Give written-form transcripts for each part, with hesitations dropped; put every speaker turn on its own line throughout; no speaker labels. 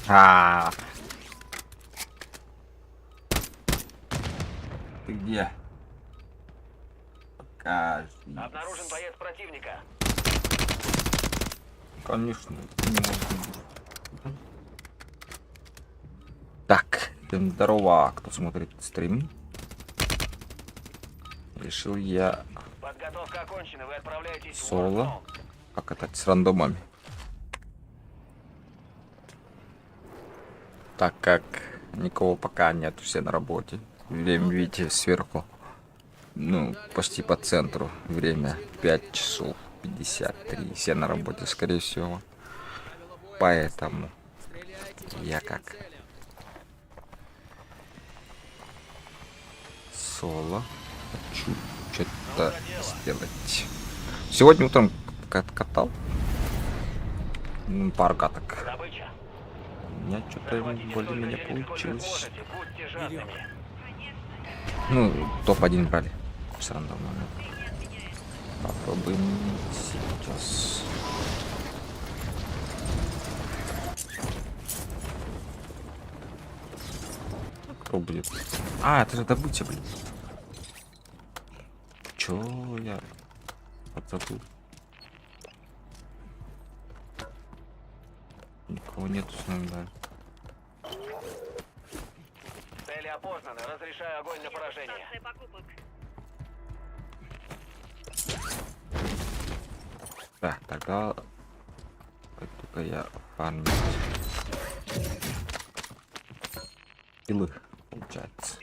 А, ты где? Покажи.
Обнаружен боец противника.
Конечно, не могу. Так, всем здорово, кто смотрит стрим. Решил я
Подготовка окончена, вы отправляетесь в
соло
Warzone.
покатать с рандомами. Так как никого пока нет, все на работе. Время, видите, сверху. Ну, почти по центру. Время 5 часов 53. Все на работе, скорее всего. Поэтому я как соло хочу что-то сделать. Сегодня утром катал пару каток.
Добыча.
У меня что-то
Захватите
более-менее
столько денег, сколько
получилось.
сможете. Будьте жадными.
Ну, топ-1 брали. С рандомами. Попробуем сейчас. Кто будет? А, это же добыча, блин. Чё я подзабыл? Никого нету с нами, да.
Цели опознаны. Разрешаю огонь на поражение.
Так, тогда пойду-ка я фармить киллы, получается.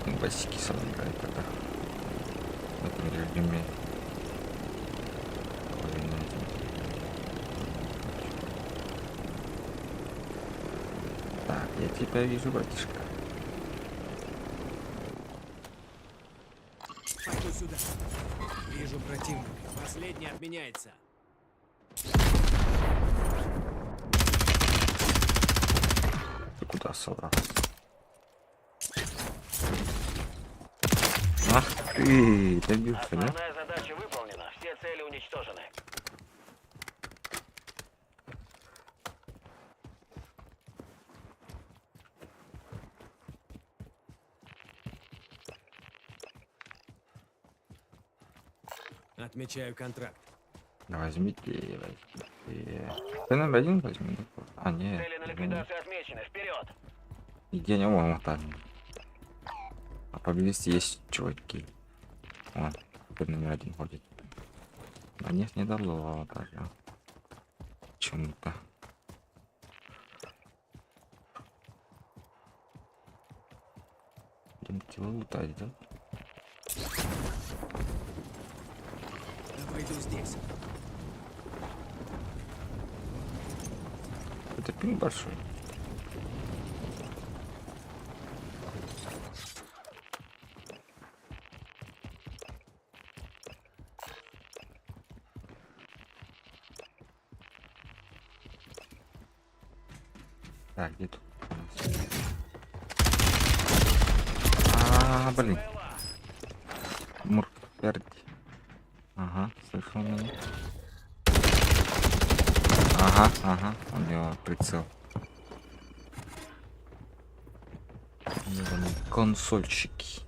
Импасики сразу играет тогда. В этом режиме. Так, я тебя вижу, братишка.
Пойду сюда. Вижу противника. Последний отменяется.
Ты куда собрался? Ах ты, добился, да?
Основная задача выполнена. Все цели уничтожены.
Отмечаю контракт.
Возьмите. Ты номер один возьми. А, нет.
Цели на ликвидацию отмечены. Вперед!
Нигде не могу там. А поблизости есть чуваки. О, теперь номер один ходит. А нет, не дало даже. Почему-то. Будем лутать, да?
Я пойду здесь.
Это пинг большой. Так, где тут? А, блин. Мурперди. Ага, слышал меня. Ага, у него прицел. Консольщики.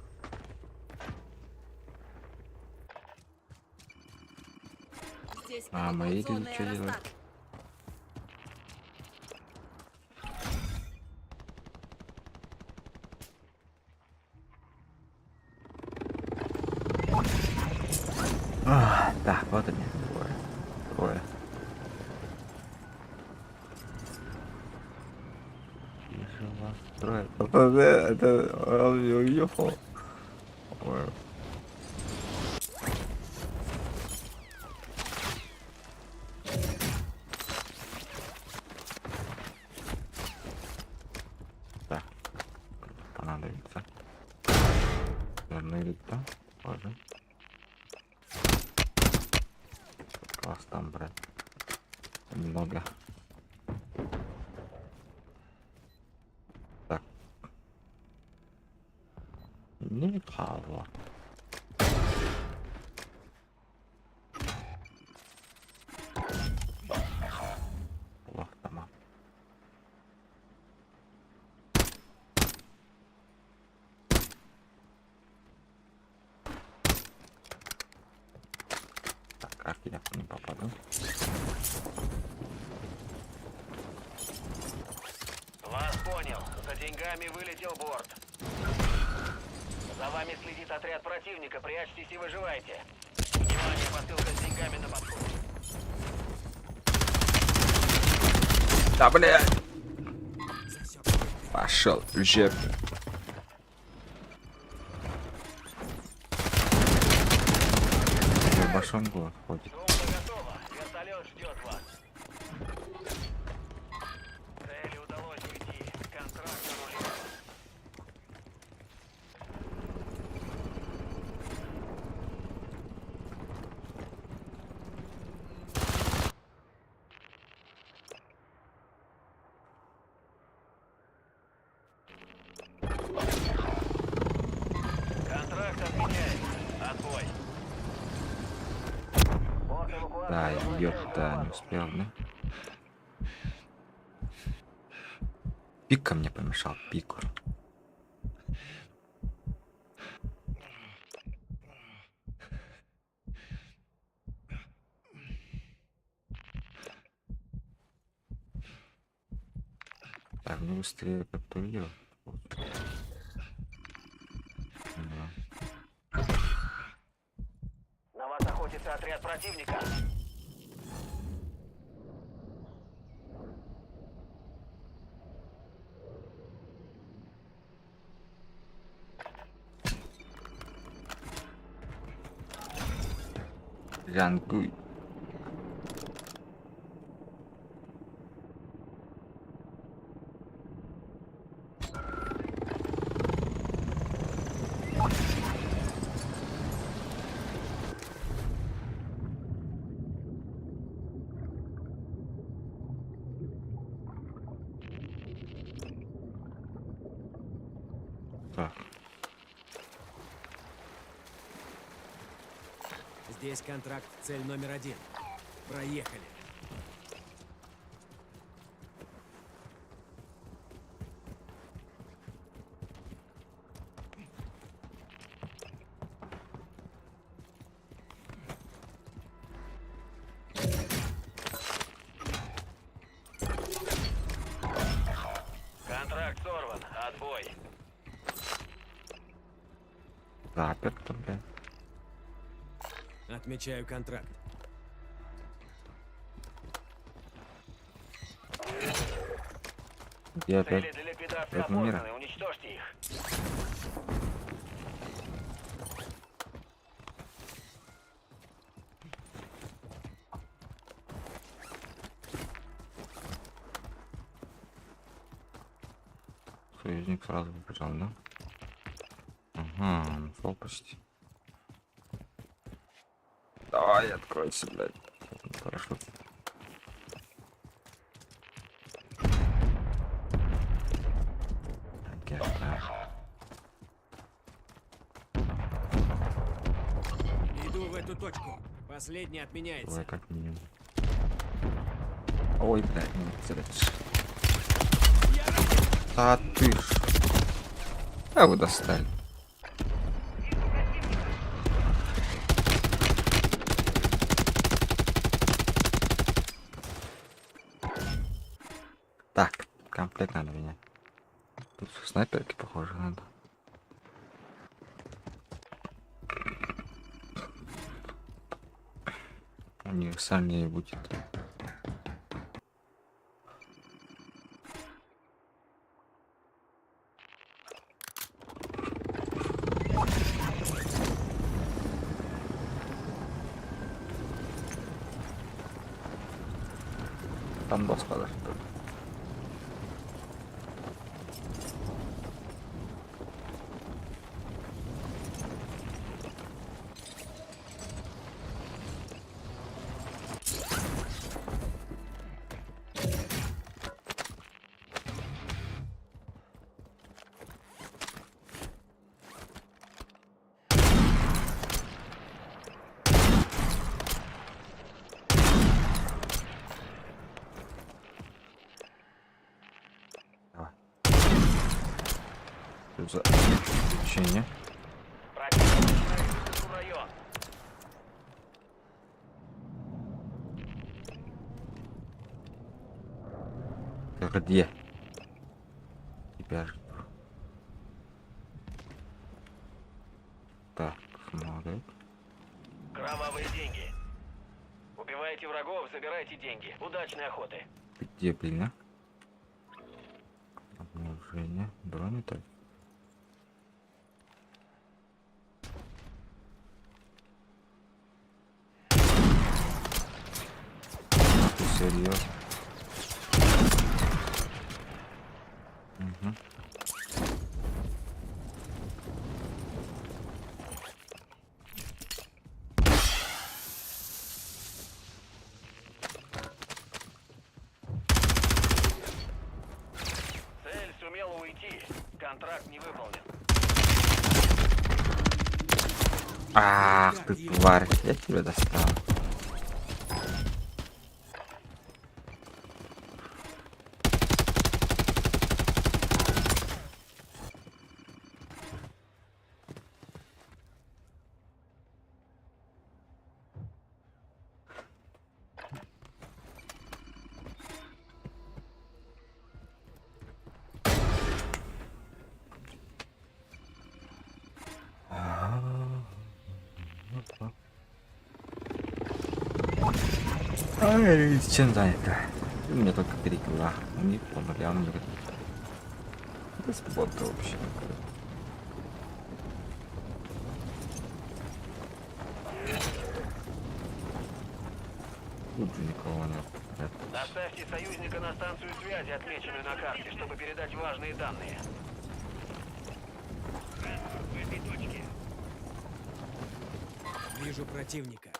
А мои люди что делают? Так, вот они. Трое. Вижу вас. Трое. Это он уехал. Ой. Так, понадобится. Вернули, да? Тоже. Класс там, брат. Много. Так. Не Павла.
понял. За деньгами вылетел борт. За вами следит отряд противника. Прячьтесь и выживайте. Внимание, посылка с деньгами на подходе.
Да, блядь.
Засек.
Пошел, жеп. Башонгу ходит.
Трубка готова. Вертолет ждет вас. Цели удалось уйти. Контракт аннулирован. Контракт отменяется. Отбой. Борт эвакуации
Да,
возвращается
ёпта,
на
не
базу.
успел, да? Пика мне помешал, пику. Так, ну быстрее капитулировать. Да.
На вас охотится отряд противника.
Рангуй. Так,
Здесь контракт, цель номер 1. Проехали.
Контракт сорван. Отбой.
заперто, блядь.
Отмечаю контракт.
Я
Цели
опять
для ликвидации
Как мира.
опознаны. Уничтожьте их.
союзник сразу побежал, да? Ага, нашел почти. Давай, откройся, блядь. Хорошо. Так, так.
Иду в эту точку. Последний отменяется.
Давай как минимум. Ой, блядь, не теряешь. А ты ж. А вы достали. Так, комплект надо менять. Тут снайперки, похоже, надо. Универсальнее будет. Там доска даже. Давай. Что за исключение?
Противник начинает высадку в район.
Так, где? тебя жду. Так, смотрим.
Кровавые деньги. Убивайте врагов, забирайте деньги. Удачной охоты.
Где, блин, а? Обнаружение. Дроны так. Серьезно. Угу.
Цель сумела уйти. Контракт не выполнен.
Ах ты, тварь. Я тебя достал. Ай, чем занято? У меня только 3 килла. У них помогли, а у меня без бота вообще. Тут же никого нет.
Доставьте союзника на станцию связи, отмеченную на карте, чтобы передать важные данные. Транспорт в этой точке.
Вижу противника.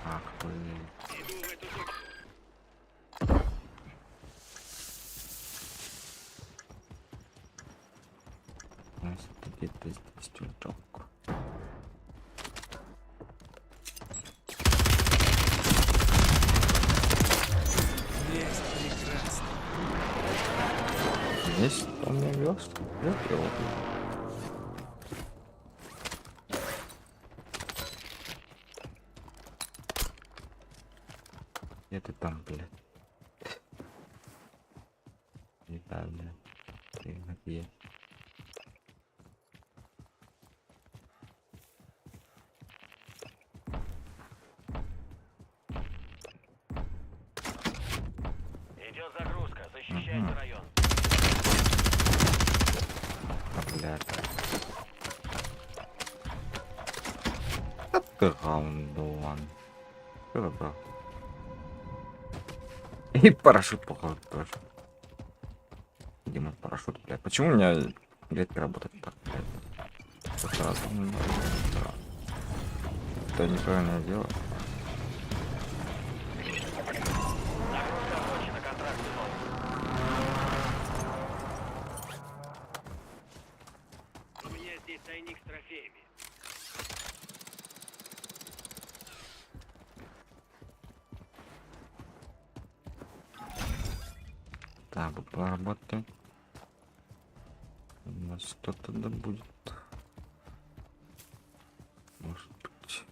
Ах вы.
Иду в эту точку.
У нас где-то здесь чуток.
Есть прекрасно.
Есть у меня вёст? Я пил. Где ты там, блядь? Не знаю, блядь. Ты где?
Идет загрузка. Защищайте район.
А, блядь. А ты гандон. Что забрал? И парашют, походу, тоже. Дима, парашют, блядь. Почему у меня редко работает так, блядь? Что сразу? Это неправильное дело.
Загрузка окончена. Контракт готов. У меня здесь тайник с трофеями.
Так, поработаем. У нас что-то да будет. Может быть.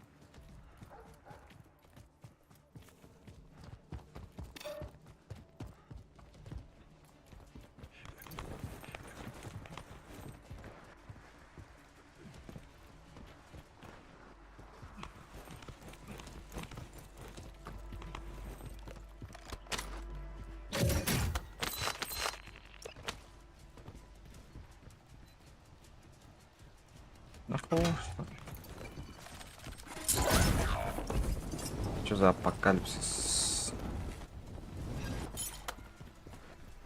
Нашел что за апокалипсис?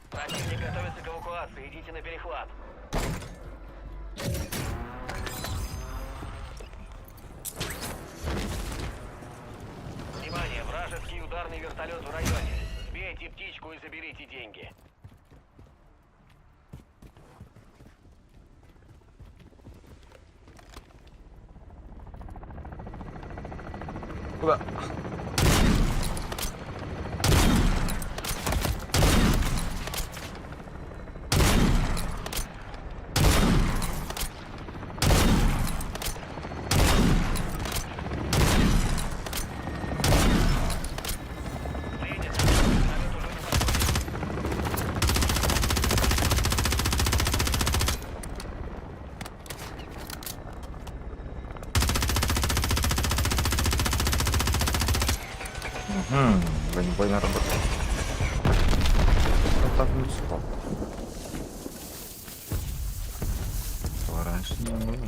Противник готовится к эвакуации. Идите на перехват. Внимание! Вражеский ударный вертолет в районе. Сбейте птичку и заберите деньги.
Куда?
Принято. Вертолет
Бронебойная работа. Вот так не успел. Раньше не было.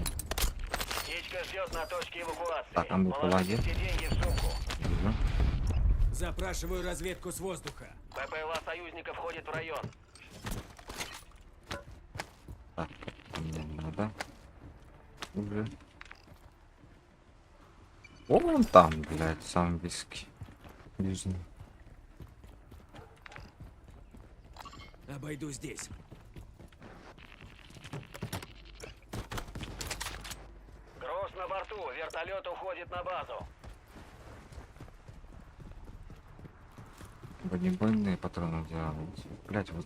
Птичка ждет на точке эвакуации.
Так, а ну,
Положите
положи.
все деньги в сумку.
Вижу.
Запрашиваю разведку с воздуха.
ППЛА союзника входит в район.
Так, мне надо. Уже. О, вон там, блядь, сам виски. Ближний.
Обойду здесь.
Груз на борту. Вертолет уходит на базу.
Бронебойные патроны делают. Блядь, вот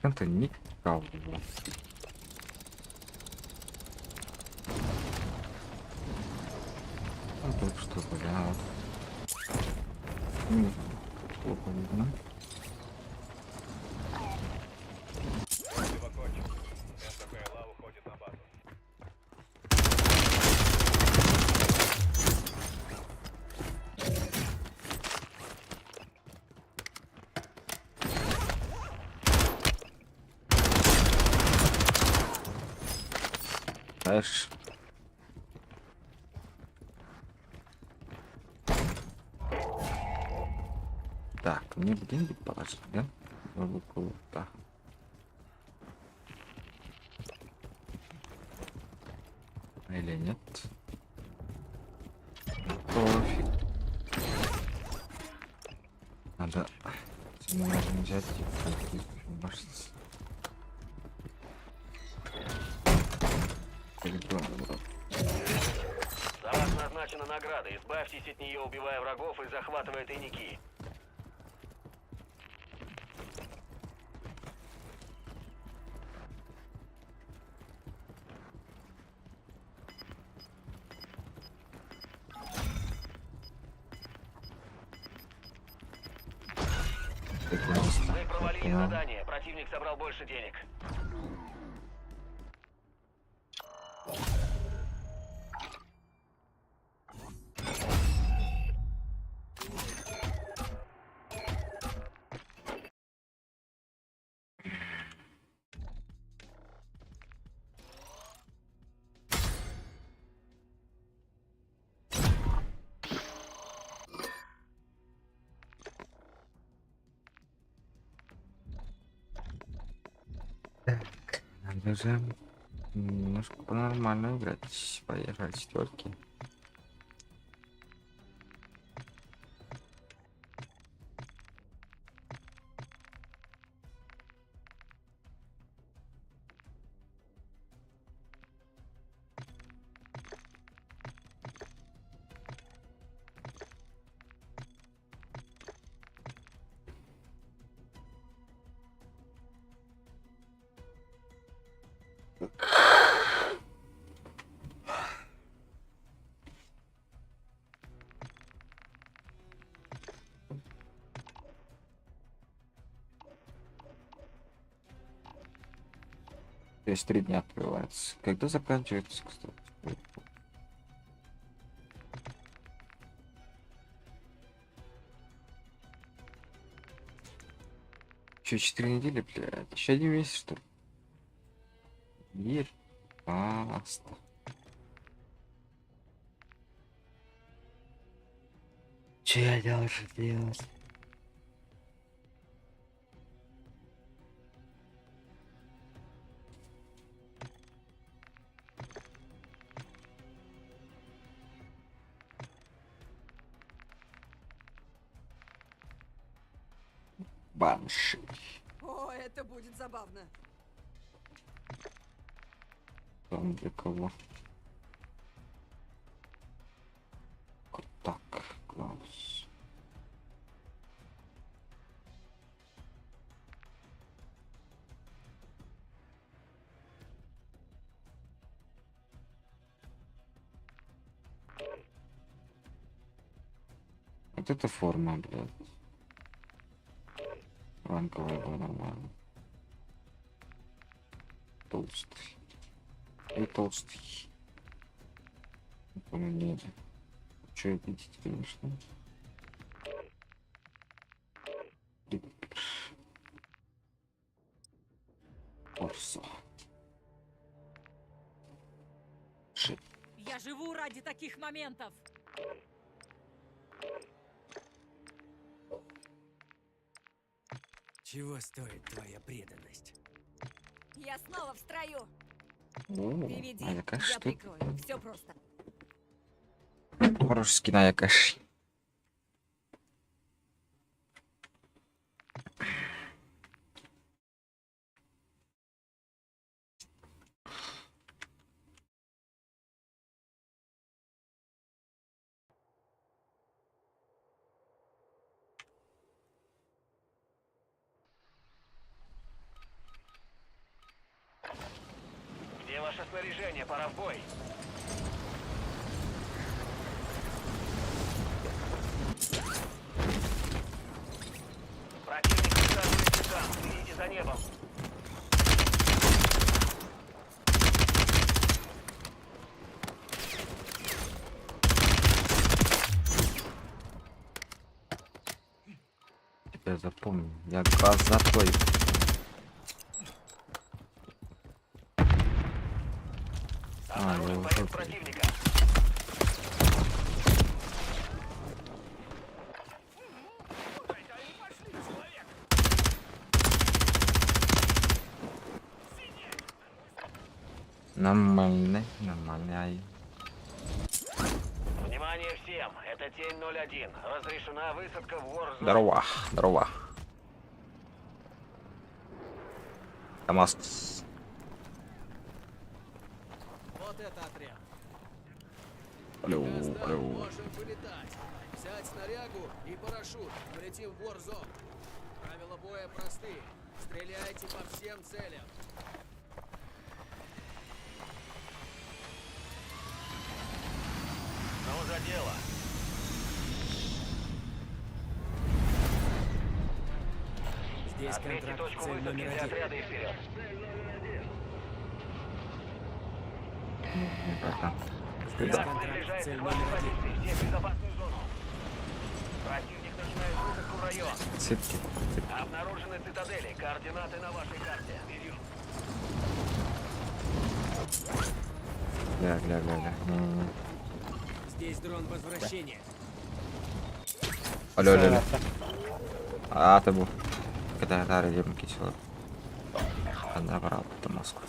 это никого. Ну тут что, блядь. Плохо видно. Знаешь, так, мне бы деньги положить, да? Да. Или нет? Пофиг. Надо можно взять и машиниться.
За вас назначена награда. Избавьтесь от нее, убивая врагов и захватывая тайники. Вы провалили задание. Противник собрал больше денег.
Надо же немножко по-нормально играть. Поехали, четверки. То есть 3 дня открывается. Когда заканчивается, кстати? Еще 4 недели, блядь. Еще 1 месяц, что ли? Мир. Баста. Че я должен делать? Банши.
О, это будет забавно.
Там для кого? Вот так, Клаус. Вот эта форма, блядь. Ранковая была нормально. Толстый. И толстый. По мне. Что видите, конечно.
живу ради таких моментов.
Чего стоит твоя преданность?
Я снова в строю.
О,
Ты веди,
а яка ж
я
тут
прикрою. Все просто.
ворожська якась.
Где ваше снаряжение? Пора в бой. Противник высаживается там. Следите за небом.
Я запомню. Я глаз за той. А, я
Обнаружен
уже
боец
тут.
противника.
Нормальный, нормальный. Ай.
Внимание всем. Это Тень 01. Разрешена высадка в Warzone.
Здорово, здорово. КамАЗ.
Вот это отряд.
Алло,
Газда,
алло.
можем вылетать. Взять снарягу и парашют. Полетим в Warzone. Правила боя простые. Стреляйте по всем целям.
Ну, за дело.
Здесь
Отметьте
контракт
точку
цель
высадки
номер
для
1.
отряда и вперед.
Здесь
Да.
контракт
Приближается
цель
к вашей
номер 1.
позиции. Все в безопасную зону. Противник начинает высадку в район.
Цепки.
Обнаружены цитадели. Координаты на вашей карте. Берем.
Гля. Не-не-не.
Здесь дрон возвращения.
Алло. А, ты был. Когда я радио кисел. Она брала Москву.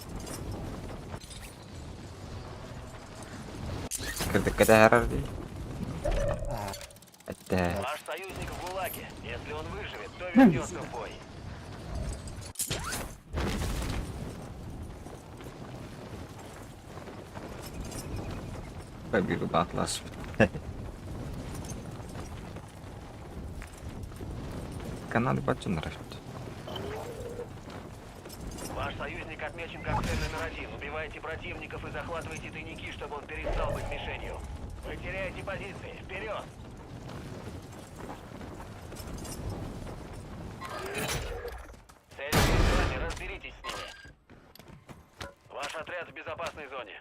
Когда я радио? Это...
Ваш союзник в ГУЛАГе. Если он выживет, то вернется в бой.
Побегу на Атлас. Канады бачу нравится.
Ваш союзник отмечен как цель номер 1. Убивайте противников и захватывайте тайники, чтобы он перестал быть мишенью. Вы теряете позиции. Вперед! Цель перед вами. Разберитесь с ними. Ваш отряд в безопасной зоне.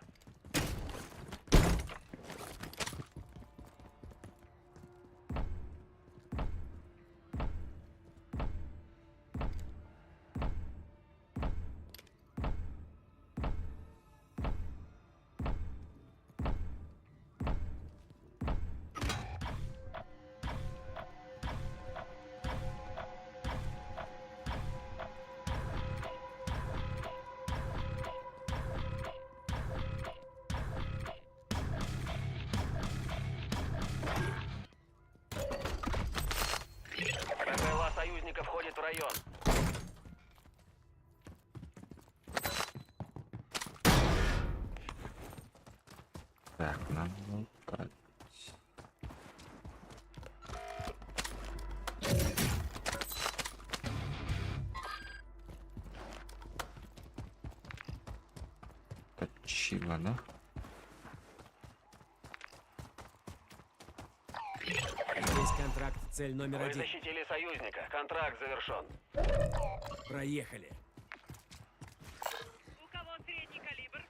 БПЛА союзника входит в район.
Так, надо убрать. Точила, да?
Здесь контракт цель номер
Вы
1.
защитили союзника. Контракт завершен.
Проехали.
У кого средний калибр?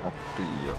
Оп. ты ее.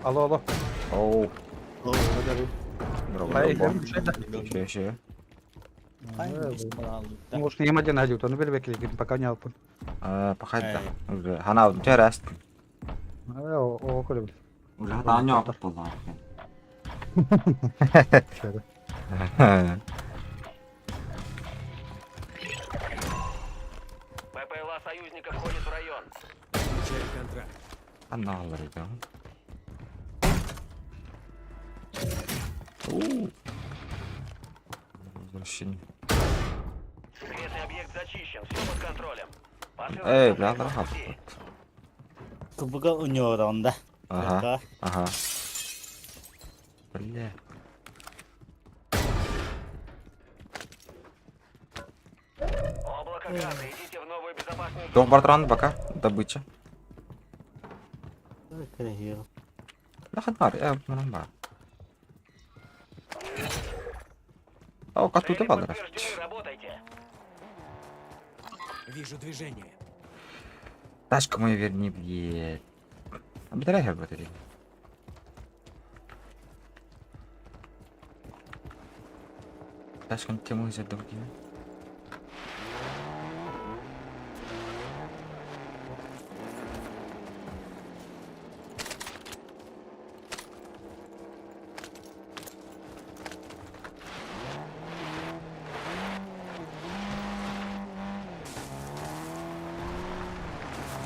Алло, алло.
Оу,
Hadi hadi.
здорово,
Hayır,
здорово.
bir şey de.
Ще.
Может, им один ходил, то ну бери бекли, пока не алпын.
Пахать да. Уже. Хана, у тебя раст.
О, колеб.
Уже хата не опытал.
Şöyle.
ППЛА союзника входит в район.
Получаю контракт.
Она говорит, да. Возвращение.
Секретный объект зачищен, все под контролем. Посылка
Эй,
контракта
бля,
в
дорога.
пути.
Кубка у него ронда.
Ага, ага. Бля.
Облако газа, идите в новую безопасную зону.
Doch, Bartrand, пока. Добыча.
Красиво.
Lahat pare, meron ba? О, как тут
Цели
и подрас.
подтверждены, работайте.
Вижу движение.
Тачка моя верни, блядь. А батарея батарея. Тачка тему из этого кино.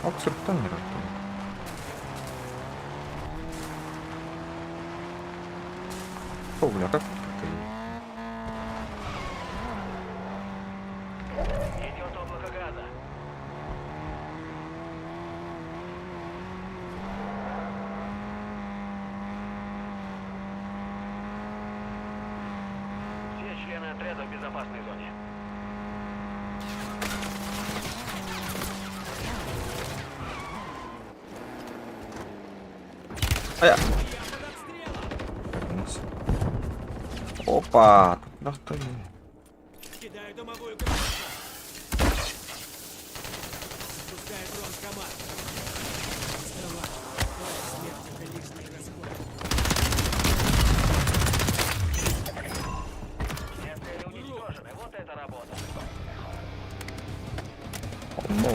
Оксер, кто не работает? О, бля, как ты?
Идет облако газа. Все члены отряда в безопасной зоне.
А я. Опа! Да ты.
Кидаю дымовую гранату. Пускаю дрон в команду. Сдавай. Твоя смерть — это лишний расход.
Все цели уничтожены. Вот это работа.
Ну,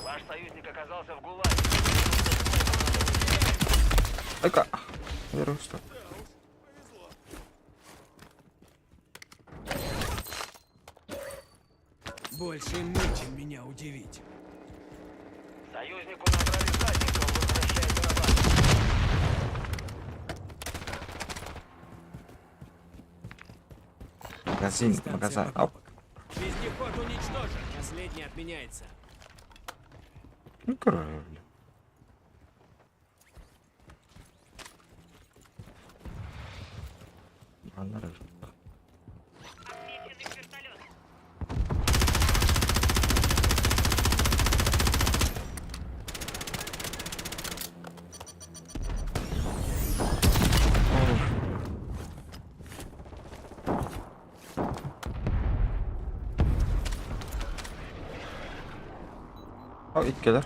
Ваш союзник оказался в ГУЛАГе.
ай-ка. Верю, что.
Больше им нечем меня удивить.
Союзнику набрали задницу, он возвращается на базу.
Магазин,
Станция
магазин. Оп.
покупок. Вездеход уничтожен. Последний отменяется.
Ну, короче. Ладно, раз. О, иккелер.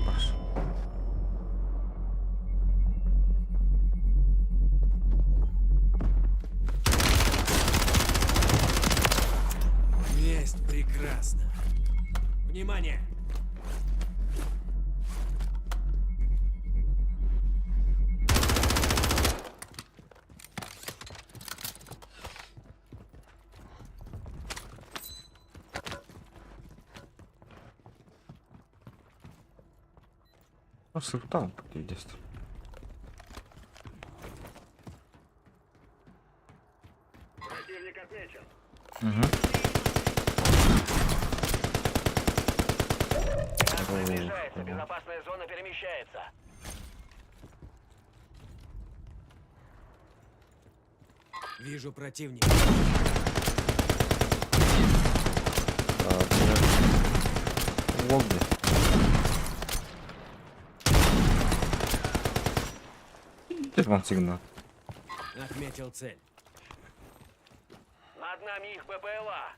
Баш.
Месть прекрасна. Внимание!
Просто там есть.
Противник отмечен.
Угу.
Газ приближается, безопасная зона перемещается.
Вижу противника.
Лобби. Где вам сигнал?
Отметил цель.
Над нами их БПЛА.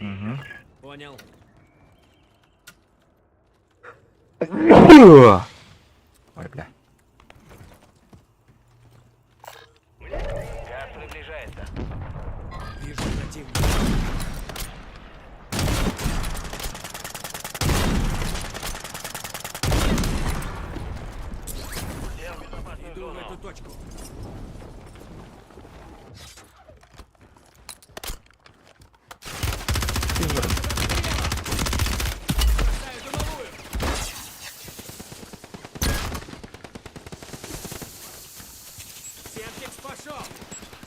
Угу.
Понял.
Ой, бля.
Газ приближается.
Вижу противника.
Всем в безопасную
Иду в
зону.
эту точку. Бросаю дымовую. Септикс пошел.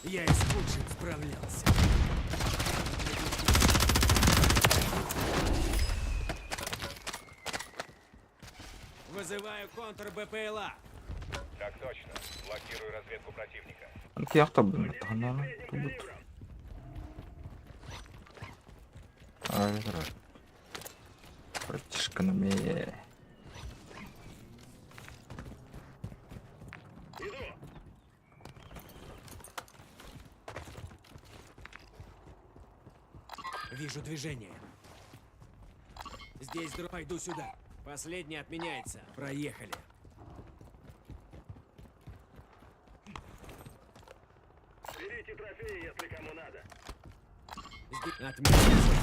Я и с худшим справлялся. Вызываю контр БПЛА.
Так точно. Блокирую разведку противника.
Тяхта, блин, погнали. Ай, брат. Братишка на мне.
Вижу движение. Здесь пойду сюда. Последний отменяется. Проехали.
Берите трофеи, если кому надо.
Здесь отменяется.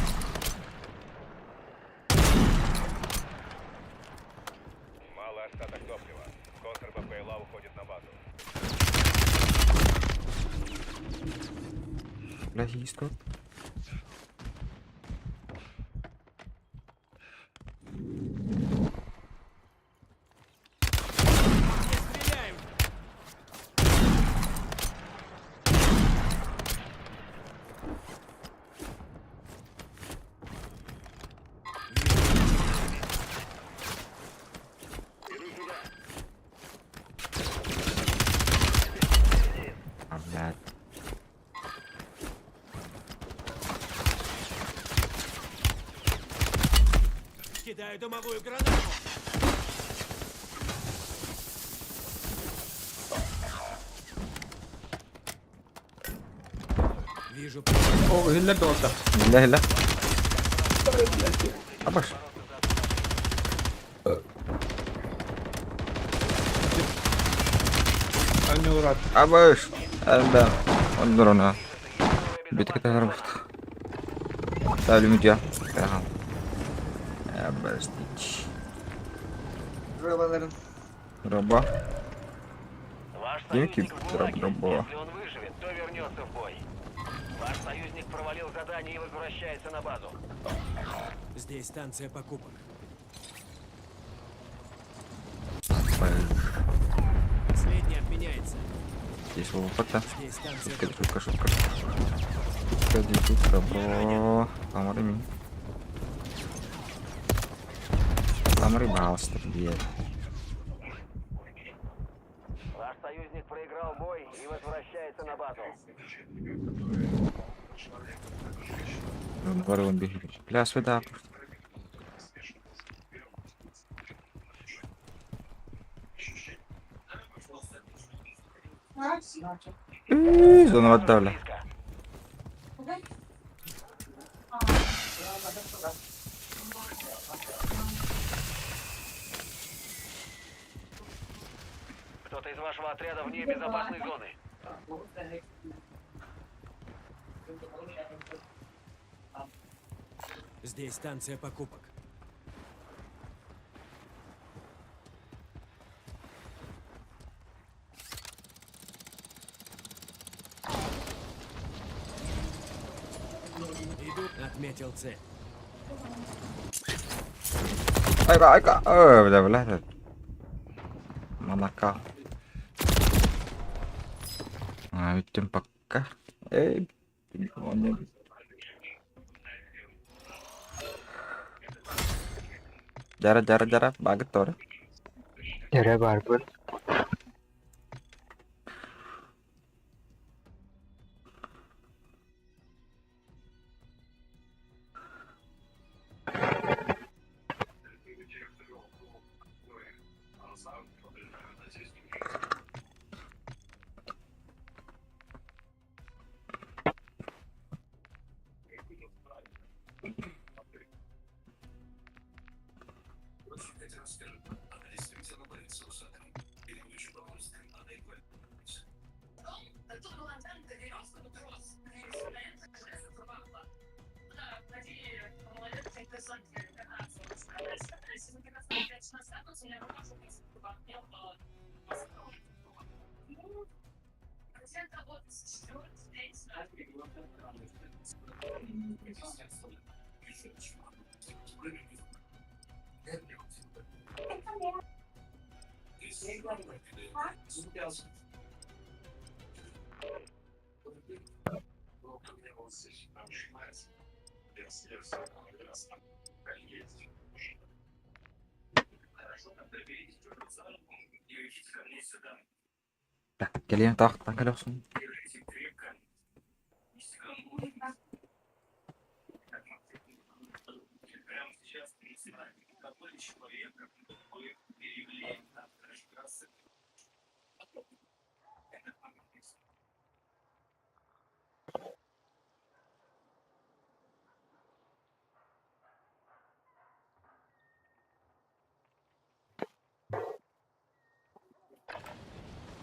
Мало остаток топлива. Контр БПЛА уходит на базу.
Логистка.
Стреляю.
А, блядь.
Кидаю дымовую гранату. Вижу.
Гля, гля. Абаш. Абаш. Да. Он дрона. Битка таров. Ставлю медиа. Абаш. Раба.
Ваш
Деньги
союзник в лагере.
дробова.
Если он выживет, то вернется в бой. Ваш союзник провалил задание и возвращается на базу.
Здесь станция покупок. Последний отменяется.
Здесь лопата.
Здесь станция
Шутка, шутка. Сходи тут, добро. Ламари. Ламари балс, бьет.
Ваш союзник проиграл бой и возвращается на базу.
Говорил, он бегает. Бля, сюда. Зона отдали.
Кто-то из вашего отряда вне безопасной зоны.
Здесь станция покупок. Иду, отметил цель.
Aika. Mitä me lähdet? Manakka. Vittin pakka. Ei. Jara. Baget tuh.
Jara barbun.
Kalian tanggal langsung.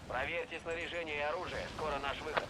Проверьте снаряжение и оружие. Скоро наш выход.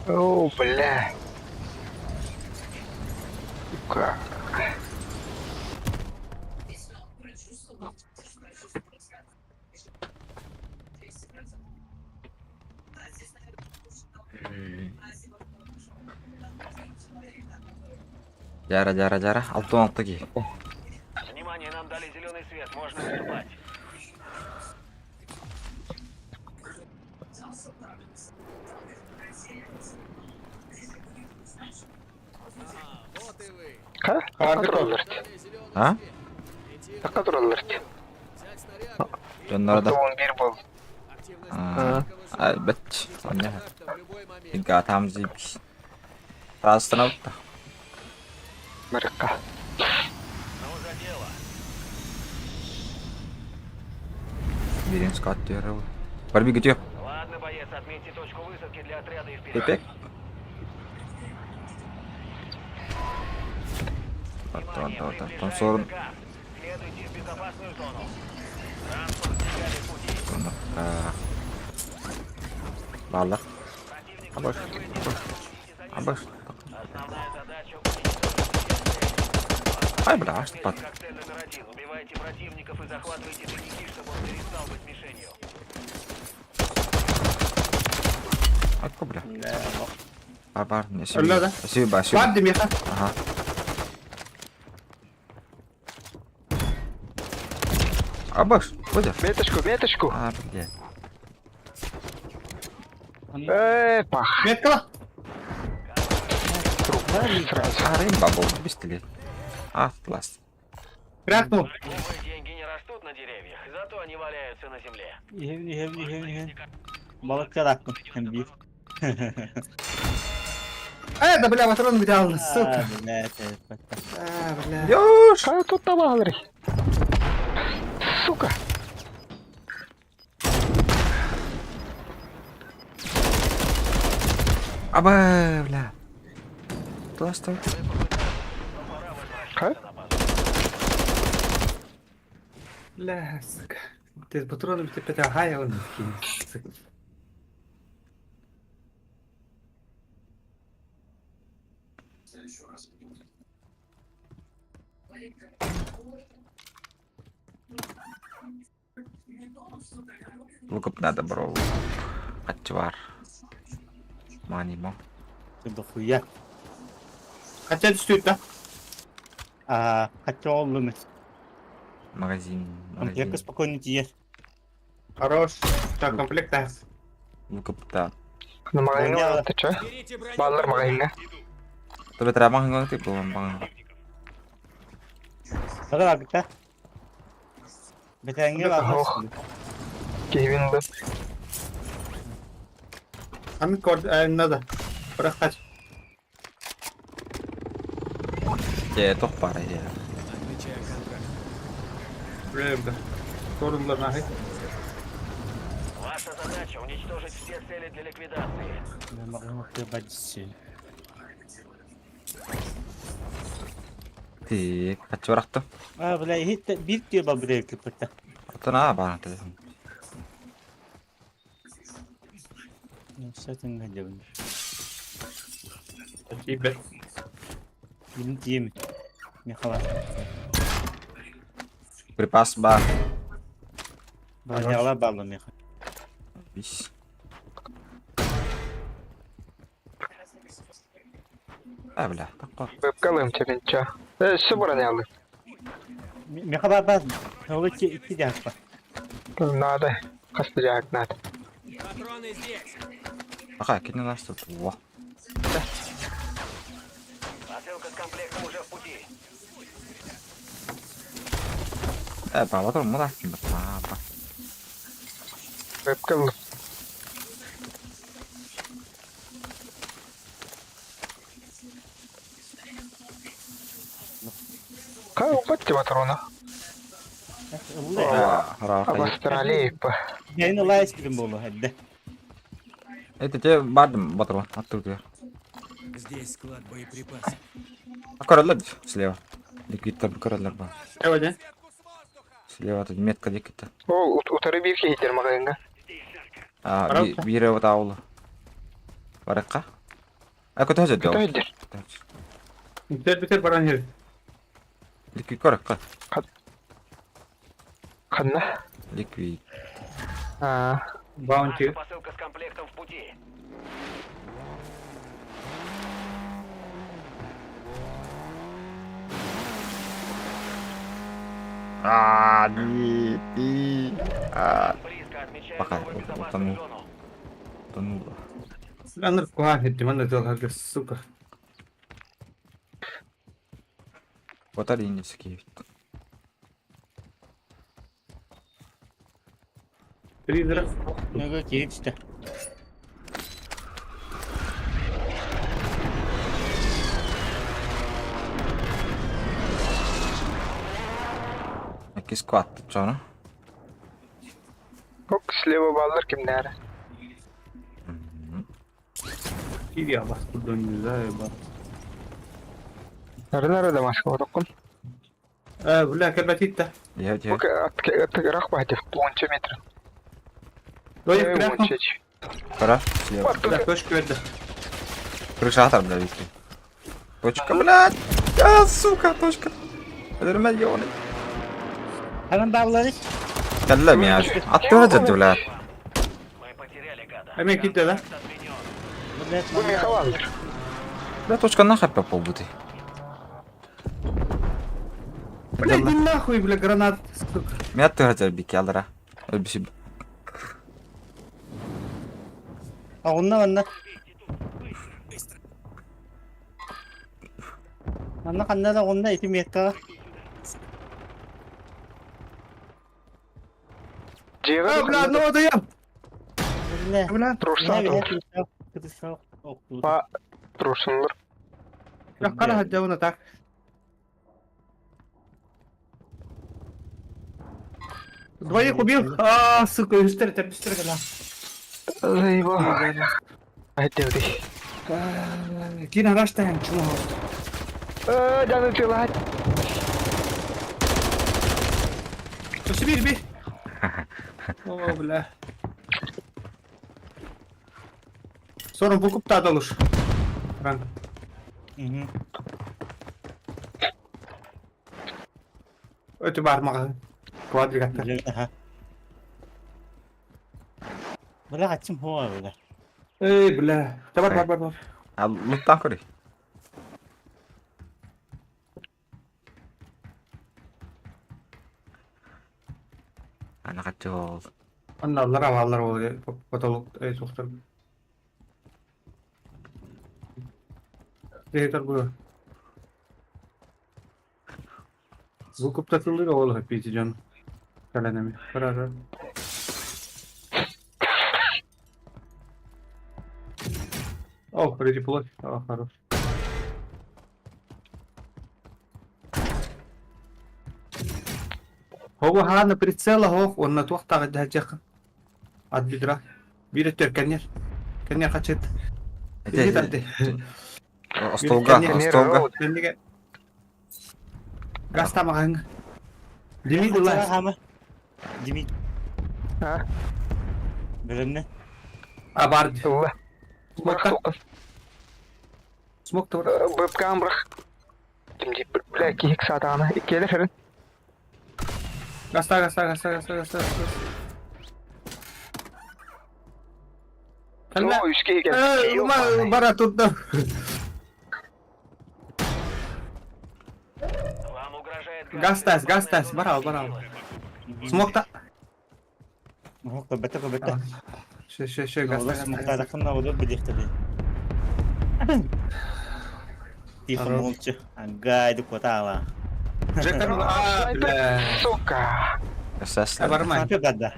О, бля. Сука.
Jara. Altı ki.
Внимание, нам дали зеленый свет. Можно выступать.
Вот и вы.
Контроллер.
Дали зеленый
А?
свет. Идти в
Контроллер.
взять снарягу.
Onlarda.
Он bir был.
Активность
Aa,
противника
ay
высока.
bet.
Ждите
Anne.
контакта в любой момент.
Tinggal tamziymiş. Rastlanıp da.
Mereka.
Ну, за дело.
Birini skatlıyor. Var bir gidiyor.
Ладно, боец, отметьте точку высадки для отряда и вперед.
Pepek.
Внимание,
Tamam.
приближается
Sorun.
газ. Следуйте в безопасную зону. Транспорт сдвигали в пути.
Valla.
Противник
Абаш.
настроен не следите за ним.
Абаш.
Основная задача уничтожить
Ay bla açtı bak.
как цель номер один. Убивайте противников и захватывайте тайники, чтобы он перестал быть мишенью.
Hakka bla. Var. Ne
Öyle de.
Сюда.
Ладно, Миха.
Ага. Абаш. Куда?
Меточку.
А, блядь.
Пах. Метка. Сразу.
А, рыба был. Быстрее. Класс.
Крякнул.
Новые деньги не растут на деревьях, зато они валяются на земле.
Yiyin. Balıklar aklım. Hem bir.
Да, бля, патрон взял, сука.
Hadi ne tepet.
Бля.
Ёж!
А тут табалри. Сука.
Бля. Кто оставил?
Бля, сука. Ти з патроном ти питагає, вони такі. Сука.
Выкуп надо, бро. Отчвар. Манимо.
Ты дохуя.
Хотя стоит, да?
Kaç oğlum.
Магазин.
Комплекты спокойно тебе.
Хорош. Так, комплект, да.
Выкуп да.
На магазин,
Поняла.
ты чё?
Берите броню.
Баллар магазин.
Tapi teramang nggak tipe bang.
Bakın abi. Betenge var.
Oh. Кевин, да. Ами код, надо. Прохать.
Ya toh parah ya.
Отмечаю контракт.
Бля, да. Sorunlar nahit.
Ваша задача уничтожить все цели для ликвидации.
Ben bakayım bakıyor bacısı.
Ti kacau tuh.
Bela hiç bir diyor buraya kıpırta.
Atau apa tuh?
Zaten ne diyorum.
Спасибо.
Benim diyeyim. Ne kadar.
Приpas bah.
Bana bağlam ya.
Bis. Bля, takor.
Веб-калым тебе чё? Все бронялы.
Ne kadar ben. Ola iki dakika.
Надо. Костыряк надо.
Патроны здесь.
Ага, кинь нас тут. Во.
Посылка с комплектом уже в пути.
Потом мы так apa?
Веб-калым. Как упасть патрона?
Rara.
Об Австралии.
Yayını live stream bu hadi.
Это тебе бадом батрон оттуда.
Здесь склад боеприпасов.
Аккуратно слева. Ликвид там аккуратно.
Сегодня?
Слева тут метка ликвида.
О, утары бирки хитер магазинга.
Бире вот аула. Баракка. Aku tuh aja
Kita
dong.
hajar. Битер баран хер.
Ликвид коракка.
Ханна.
Ликвид.
Баунти.
Ваша посылка с комплектом в пути. Близко отмечаю
Пока,
новую
вот
безопасную
там.
зону.
Тонула.
Аныр куа хитти мана дол сука.
Вот Алинецкий.
Призрак.
Ne kadar keyif işte.
Який склад тут чого, ну?
Ок, слева баллар kimler? Киви абас buradan güzel bak. Nerede maske otokun? Бля, кербатитта.
Я.
Ок, атгырак бахтев, 10 метр.
Доев крякнул.
Пора. Слева.
Бля, точку верді.
Крыша там, бля, висит. Точка, блядь! Сука, точка. Это миллионы.
Hemen bağlarız.
Каллам я. Attı блядь.
Мы потеряли гада.
Hemen gitti lan.
Отменен.
Bu Mihavalandır.
Бля, точка нахер попал бути.
Бля, иди нахуй, бля, гранат, сука.
Меня ты хотел бики, алдыра. Ölbisi.
Onunla onunla. Anna kanna da onda iti mekka.
А, бля, ну даем!
Ne?
Бля,
Ne bir kıtışa oktu.
я кара хадяуна так. Двоих убил? А, сука, быстрее, гана. Кина раштаем, чума. Посиби, би. О, бля. Sonra bukup da olur. Ben.
Hı.
Ötü barmağı. Kuadrigatta.
Güzel ha. Böyle kaçım hava böyle.
Ey bля. Var.
А луттан кори. Ана качол.
Onlar oluyor. Patolog, doktor. Direktör bu. Bukup takılır oğlu hep iyice canım. Kalenemi. Karar. О, впереди плоть. О, хорош. هو هانا بريتسيلا هو وانا توقع قد هجاك عاد بدرا بيرتر كنير خاتشت
Остолга.
كنير غاستا مغان Dimi
Kaçara
ulan.
hama. Dimi. Ha? Böyle ne?
Abard. Smoke da var.
Webcam bırak. Şimdi belki hiç satana. İkiyle falan.
Gasta. Kalla.
O üçge gel.
Bara tuttu.
Вам угрожает
Гастас, барал. Смокта.
Muhuk bete.
Şey
Allah
гастас.
muhtarlıkın da olur bir diktadı. Тихо,
Хорош.
молча. Гайду котала.
Жекар, бля.
Сука.
Сесла.
Бармай.
Sampai gada.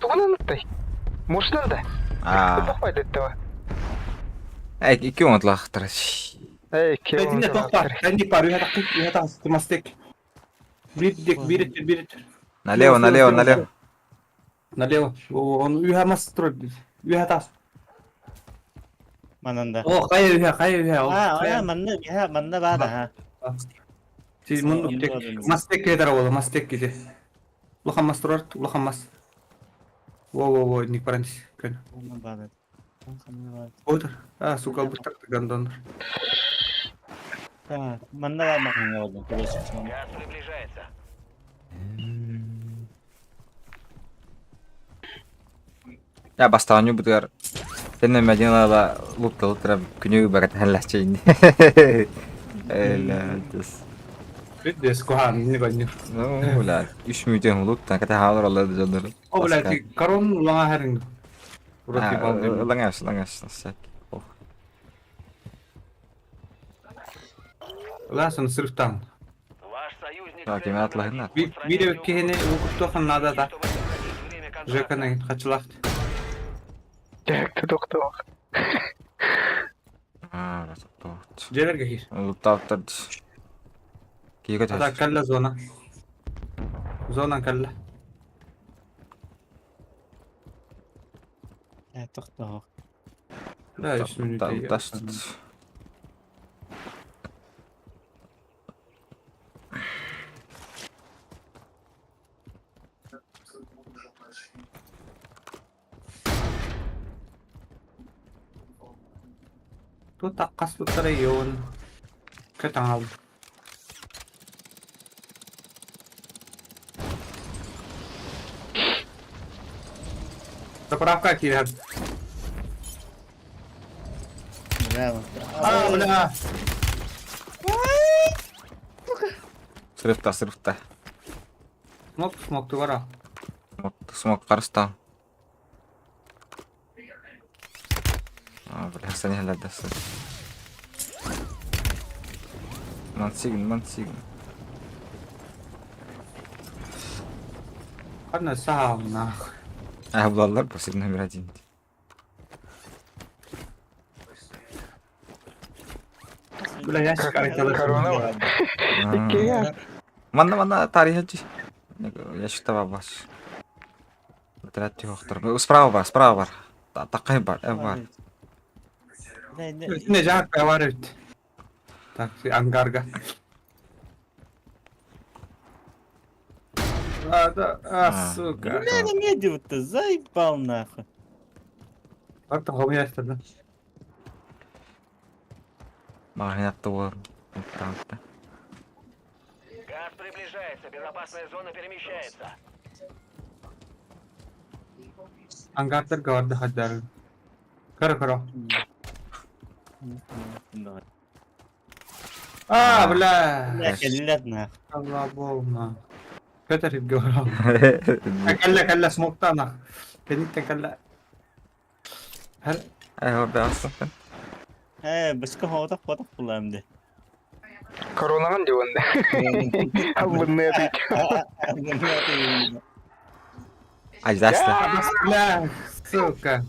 Тугунан оттай. Мушнан да.
А,
Топайды этого.
iki untlахтар.
Эй,
Тинде тохпар. Тинде пар. Үһэ тахс. Тумастек. Бирит.
Налево.
Налево. Он үһэ мастро. Үһэ тахс.
Mananda.
О, кая үһэ.
Manda bada ha.
Siz munduk tek. Mastek kedar oğlu. Mastek gidi. Улахан мастро. Во, ник парантис.
Manda bada.
Отыр. А, сука, бұттақ гандондар.
Manda bada makan oldu.
Газ приближается.
Я бастааню бутгар. Тenne Medina'da luttra күнү багат халлачайын. Элатс.
Бидес кохан не гоню.
Ну, ла, 3 мүйтен луттан ката хаалар алады жандар.
О, блядь, корон улаңа харин. Урати балды.
Лангас.
Ласын сырыфтан.
Ваш союзник...
Так, еме атлахына.
Бире өткені укуптохан надо да.
Время
Жеканы қачылақты.
Директор доктор.
А, расоктот.
Желерге хир.
Луттаптар. Кига
Ада
тас.
калла зона. Зона калла.
Tohto.
Да, 3 минути.
Тас.
Ту таққас туттара йон. Катаңал. Заправка кирер.
Bravo.
А, бля.
Сырыфта.
Смок тувара.
Смок карста. А, бля, сани халадасы. Мансигн.
Она сам нахуй.
А, Владлар после номер 1.
Бля, ящик
Корона. Икея.
Мана тарих аja. Я считаю вас. Отряд тёхтор. Справа бар. Такай бар, бар.
Не жарко говорит. Так, ангарга. Сука.
Не делать-то, заебал нахуй.
Как-то хуйня тогда.
Магнит тур.
Газ приближается, безопасная зона перемещается.
Ангарда говорды хадар. Кaro. А, бля.
Блядь, нахуй.
Allah bolma. Kötü rit говорил. Калла смоктана. Кенит калла. Хар
Айва бясın.
Башка хода кулам.
Коронаған деп онда. Абынны атыйт.
Ajdaste.
бля, сука.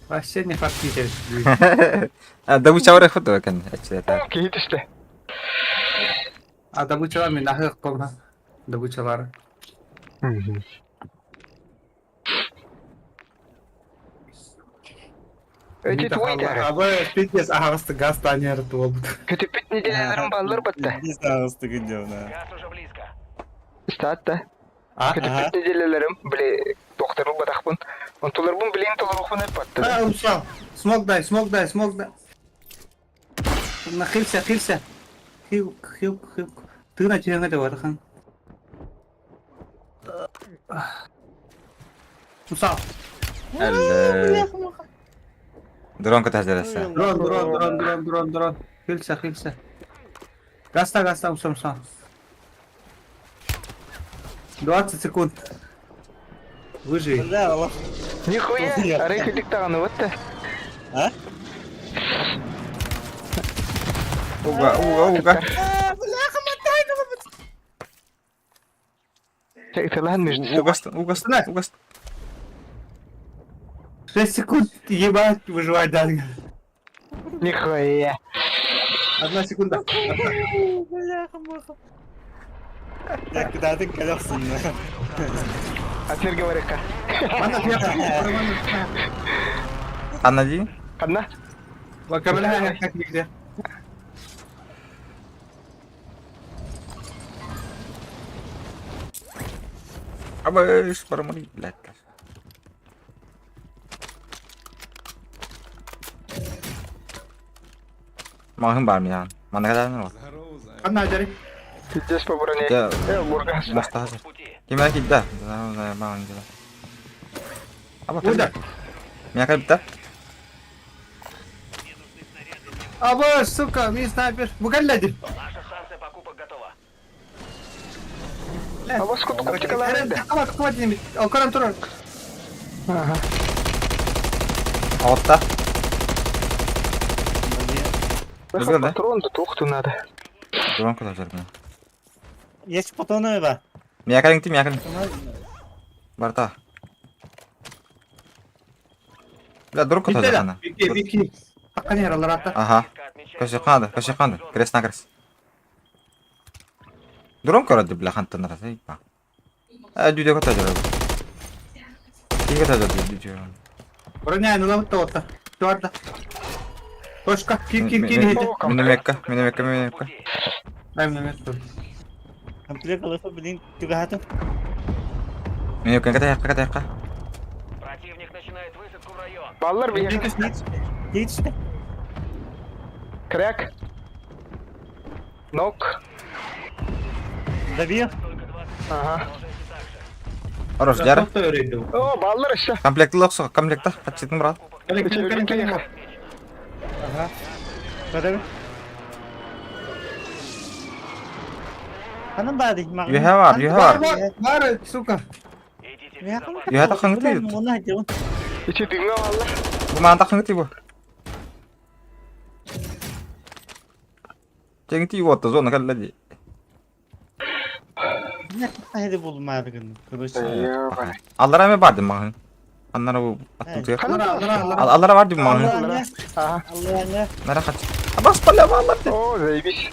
Вообще не фактически.
Да bu çavre foto kan açıda.
Кейт ішті.
А добыча мен нахуй қойма. Добычалар.
Өте туйдары.
Абы пиздец ағысты газ танер толды.
Көтіппет неделелерім баллар бітті.
Газ уже близко.
Статта. Көтіппет неделелерім, біле, доқтырыл батақпын. Онтоларбын білейін толарбын әп батты.
Усал. Смог дай. Нахился. Хил. Ты на тебя это вархан. Усал.
Дрон катаждырасы.
Дрон. Хился. Гаста, усам. 20 секунд. Выжи.
Нихуя, арайкалик тағаны бітті.
Уга.
Тәйтілән межді.
Угаст.
6 секунд, ебать, выживать надо.
Нихуя.
1 секунда.
Так, куда ты колесом, нахуй.
Атнерге барекка.
Мана
Аннади?
Қадна?
Вакамля как нигде.
Абыш, парамали, блядь. Махын бар мı yani? Mana kadar ne var?
Одна жари.
Здесь по броне.
Я
Бургас.
Моста hazır.
В пути.
Kimler gitti? Bana gitti. Ama
Куда?
Меня как bitti?
Абы, сука, ми снайпер. Бугаллади.
Наша станция покупок готова.
А вас кутикалар еді.
Хватит. Окаран турар.
Altta. Güzel de.
Патронды тоқту надо.
Drone kadar jardım.
Есть патроны, ба.
Меня как gitti. Барта. Бля, drone kadar jardım.
Бики. Аккани яраларата.
Ага. Кашықанды. Крест на крест. Drone көрді, бля, хантын арасы. Дүйде kadar jardım. İyi kadar jardım, dүйде.
Броня, ну вот то. Чёрта. Точка. Кин.
Минимекка.
Дай мне место.
Комплект алфа, блин, тюгату.
Минимекка, ката.
Противник начинает высадку в район.
Баллар бейер.
Есть.
Кряк. Нок.
Добил.
Ага.
Хорош, жары.
О, баллар іші.
Комплектті лоқсы, комплектті. Қатшетін брат.
Ага. Куда? Канам бади, мага.
You have.
Бар, сука.
Идите в
Я
безопасность.
You have takın gitti.
Мона дел.
İçi düğme ballar.
Bu mana takın gitti bu. Cengi ti вот зона kaladi.
Ne hadi bulmadın. Kılıç.
Yok.
Allah rahmet vardı mı? Anlara bu atılacak. Allah vardı mı?
Allah'ına.
Aha.
Allah'ına.
Nara kaç. Bas pala Allah.
Oo, zajebiście.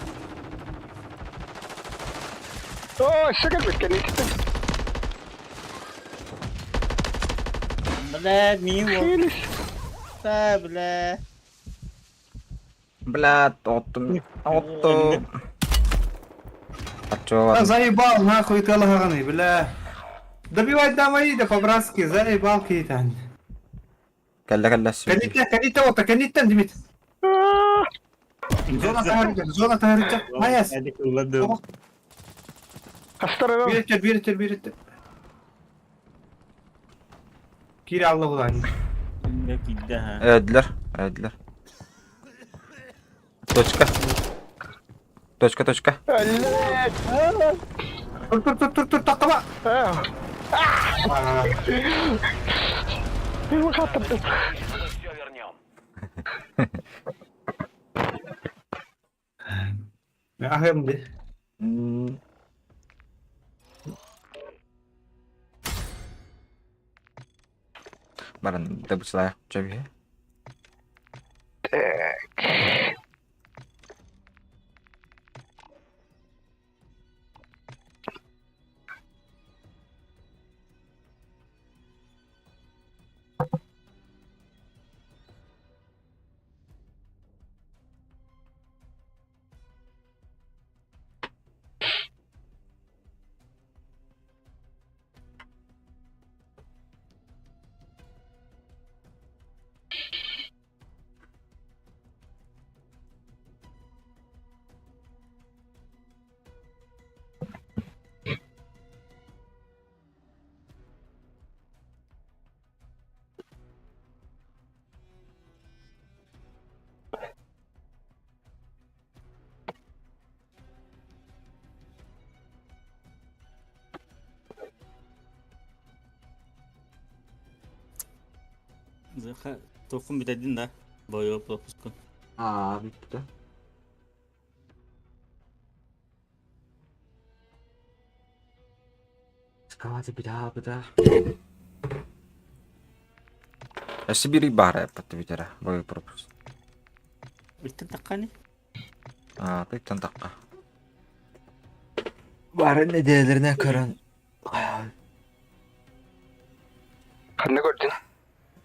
O, şaka bekleyin.
Bля, мило. Да, бля.
Блядь, отто. А чё?
Да заебал, нахуй ты лаганы, бля. Добивать давай, да по-братски, заебал кейтан.
Калла сюда.
Каниттен, Димит. Зона тахарыcak. Mayas.
Hadi kullandım.
Hastara.
Bir. Kiri Allah ulan.
Şimdi gitti ha.
Öldüler. Точка.
Dur, taklama.
Все вернем.
Ahım de.
Баран, добыть слая. Чё бе?
Zaha tokum bitirdin de. Boyu propuskun.
Bitti. Скалати беда. Сибири бара потвитера. Бой пропуск.
Bitti takani.
Pekten dakika. Bari ne değerlerine karan.
Ne gördün?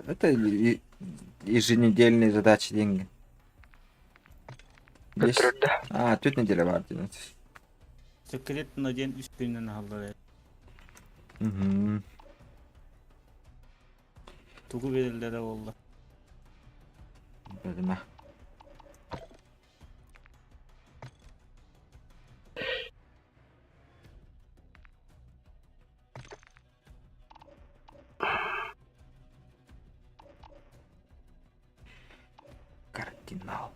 Это еженедельные задачи, деньги.
Götürürdü.
4 неделя var diyor.
Sekret nadiyen 3 günden halları. Tugu verirler valla.
Bölüme. Кардинал.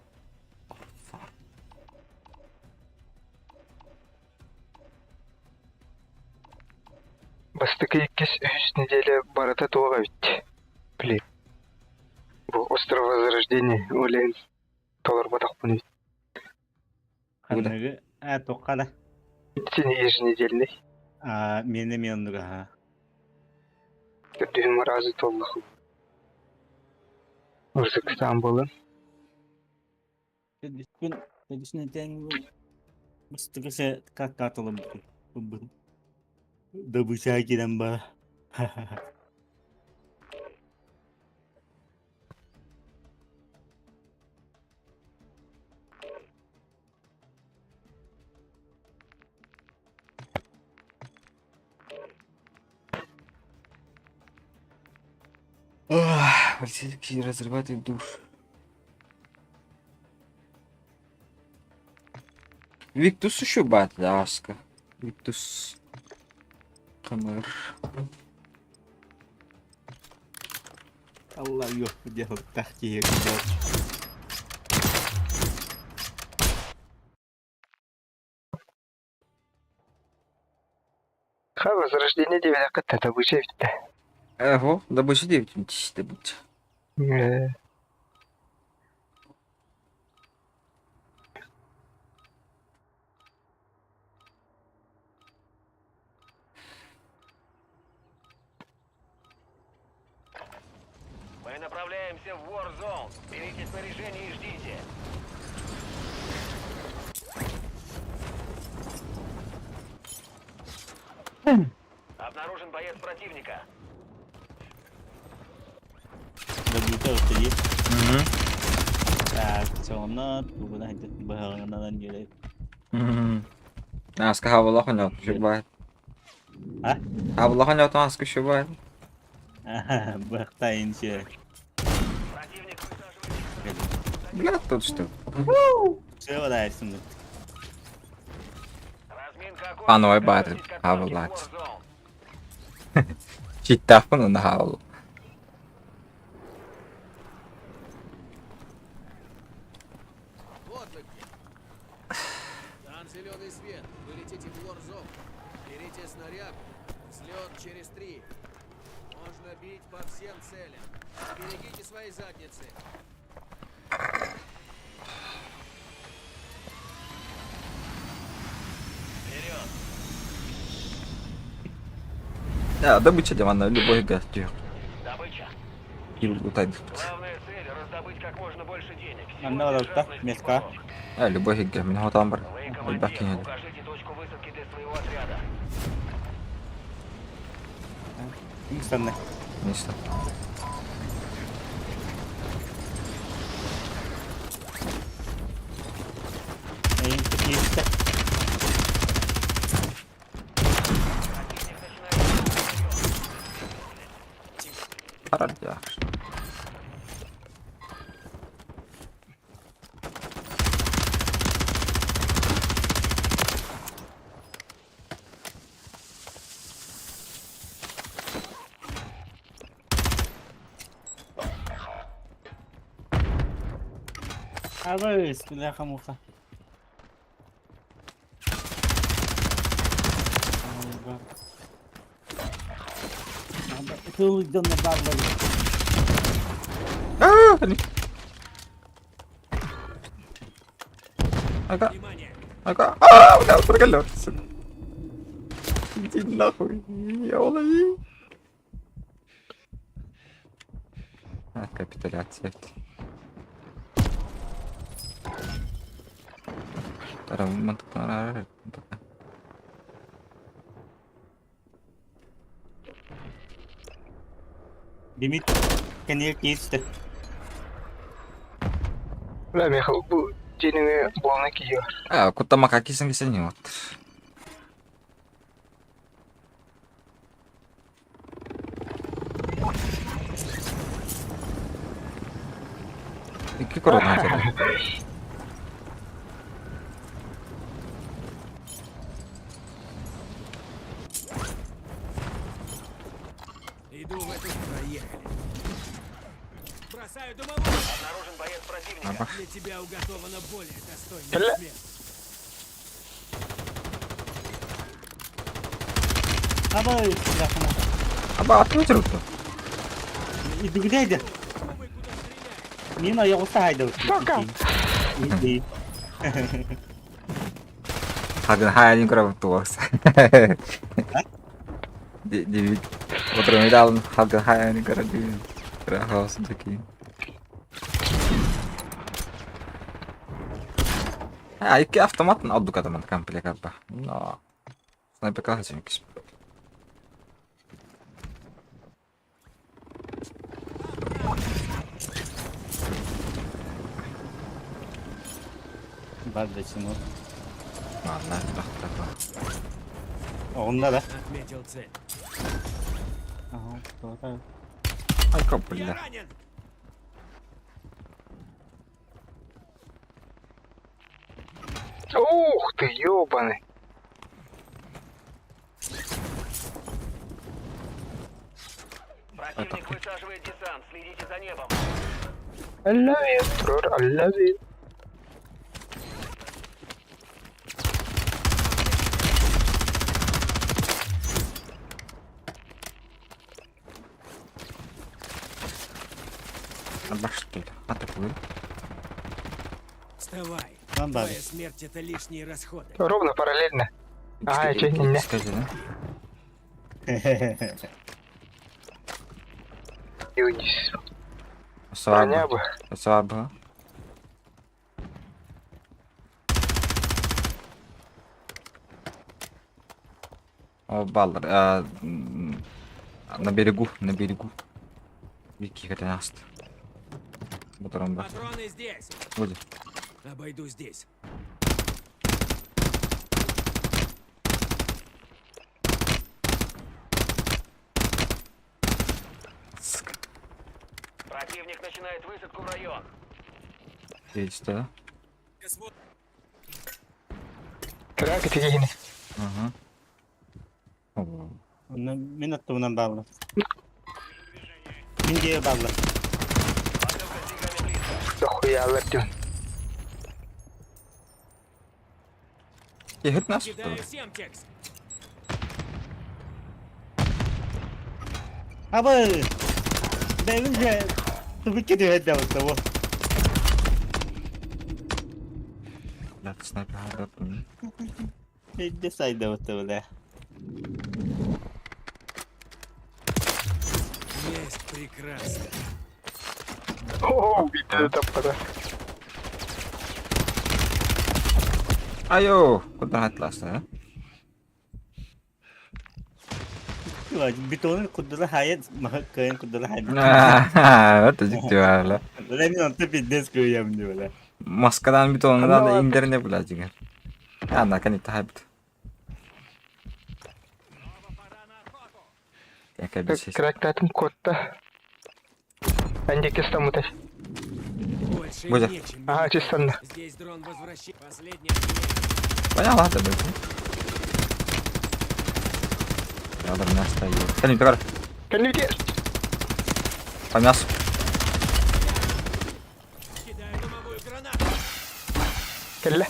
Бастыкы 2-3 неделя барата туга бит. Блин. Бу остров Возрождения ойлайм. Толар батак буны.
Hanıgı tokkala.
Сени еженедельный.
Meni yandıra ha.
Düğün razı tollahım. Özbekistan bolun.
Dedisine den mıstıkı se katalım. Da bıçağa giren ba.
Полицейский разрабатывает душ. Виктус еще бат, Аска. Виктус. Камер.
Allah yok dia tahkiye gidiyor.
Ха, Возрождение 9 катта да быча битте.
Эго, да больше 9 митиш, да будь.
Мы направляемся в Warzone. Берите снаряжение и ждите. Обнаружен боец противника.
Добітер тоді.
Угу.
Так, цього на буде багато ділять.
А, сказав Волохоньот, шибає.
А?
А Волохоньот маску шибає.
Ага, бахта інше.
Противник высаживает.
Бля, тут що?
Все, вона сюди.
Разминка окончена.
А, ну, ебать,
Готовьтесь к
а,
отправке в
блядь.
Warzone.
Чуть телефону нагавило.
Вот вы где. Там зеленый свет. Вы летите в Warzone. Берите снаряг. Взлет через 3. Можно бить по всем целям. Берегите свои задницы.
Вперед.
Я добыча дивана, любой гостю.
Добыча.
И лутай.
Главная цель — раздобыть как можно больше денег.
Нам надо
Сегодня
так,
жадность
меска.
кусок.
Я любой гига, мене там бар.
Вы,
Ребятки,
командир,
не.
укажите точку высадки для своего отряда.
Інстантне.
Місто.
Інстантне.
Парадяк.
А ви, бляха-муха. Ти до набавлення.
Ага,
Внимание!
ага. А, бля, проколется. Иди нахуй. Я улови. А, капитуляция. Тарамат, тарарат.
Демид, коньяк есть.
Бля, Михаил, bu денег болна киyor.
А, куда макаки сангисани вот. İki korona acaba.
Иду в эту... Проехали. Бросаю дымовую.
Обнаружен боец противника.
Ага.
Для тебя уготована более достойная
Бля.
смерть.
А ви, бляха-муха.
Аба, открыть руку.
Іди, глядя.
Думай, куда стрелять.
Ніна, я усайду.
Сука.
Іди.
Hagan hayalim kuramak tuwaks. Di Otro medal hagan hayalim kuramak di. Rahas taki. Ha, iki автомат aldık adamın kample kappa. No. Sniper kalsın ikisi.
Бардачимо.
Vallahi bak bak.
Onda da.
Отметил цель.
Ага, doğru.
Ay
Я
kapılla.
ранен!
Ух ты, ёбаный.
Противник высаживает десант. Следите за небом.
I love you, bror, I love you.
Обошли. Атакуй.
Вставай.
Lan bari.
Твоя смерть — это лишние расходы.
Ровно параллельно. Ага, чуть не.
Скажи, да?
Юдис. Bроня bu.
Сваба. О, Баллар. На берегу, на берегу. Вики, это наст. Мотором, да.
Патроны здесь.
Будет.
Обойду здесь.
Противник начинает высадку в район.
Есть, да?
Kırak eti yine.
Ага. О,
Min attığımdan bağlı. Min diye bağlı.
Посылка с деньгами близко.
Дохуя алатın.
Ехать нас?
Кидаю семтекс.
Abi. Bevince. Tabii ki de hadi bakalım.
Блядь, снайпер гадает.
Ne saydı bakalım.
Есть, прекрасно.
Oo bitti de tapada.
Айо, куда атласна, а?
Bir tane kudura hayat mahkayın kudura hayat.
Это диктуально.
Lan onu fitness koyayım diyorlar.
Маскадан бит оңдан
Алло.
индерне блядь дигер. Наконец-то хайпт. Я кабись.
Kırak tatım kodda. Bence kes tam mutaj.
Больше
Будя.
нечем.
Aha çistandı.
Здесь дрон возвращает. Последний отделение.
Понял, ладно, блядь. Надо меня стоит. Стань, товар.
Kendi bitiyor.
По мясу.
Кидаю дымовую гранату.
Kelle.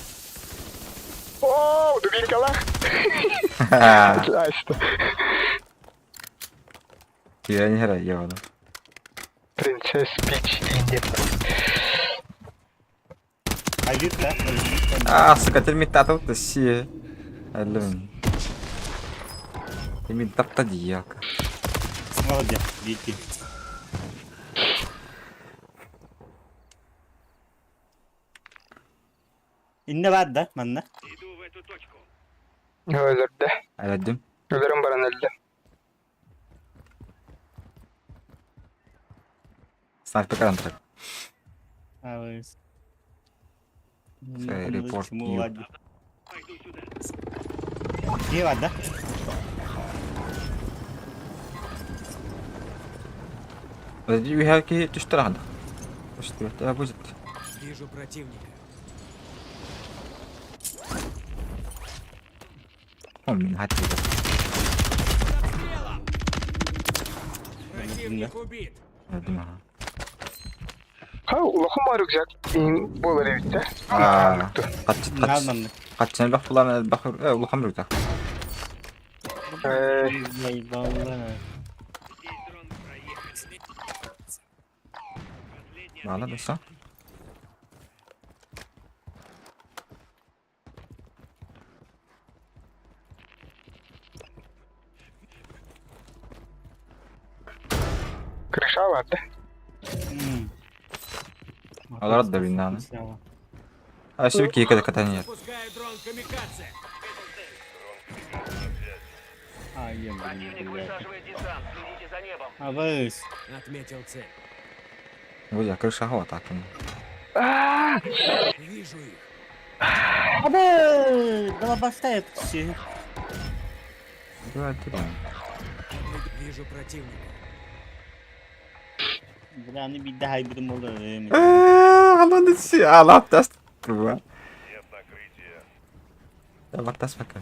Oo dur bir kala. Açtı.
Я не играю, я воду.
Prenses Peach indi.
Hayır
Сука, термитатор то си. Алло. Термитатор дьяка.
Молодец, дети. İnne var da manna.
Иду в эту точку.
Öldürdü.
Öldüm.
Ölürüm baran öldü.
Снайпер контракт.
Abi.
Şey, report you.
Ne var da?
Подожди, я какие-то штаны. Что это будет?
Вижу противника.
Он меня хотел.
Обстрелом! Противник убит.
Я думаю.
Ha ulakım var güzel. Bu böyle bitti.
Ne anlamda?
Kaçın bak bulan bakır. Ulukam yok da.
Vay vallahi.
Ладно, да что?
Krışa vardı.
Аларат да винна. А все какие когда катания.
Запускаю дрон камикадзе.
Противник высаживает десант. Следите за небом.
Abi.
Отметил цель.
Вот я крыша вот так.
Вижу их.
Abi. Daha başta yapışı.
Давай туда.
Вижу противника.
Buranı bir daha birim olur.
Алан си, алап тас. Труба. Да, вот тас пока.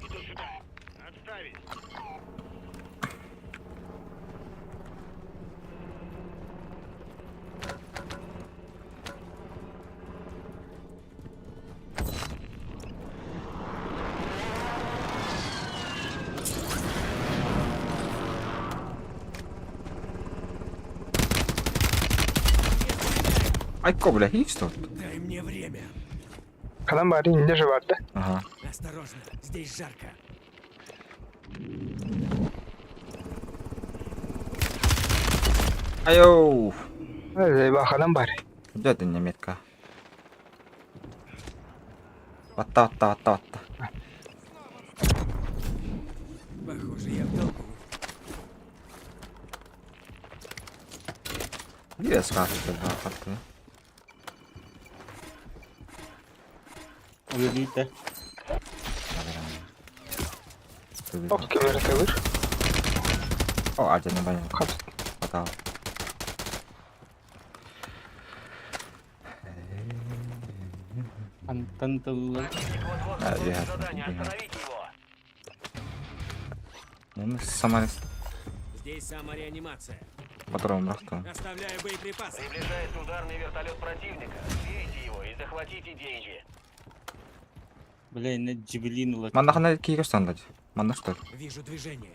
Иду сюда. Отставить.
Ай, кобля, и что?
Дай мне время.
Kalan bari indi vardı.
Ага.
Осторожно, здесь жарко.
Ayo.
Bakalım bari.
Jadi Nemetka. Вата.
Похоже, я в долгу.
Где скажете, да, ты?
Öldüyse.
Ok, kimleri sever?
Oh, aja nih banyak.
Kaç?
Tahu.
Антон Туллы.
Вот-вот
А,
выполнит
я-
задание,
я-
остановите его.
Ну, сама
Здесь самореанимация.
патрон расту.
Оставляю боеприпасы.
Приближается ударный вертолет противника. Сбейте его и захватите деньги.
Бля, не джибелин улат.
Манда қандай киге стандать? Манда что?
Вижу движение.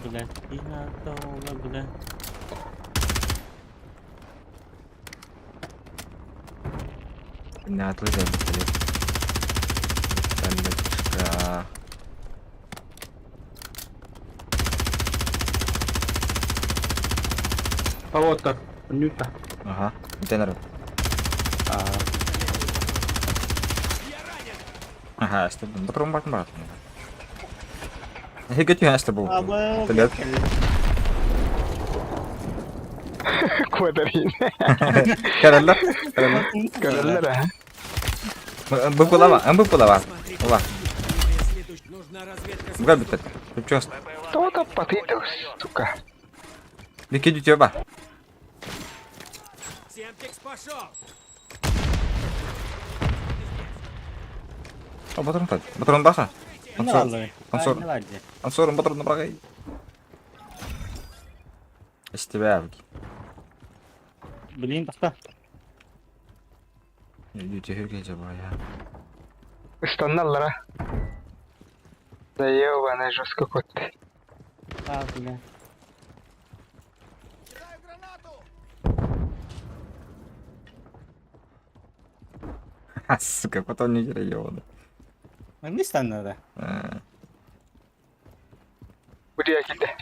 Бля, ина тола, бля.
Не отлезай, блядь. Пистолеточка.
Поводка. Нюта.
Ага. Где народ? Ага, я с тобой. Патрон брат. Я говорю, я с тобой.
Aba.
Ты лет?
Kuadarin.
Karalla.
Kararlar ha.
Быпулава. Ула.
Следующий. Нужна разведка.
Буга битет. Ты чё?
Кто-то потытил, сука.
Ликиди тебя.
Семтикс пошел.
О, патрон так. Патрон баха.
Ne aldı?
Ансор.
Ne vardı?
Ансором патрон набрагай. Из тебя.
Bileyim basta.
Идите, Сергей, я.
Istanlarlar ha. Да ебаный жестко кот.
Ah bля.
Сука, потом не деревья.
Ne istanladı?
Buraya gitti.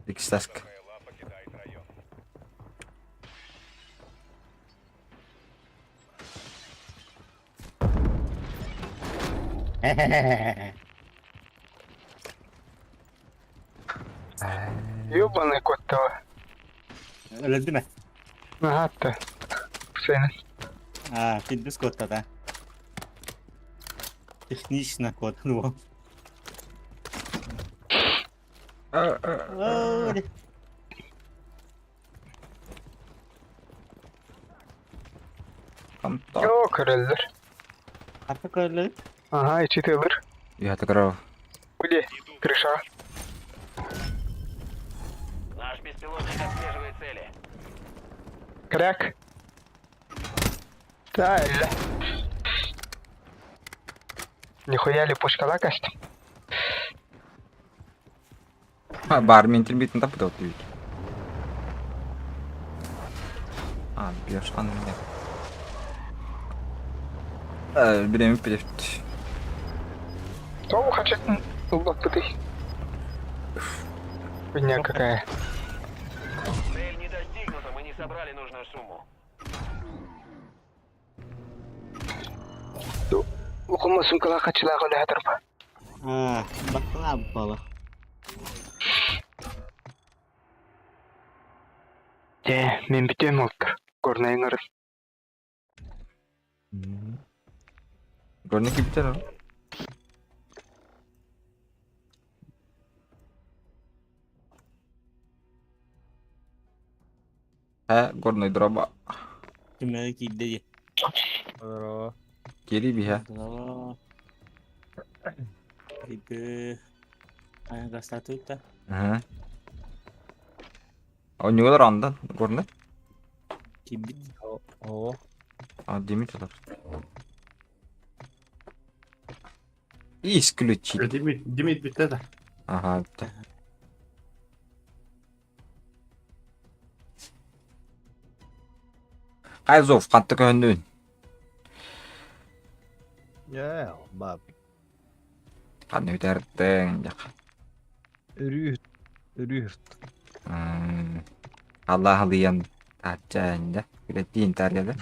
Икстаск.
Ебаный кот того.
Öldü mü?
Hatta. Senin.
Ha, Fiddus kodda da. Технично код. Ну. Ой.
Там так.
Yok öldür.
Artık öyle.
Ага, içi tığılır.
Я отыграл.
Где? Крыша.
Наш беспилотник отслеживает цели.
Кряк. Далее. Нихуя ли пушка качтım.
Бар мен телбейтін тапты вот дейді. Бер шыққан не? Берем вперед.
Что хочет? Лопаты. Хуйня какая.
Цель не достигнута, мы не собрали нужную сумму.
Okumasın kala kaçıla kala hatarpa.
Ha, bakın abi bala.
Men bitem oldur. Görneyin arın.
Горный кипятер. Горный дроба.
Cümleleri kilidi diye.
Geri bir ya.
Bravo. Gibi. Aynen gazete tut da.
Hı. O ne kadar andan горный?
Kibit.
Демид olur. Исключить.
Демид bitti de.
Ага, bitti. Айзов, қатты көндүн.
Yeah, but
Kan üterden jak.
Rüht.
Allah aliyan acayında. Ürettiğin İtalya'da.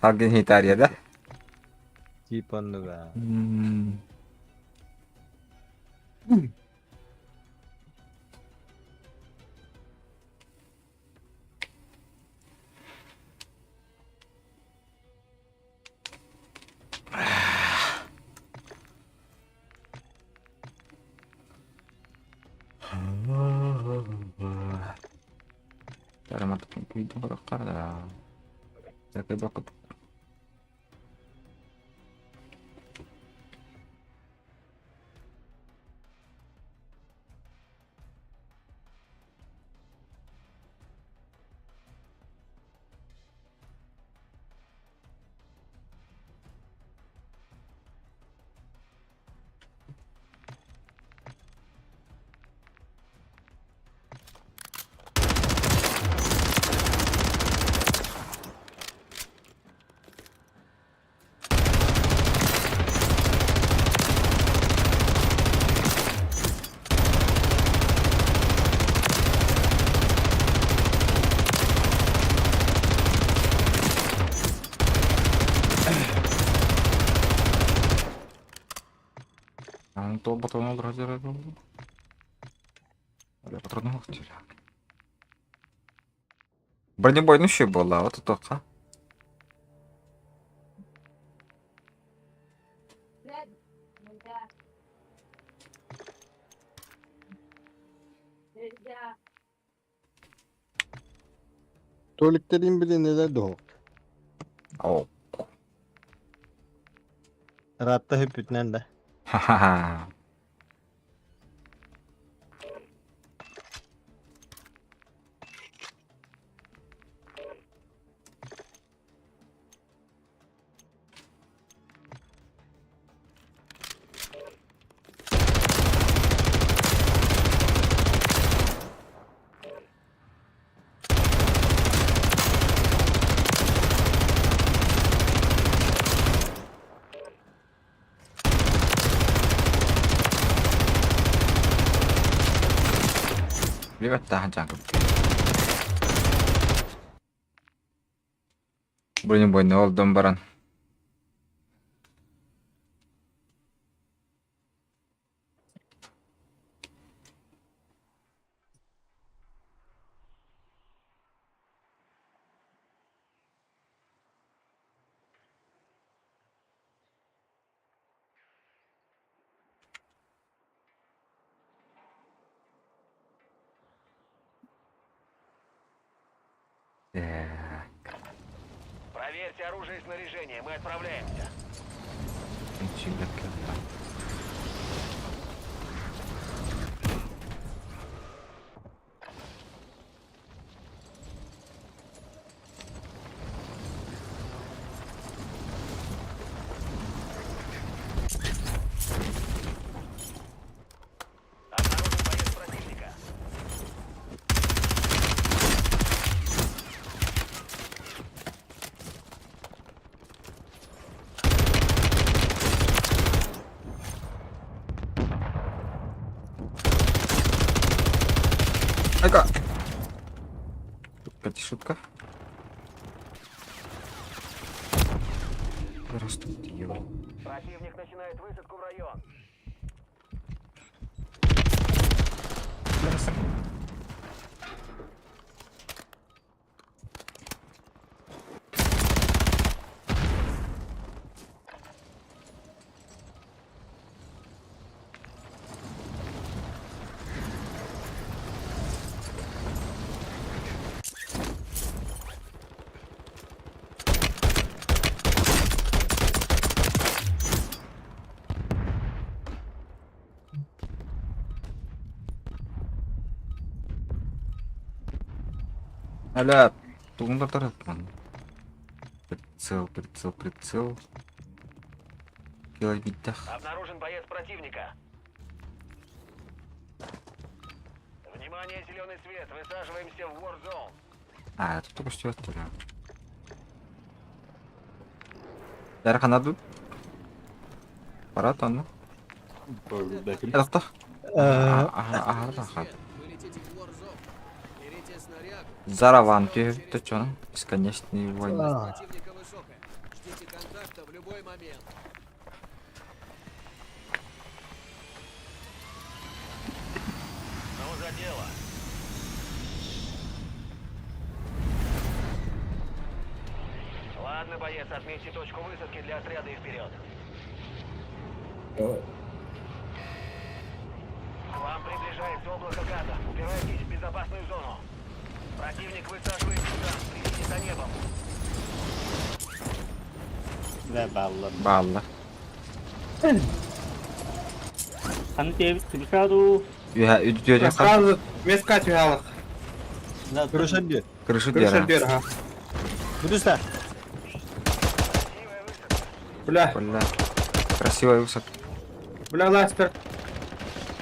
Hangi İtalya'da?
Cipanlı be.
Cara mata itu bakar dah. Saya bakar. То патроны разряду. Ada патроны waktu ya. Бронебойный еще была, вот это ха.
Tuvaletlerin bile neler de o.
О.
Rahatta hep bütünen de.
Ха-ха. Привет, да, Джанго. Бронебойный oldım Baran.
Проверьте оружие и снаряжение, мы отправляемся. Обнаружен боец противника.
Ай-ка! Пятишутка. Растут его.
Противник начинает высадку в район.
Аля, туңдар таратман. Прицел. Километрах.
Обнаружен боец противника. Внимание, зеленый свет. Высаживаемся в Warzone.
А, это только что оставляю. Дарханаду. Аппарат он.
Bakın.
Это кто? Ага,
Свет. Вы летите в Warzone. Берите снаряг.
Зараван, ты чё? Бесконечный войны.
Противника высокая. Ждите контакта в любой момент.
Ну, за дело. Ладно, боец, отметьте точку высадки для отряда и вперед. К вам приближается облако газа. Упирайтесь в безопасную зону. Противник высаживает там, следите за небом.
Ve bağlı.
Балла.
Hani Davis Trichado.
Идёте
Сразу меска тюгалах.
Крыша где?
крышу
Крыша
дверь.
дверь, ага.
Будешь да?
Бля,
Бля. Красивая высота.
бля, ластер.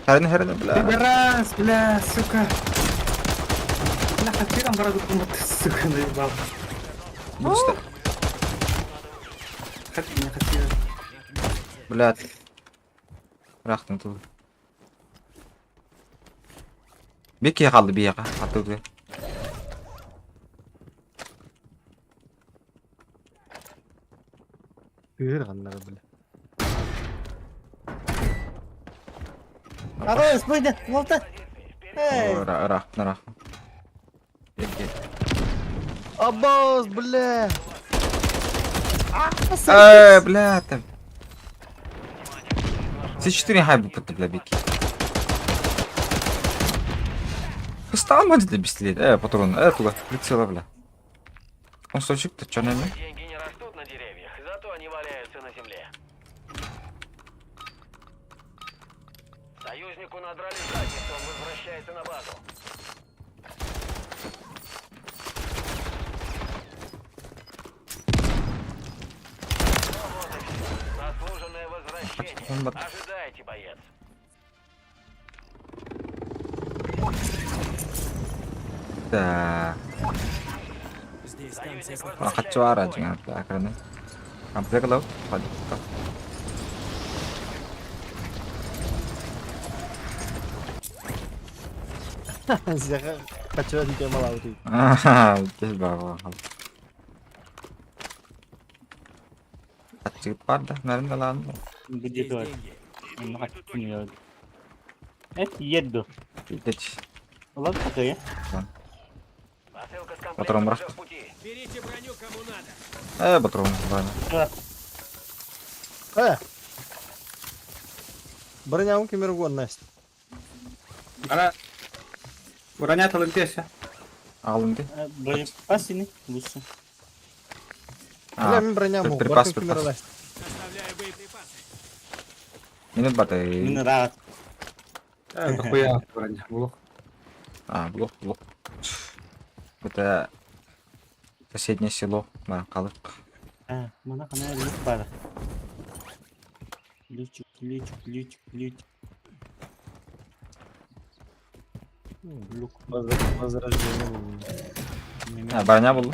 Хрен, бля.
Пидорас, бля, сука. Бля, хатирам бороду ты, сука, наебал.
Быстро.
Хатирам.
Блядь. Рахтың тут. Беке қалды бияға. Атылды.
Үйір қанлары біле.
Ага, спойды. Волта. Эй.
Рахтың. Беке.
Аббас, бля!
Бля, там. C4 хайбу пытты, бля, беки. Стал мать для бестлет. Патрон, туда, прицела, бля. Он сочек-то чё, наверное?
Деньги не растут на деревьях, зато они валяются на земле. Союзнику надрали задницу, он возвращается на базу. Ну вот и всё. Заслуженное возвращение. Ожидайте, боец.
Так.
Здесь станция
Хочу орать, бля, краны. Комплект лов. Ходи.
Сяқа қачуа деке мала өтейді.
Кел баба. Ачыгып барды, нәрін қалағын.
Где то? Ну как не надо. Это еду.
Кетеч.
Ладно, такая.
Посылка с
Патрон
комплектом
брат.
уже в пути.
Берите броню кому надо.
Патрон, ладно.
Бронявым кемергон, Настя.
Ана, броня талантеся.
Алынды.
Боеприпас ini лучше.
Бля, мен бронямым.
припас,
Бортын
припас.
кемер Настя.
Оставляю боеприпасы.
Минут батареи.
Минерал.
Дохуя броня. Блок.
Блок. Это соседнее село. Маркалык.
Mana kana лук бар. Лючик. Лук.
Возрождение был.
Броня была.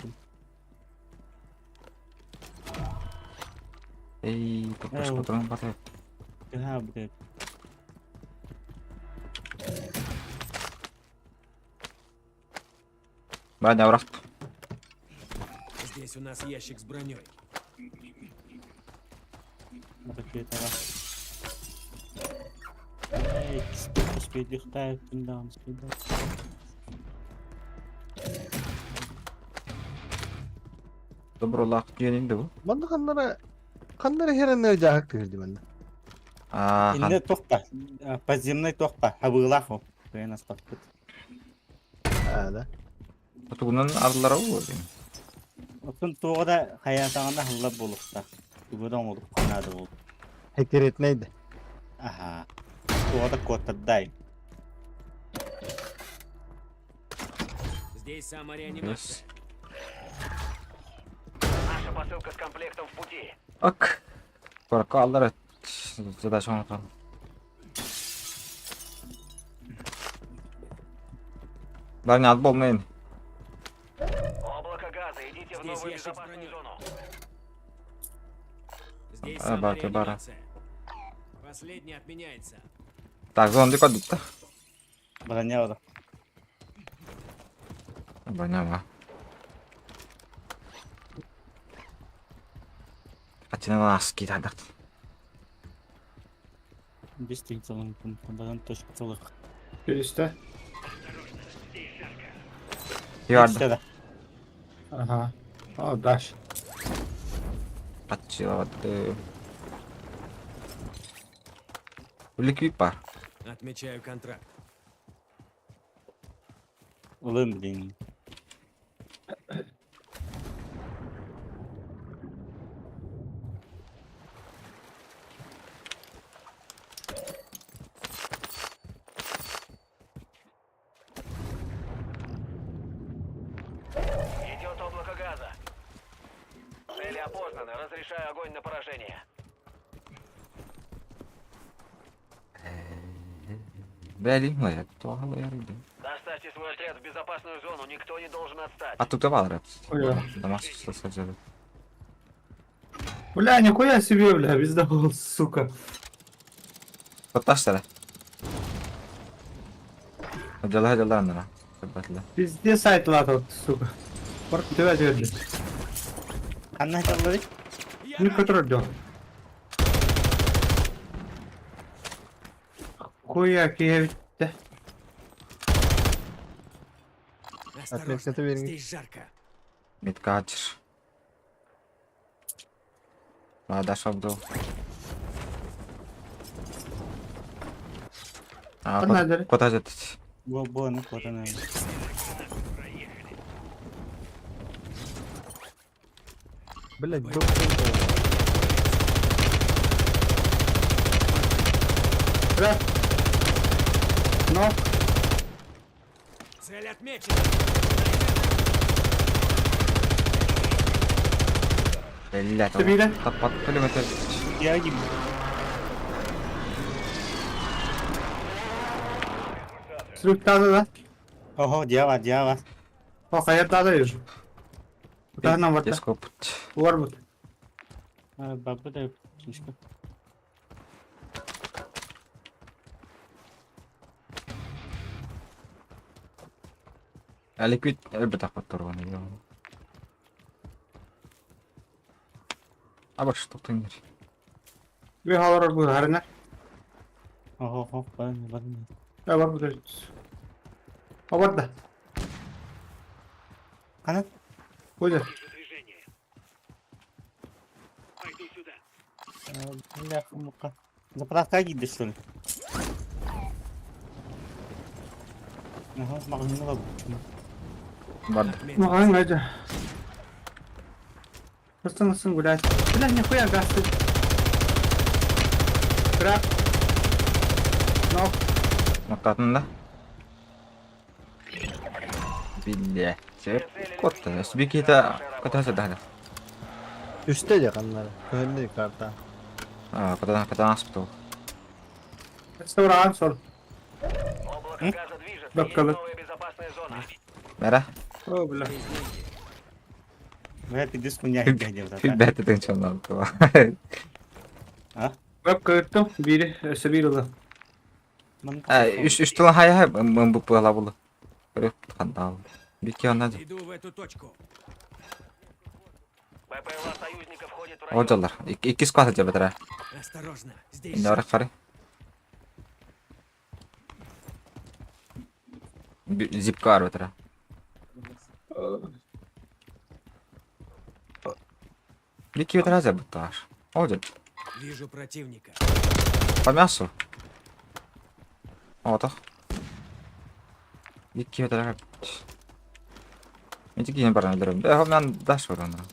Эй, какой патрон батареи.
Да, блядь.
Броня враг.
Здесь у нас ящик с броней.
Ракета. Эй, успеть лихтает, да,
Добро лак дегенеңді бұл.
Банда қандары херенлер жағық тігілді банда.
Инде тоқпа. Подземный тоқпа. Хабылах ол. Қойын аспақ бұд.
Да.
Тұғынан ардылары ол.
Отын тоғыда қаятағанда хыллап болықта. Туғыдан олып қанады ол.
Хекерет нейді?
Аха. Тоғыда коттырдай.
Здесь самореанимация.
Наша посылка с комплектом в пути.
Ак. Қалдары задача ұнатқан. Броня отбол мейн.
Облако газа, идите в
Здесь
новую
ящик с
безопасную
броней.
зону.
Здесь
Бара.
самореанимация. Последний отменяется.
Так, зона далеко тут.
Броня var.
Броня var. Хотя на нас кидать.
Без тихцелым пунктом точка целых.
Üstte.
Yardım.
İşte de.
Aha. O daş.
Atçıladı. Ликвид бар.
Отмечаю контракт.
Улым блин.
Идет облако газа. Цели опознаны. Разрешаю огонь на поражение.
Бәлем, я туғалы ярыды.
Доставьте свой отряд в безопасную зону. Никто не должен отстать.
А тут давал рэп.
Ой,
Дамас сосаджали.
Бля, нихуя себе, бля, пиздобол, сука.
Поташтara. Hadi lan. Tabbatla.
Пиздец айтылат вот, сука. Барып төбә жерде.
Kanna çalları.
Не контроль. Хуя кевитте.
Отметка-то верни.
Здесь жарко.
Mitkacır. Bağda şabdo.
Nerede?
Kota zettik.
Bu ne kadar ne?
Блять,
Бля. Но.
Цель отмечена.
Belli et.
Tabiyle.
Kapat kilometre.
Ya gibi.
Sürüklerdi da.
Oho dia var.
O hayata da yürü. Bu tane var da.
Deskop.
Var mı?
Bak bu da işte.
Liquid elbette akıttır bana ya. Ama şu tutun yer.
Bir hava var bu harına.
Oho bana.
Ya var bu da. O var da.
Kanat.
Hoca.
Бляха мука. Заправка гиде что ли? Ага, магазинова почему?
Vardı.
Маған айда. Просто гулять. Бля, нихуя гасты. Крак. Нок.
Makatın da. Bilye. Cep. Kotta. Bir kita. Kota sudah ada.
Üstte yakanlar. Önde yukarıda.
Kota nasıl tuh.
Ресторант сол.
Облако газа движется.
Да,
Есть
когда-
новая безопасная зона.
Merah.
О, бля.
Ve pidis punya hikaye zaten.
Bir bete tension aldı.
Bak kırıttım. Biri sebir oldu.
Üstüne hay bu pala. Böyle kandal. Bir ki anladı.
Иду в эту точку.
БПЛА союзников входит в район.
Hocalar. İki squat acaba biter.
Осторожно. Здесь
Şimdi oraya karı. Zip kar biter. İki biter acaba biter. Olacak.
вижу противника.
По мясу. O tak. İki biter. İki yine bana öldürürüm. Ben daş var onlara.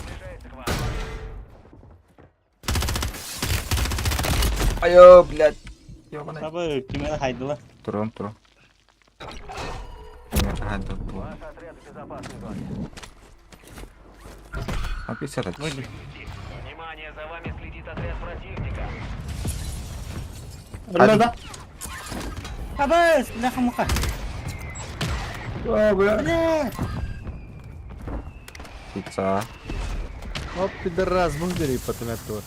Приближается к вам.
Ayo блядь. Ёбаный.
Tabi kime haydılar?
Turun. Hadi.
Ваш отряд в безопасной зоне.
Опять это.
Внимание, за вами следит отряд противника.
Öyle da.
Abis, belakan muka.
О, бля.
Пицца.
Оп, пидорас, бери потом этого.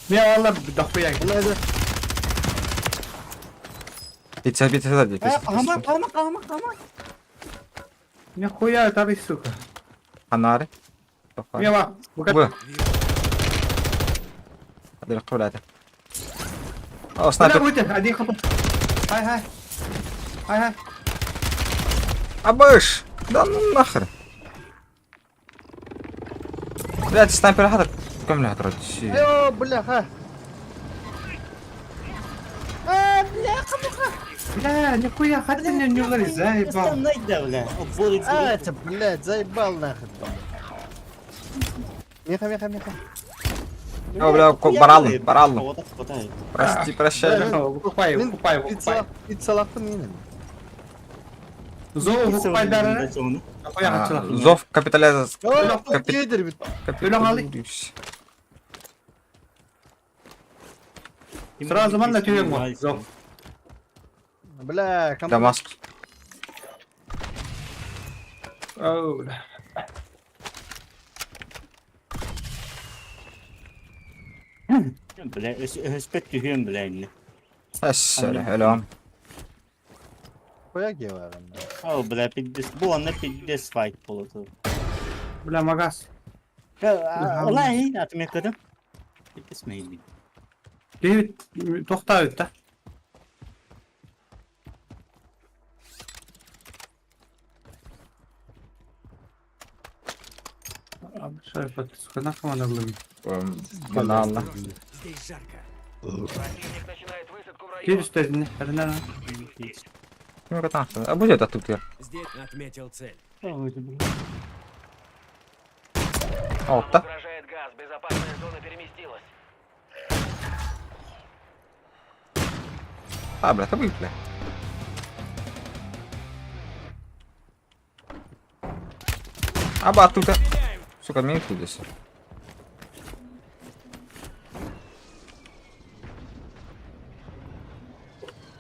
Не, валла дохуя.
Пицца, пицца, сзади. Пицца,
Ама,
пицца.
ама.
Нихуя, это сука.
Фонарь.
Мимо,
Вы. هذه القولات. أو سنايبر.
Бля, один хп. Хай.
أبوش. Да ну нахер. Блядь, снайпер حضر. كم له حضر.
Ё, бляха.
Бля, нихуя, хоть ты меня не угори, заебал.
Останови, бля. Оборот.
А, это, блядь, заебал нахер. Меха.
О, бля, баралым.
Вот хватает.
Прости, прощай.
Выкупай его.
Пиццалахтын менен.
Зоу, выкупай дары. Нахуя хотела.
Зов капитализации.
О, кедер бит.
Сразу ман на тюрьму. Зов.
Бля, кому?
Дамаск.
Оу, бля.
Бля, respekt tühüyorum bля eline.
السلام حلو.
Koyak ya var.
Al bля, bu anda piddes fight buldu.
Бля, магаз.
Ulan iyi atım yakaladım. Piddes miydi?
David, тоқтау да. Сука, нахуй надо было.
Банально.
Здесь жарко.
Противник начинает высадку в район.
David, стой, не, нормально.
Ну, как там? А будет тут я.
Здесь отметил цель.
О, да.
Угрожает газ. Безопасная зона переместилась.
А, бля, это будет, бля. Аба тут. Сука, мне тут здесь.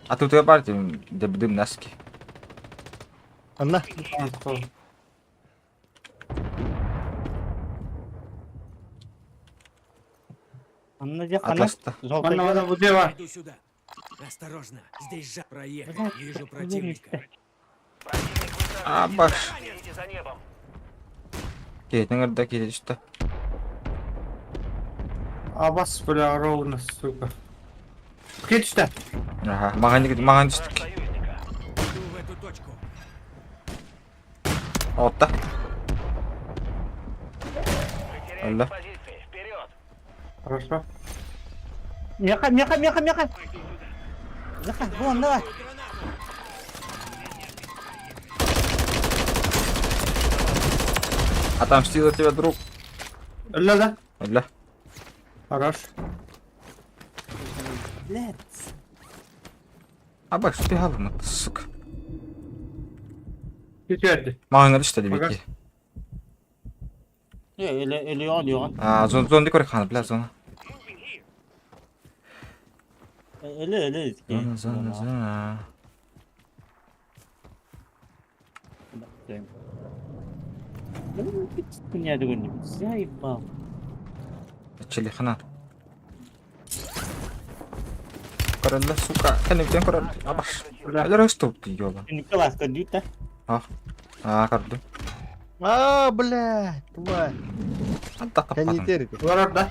А тут я бачу, де дим наски.
Анна.
Anlayacak
Atlas'ta.
Ванна, вот дева.
Иду сюда. Осторожно. Здесь же проехали. Вижу противника.
Противник
А,
высаживает.
баш.
Следите за небом.
Кетің ұрда кетеді что.
Абас, бля, ровно, сука. Кеть что?
Ага, маған түстік.
Союзника.
Иду в эту точку.
Отта.
Вы теряете
Алло.
позиции. Вперед.
Хорошо.
Меха. Заха, вон, давай.
Отомстил от тебя, друг.
Ля, да?
Бля.
Хорош.
Блядь.
Абак, что ты галым, сука.
Кетерді.
Маған ұрды что,
Ага.
дебеки.
Ölüyor.
А, зон декор хан, бля, зона.
Ölü.
Зона.
Dünya dönüyor. Заебал.
Чили хана. Королла, сука. Кәне бітен королла. Абаш. Әлі стоп, ёба.
Николас, кадюта.
А, карды.
А, блядь, тварь.
Антта таппадым.
Канитер.
Олар да?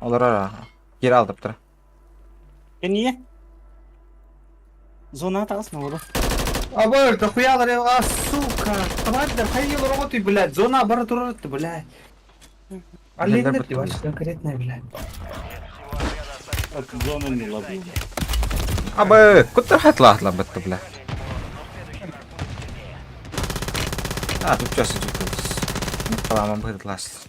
Олар кері алдып тұр.
Niye? Zona атасың oğlum.
Абай, да хуялар, а, сука. Тварь, хайыл работай, блядь. Зона бара тұрады, блядь. Олегнер, ты вообще конкретная, блядь.
Zona не лови.
Абы, куда хатла бітті, бля. А, тут что сидит? Қаламам бұйрыт ласт.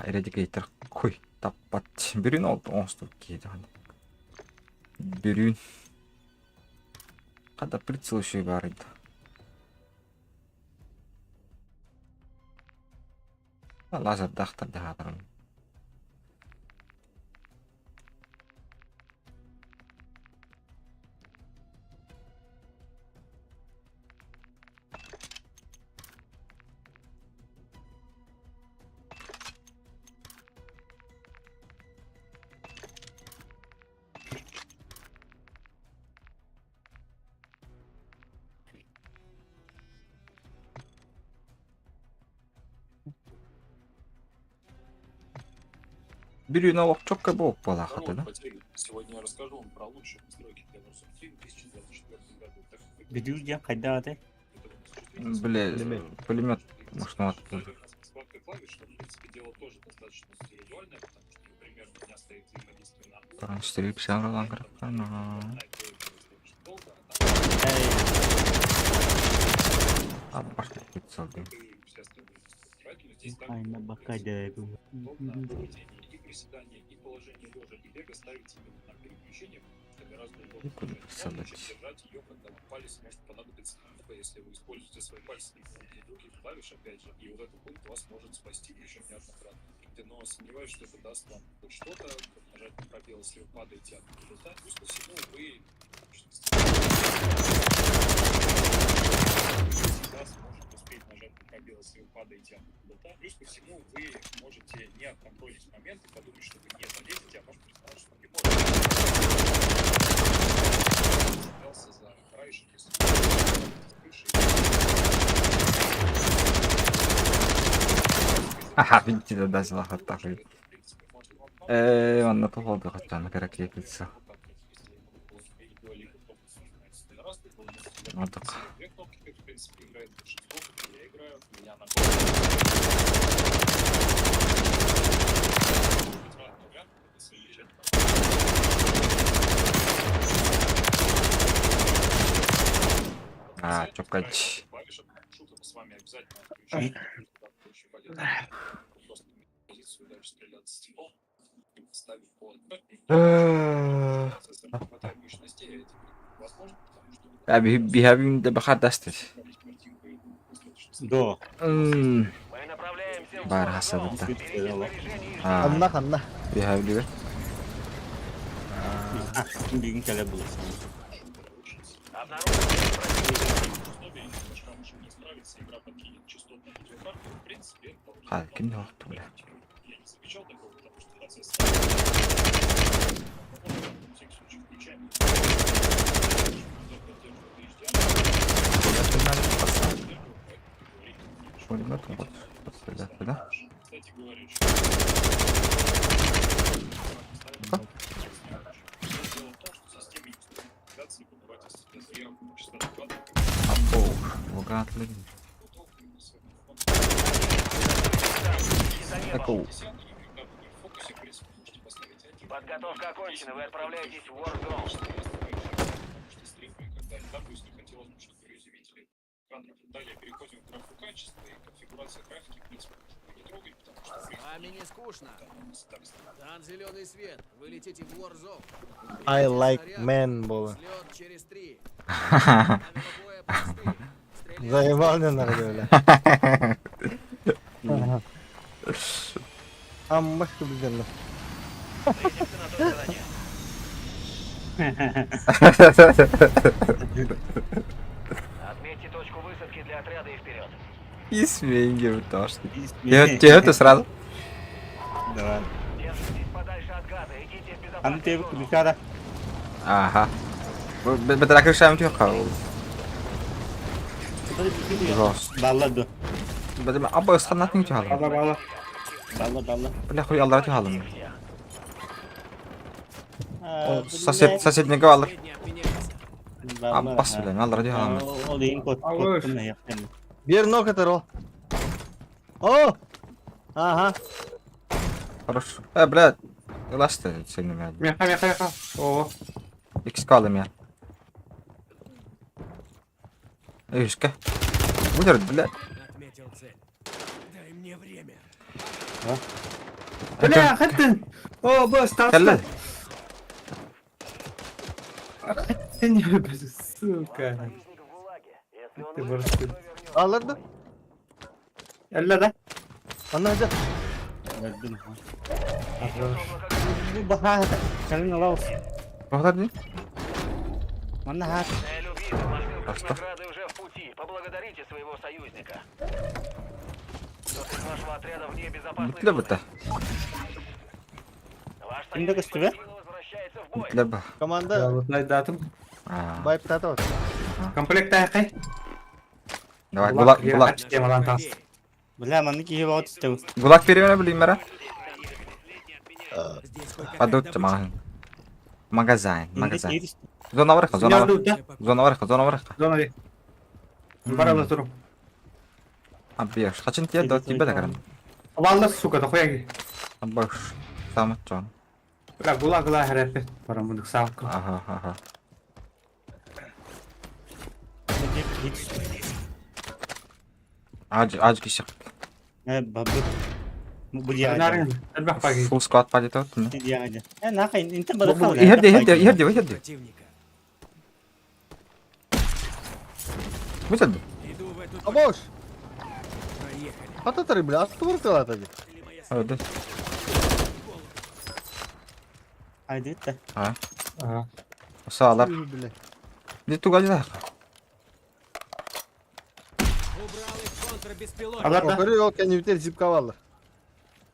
Eradicator. Қой, таппат. Бүрін алды, оңыстық кейді. Бүрін. Қада прицел еще бар еді. Лазер дақтар да қадырым. Бүрін алып чокка болып бала қады, да?
Сегодня я расскажу вам про лучшие настройки для Warzone 3 в 2024 году. Так как вы
Видео где қайда аты?
Бля, пулемет, может, он откуда.
складка клавиш, что, в принципе, дело тоже достаточно визуальное, потому что, например, у меня стоит взаимодействие на
Паран стреліп саңырылан қырыққа, А, башка прицел, да.
Айна бакада.
и приседания, и положение лежа, и бега ставить именно на переключение, это гораздо удобнее.
Куда присадать?
Чем держать ее, когда вам палец может понадобиться, если вы используете свои пальцы и других клавиш, опять же, и вот этот пункт вас может спасти, причем неоднократно. Но сомневаюсь, что это даст вам хоть что-то, как нажать на пробел, если вы падаете от высота, плюс ко всему вы всегда сможете успеть нажать на пробел, если вы падаете от высота, плюс ко всему вы можете не отконтролить момент и подумать, что вы не залезете, а может представить, что не можете. Цеплялся за краешек, если
Ага, видите, да, злаха такой. Он на поводу хотя на караке пицца. Вот так. А, чокач.
С вами обязательно отключить. Просто позицию дальше стреляться с типом и ставить под. Хватает мощностей, возможно, потому что
Бихавин да бахадастис.
До.
Мы направляемся в
Бар
Warzone.
хасабында.
Берите снаряжение и
А,
Қанна.
бихавли.
Деген кәлі боласың.
обнаружен противника.
условия немножко может не справиться, игра подкинет частотную видеокарту. В принципе, это вполне
А, ким вақты, бля.
я не замечал такого, потому что процесс в всех случаях включаем.
Пулемет вот пострелять, да?
Кстати говоря, дело в том, что системе инструментации покупательства сверху чисто
Абоу, вогатли. Такого.
Подготовка окончена. Вы отправляетесь в Warzone.
Далее переходим к графу качества и конфигурация графики, в принципе, не трогать, потому что
С вами не скучно. Дан зеленый свет. Вы летите в Warzone.
I like men, было.
Взлет через 3. Правила боя простые. Стреляйте.
Заебал мне нравится, бля. А мышка, блин.
Двинемся на то задание. Отметьте точку высадки для отряда и вперед.
И свиньи выташки. Тебе это сразу?
Давай.
Держитесь подальше от газа. Идите в
Аны
безопасную
тебі
зону.
күлікада.
Ага. Бедра крышаем тихо. Жест.
Даллады.
Бедра абай санатын тихо.
Бала бала.
Далла.
Бля, хуй аллар тихо.
Aa,
Соседнего аллар.
Последний отменяется.
Аббас, бля, аллар тихо.
O deyin kod
Alır.
ne yaptın?
Bir nok atar o. О! Ага.
Хорошо. Блядь. Ласт ты сильно меня.
Меха. О,
Икс калым я. Ишка. Вылер, блядь.
Отметил цель. Дай мне время.
Бля, хаттен. О, босс,
Келді.
Хаттен ебать, сука.
Союзник в ГУЛАГе. Если он
Ты
выживет,
борщи.
мы вернем.
Alırdı.
Элла, да?
Anla hadi.
Öldüm.
Хорош.
Bu bahar. Kalın alaus.
Тоқтар дейін.
Mana hat.
Цель убита. Посылка с
Просто.
наградой уже в пути. Поблагодарите своего союзника. Кто-то из вашего отряда вне безопасной
Бітлі
зоны.
біті.
Ваш
Kimde
союзник
костюмі?
сила возвращается в бой.
Бітлі бі.
Komanda
Вот на датум.
bayıp tata var.
Комплект тайқай.
Давай, гулаг.
Темалан тас.
Бля, маны кие баут истеу.
Гулаг перемене білейм бәрі. Падутты маған. Магазин. Зона варыха, зона варыха. Зона варыха, зона варыха.
Зонави. Барала туру.
Аббеш, қачын тие до тебе да қарам.
Валла, сука, да хуяги.
Аббеш. Самат жон.
Бля, гула хәрәпе. Парамудық савка.
Ага. Аж киші.
Бабы. Bu dia aja.
Нарин, әлбәқ паги.
Фул сквад падет от.
Ini dia aja. Nah, kayak ini baru tahu.
Иһерди.
Противника.
Высадди.
Иду в эту
Aboş.
проехали.
Atatırı bile attı vurdu atadı.
Или моя
Öldü.
Hadi de.
Ha.
Ага.
Sağlar.
Bile.
Ne tu geldi?
убрал их контрбеспилотник.
Алар да.
Kokoru yok kendi biter zipkavallar.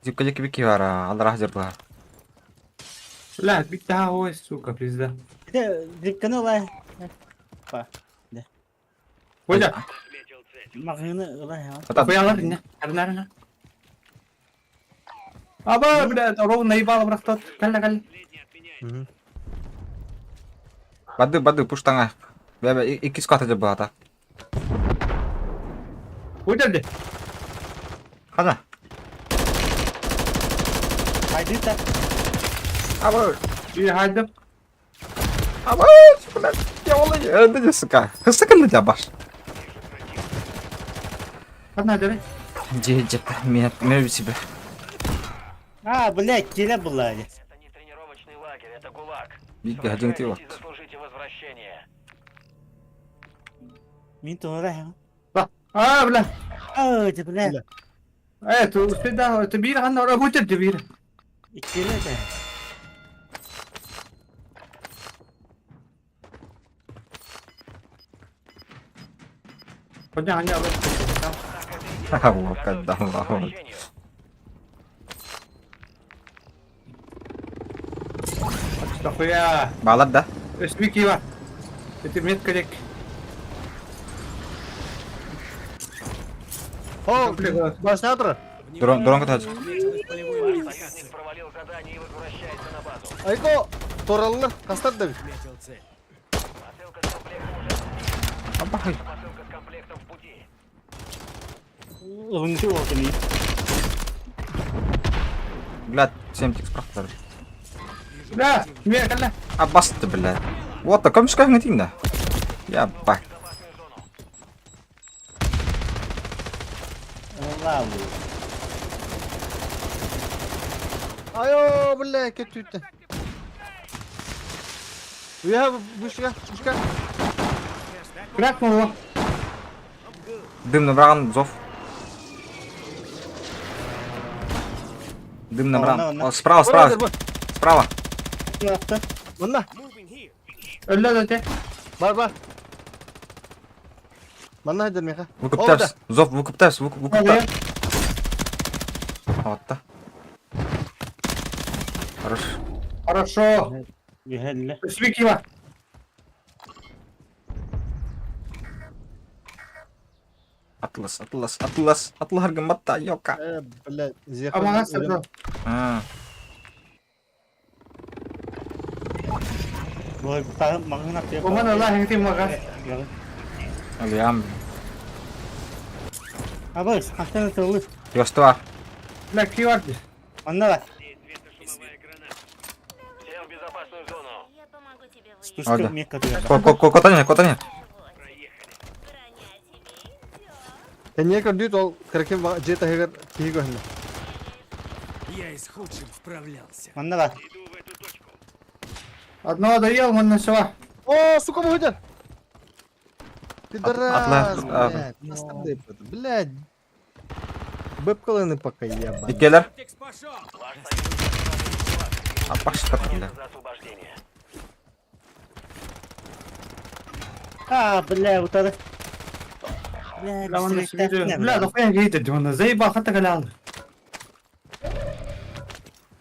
Зипка бики var ha. Allah rahmet eylesin.
Бля, бит daha o сука, пизда.
Bir de dükkanı var.
Hoca,
Makını var ya.
Ata.
хуялар не? Нарин. Аба, бля, ровно наебало брахтот. Калла.
Бады пуштаңа. Бәбә 2 кат җибә ата.
Hoca de.
Хана.
Hadi de.
Абы.
Bir haydi.
Абы. Ya vallahi öldü suka. Sıkıldı ya baş.
Hadi de.
Cecep мен себе.
Блядь, келе бұлай.
Это не тренировочный лагерь, это ГУЛАГ.
Bir gadin ti var.
Сражайтесь и заслужите возвращение.
Min tuğra ya.
Бля.
Hadi bля.
Tu uspeda, tu bir han oraya hoca de bir.
İkili de.
Hoca hani alır.
Allah kadar Allah.
Возвращению.
Да хуя.
Bağlar da.
Спики var. Это метка дек.
Ho, başına atır.
Drone katacak.
Отметилась полевую
Союзник
идентификацию.
провалил задание и возвращается на базу.
Ayko, torallar kastar da bir.
Отметил цель.
Посылка с комплектом уже.
Абай.
Посылка с комплектом в пути.
Uncu oldu ni.
Блядь, 7 справка.
Бля, не, калла.
Абасты, блядь. Вот так, кому скажешь на Я бак.
Безопасную зону.
Allah bu.
Ayo bile kötüydü. Ya buşka.
Бля, ну.
Дым набран, зов. Дым набран.
Ладно.
О, справа.
Ne yaptı?
Bunda.
Moving here.
Öyle de.
Var. Bana hadi Mika.
Выкуптайся. Зов, выкуптайся.
Ага.
Вот так. Хорош.
Хорошо.
Gühelle.
Спики var.
Atlas. Atlar matta yoka.
Bile ziyafet.
Ama nasıl?
Ha.
Rồi ta makını atıyor.
Aman Allah yang tim makan.
Aliyam.
Abi, sakın tığlı.
Yostu var.
Бля, ки var.
Onda var.
Светошумовая граната. Всем в безопасную зону.
Я помогу тебе выйти.
Spustka
Orada.
mnie katıyor.
Котаня.
Sen niye gördün ol kırkın ceta heger kiyi gördün.
Я и с худшим справлялся.
Манда бар.
Одного доел, вон на все.
О, сука, выйдет! Пидорас,
Отла-
блядь, настандай это, блядь. Бэбкалыны пока ебать.
Икелер.
Текс пошел!
Ваш союзник
А пошли, бля.
за освобождение.
Бля, утады. Бля,
Бля, вон на
бистрик
все.
тапнер,
Бля, да хуя гейдет, вон заебал, хата галял.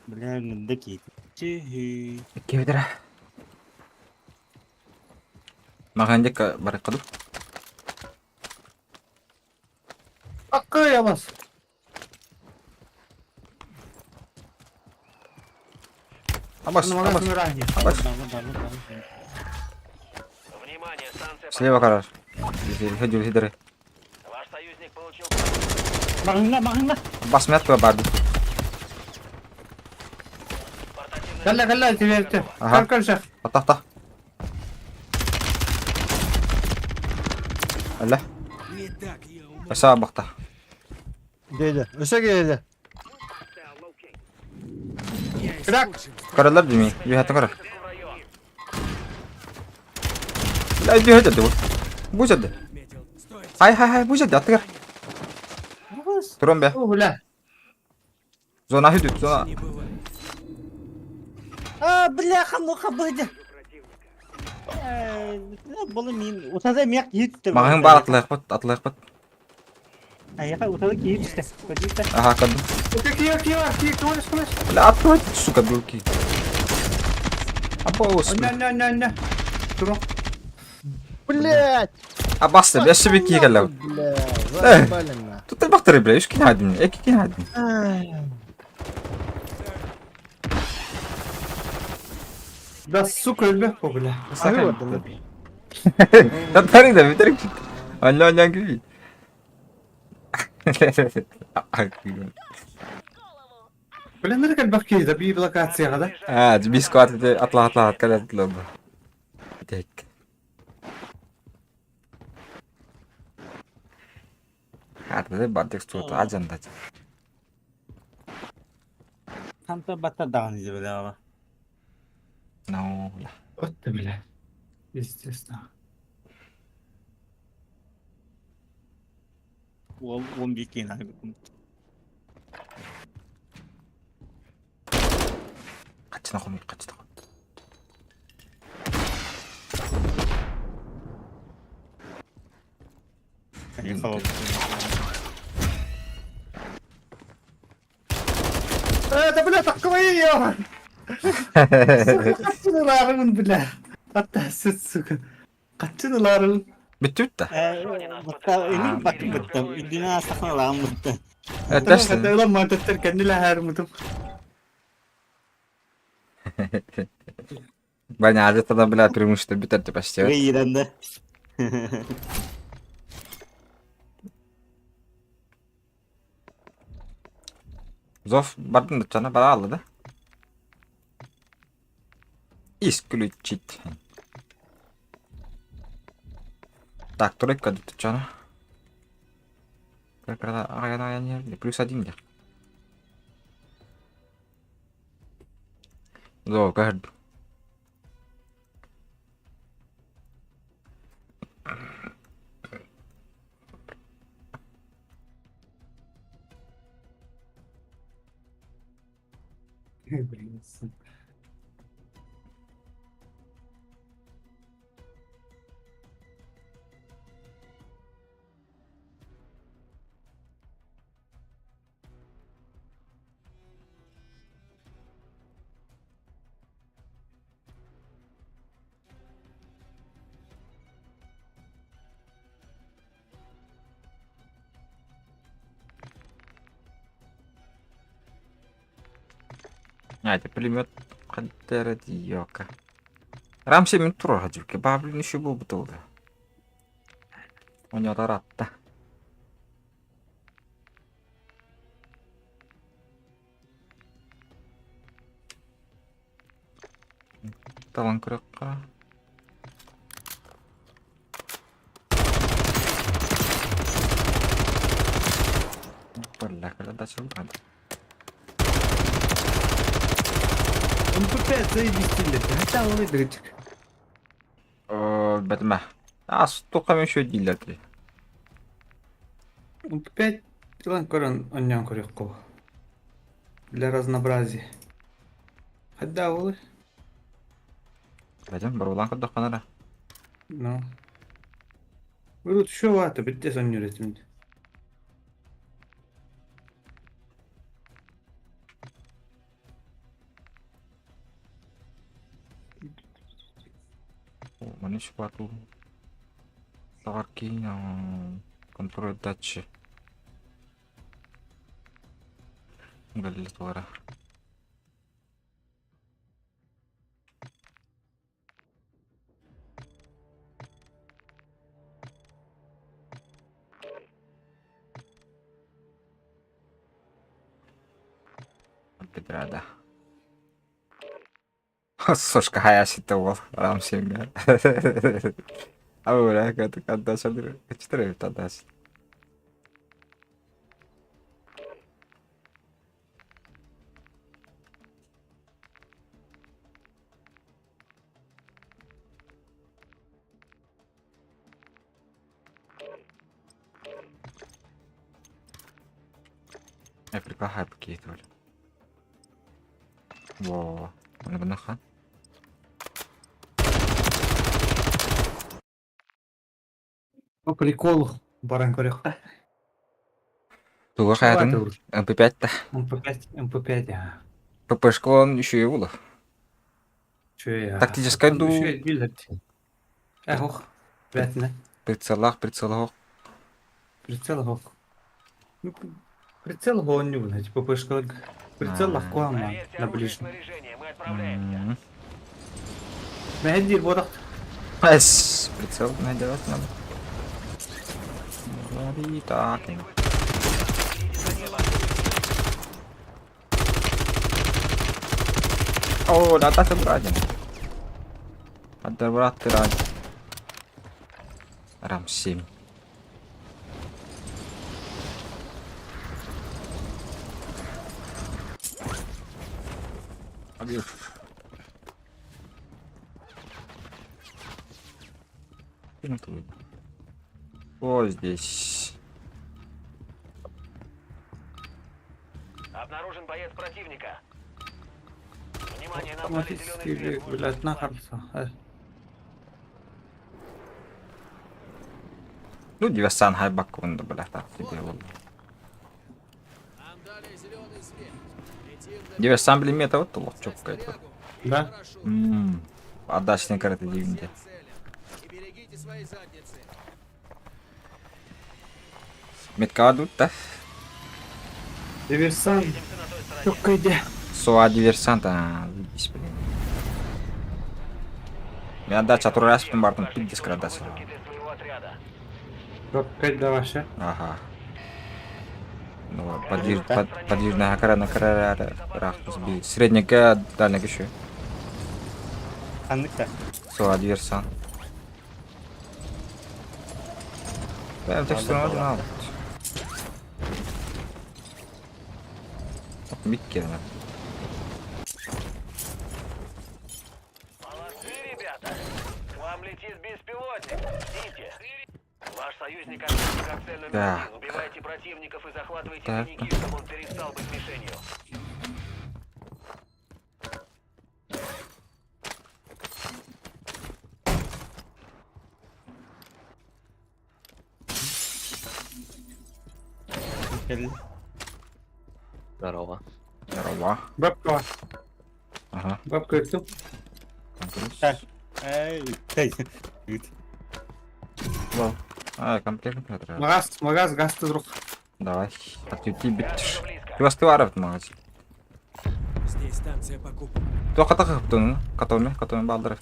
Бля, да кейт. Чиги.
Икелер. Маған дек бар қыду.
Акы я вас.
Абас,
Ну,
абас.
умирание.
Внимание, станция...
Слева карар. Хеджу хидere.
Ваш союзник получил...
Махыңда.
Бас метка бар.
Портативный...
Галя, тебе это.
Ага.
Как же?
Ата. Алла.
Не так я умер.
Аса бақта.
Geldi. Öse geldi.
Я и с
Крак.
худшим
Каралар дими. Бихата кара.
в район.
Ай бихата ду. Бузады.
отметил. Стоит.
Хай бузады аттыр. Турон бе.
О, бля.
Зона хидүт зона.
Не бывает.
Бляха, ну-ка, быды. Бұл мен утады мияқ етті.
Маған бар атлайық бат.
Аяқа утады кейіп істі. Көдейді.
Аха каду.
Киев.
Бля атпай сука билки. Абос.
Не. Туру.
Блядь!
Абас бе себе ки галау.
Блядь, заебали на.
Тут бақтыры бля. Үш кин хадим. Эки кин хадим.
Да сука ölmek bu bile.
Abi vurdum.
Татарин да битер. Анлян gibi.
Bile nereye gel bak ki da bir lokasya kadar.
Ha, bir squat atla kadar atla. Tek. Hadi bardak tutu ajanda.
Қамта бата дағын еді біле ала.
No.
Öttü bile. Естественно.
Ол 11 кейін айбы.
Қачына қоймай.
Да бля, такого ее! Kaçınılarımın bile. Hatta siz suka. Kaçınılarımın.
Bitti bitti.
Бұтта, енің баты бұтта. Үйдіне асақын алағын бұтта.
Taş.
Hatta ulan mantıklar kendine her mutum.
Баня азет тогда, бля, преимущество битер почти.
Үйренді.
Зов бардым да чана бара алды да. Исключить. Так, тройка тут чана. Как раз я не +1 где. Зов, как
Блин, сука.
А, это пулемет Кадерадиока. Рамси мен турага жүрке. Баблин еще был бы толда. У него таратта. Талан күрекка. Бля, когда дальше выпадет.
МП5 заебись дилер. Хотя он выдрочек.
Бәтіме. Столько мен еще дилерді.
МП5 lan көрін оннан көрек қол. Для разнообразия. Хотя олы.
Бәтім, бір олан қыдық қанара.
Ну. Вырут еще ваты, бітте сон юретімді.
Mana sepatu kaki yang kontrol touch. Enggak lihat suara. Tidak ada. Сошка хаясита бол рамсинга. Аура ката садыр. Четыре тадас. Я прикахаю какие-то. Во, mana benar kan?
По приколу. Баран көрек.
Tuh kayaknya MP5 dah.
МП5 ya.
ППшка он еще и улов.
Че я?
Тактическая ду.
Ох. Бәтіне.
Прицел.
Прицел ох. Прицел он не будет. ППшка. Прицел легко ама
Проверьте
на
оружие и
ближнем.
снаряжение. Мы отправляемся.
Мәдир бодақ.
Прицел надевать надо. Смотри, так. О, да, так и братья. Ada berat raja. Ram7. Aduh. Ini tuh. Oh, здесь.
Обнаружен боец противника. Внимание, нам дали
Автоматически,
зеленый свет.
блядь, нахарца.
Ну, диверсан хайбак он, блядь, так тебе вот.
Нам дали зеленый свет. Летим на
Диверсан, блин, мета вот ловчок какой-то.
Да?
парашют.
Отдачный карты дивинде.
Целям. И берегите свои задницы.
Метка адут, да?
Диверсант.
Двигаемся на той стороне.
Только иди.
Суа диверсанта, видись, блин. Я отдача туру раз, потом бартом пиздец крадаться.
Руки для своего отряда.
Только иди вообще.
Ага. Ну, подвижная карара, рах, сбей. Средненькая, дальняя еще.
Anlık da.
Суа диверсант. Да, так что надо. Микки,
Молодцы, ребята. К вам летит беспилотник. Ждите. Ваш союзник активен как цель номер
Так.
1. Убивайте противников и захватывайте
Так.
финики, чтобы он перестал быть мишенью.
Gel.
Здорово.
Бабка.
Ага.
Бабка кто?
Там плюс.
Так. Ey. Hey. Good.
Вау. Комплект треба.
Магаз, газ ты друг.
Давай. Отъюти
Газ
битиш.
уже близко.
Ты варов магаз.
Здесь станция покупок.
Только так кто, который балдыров.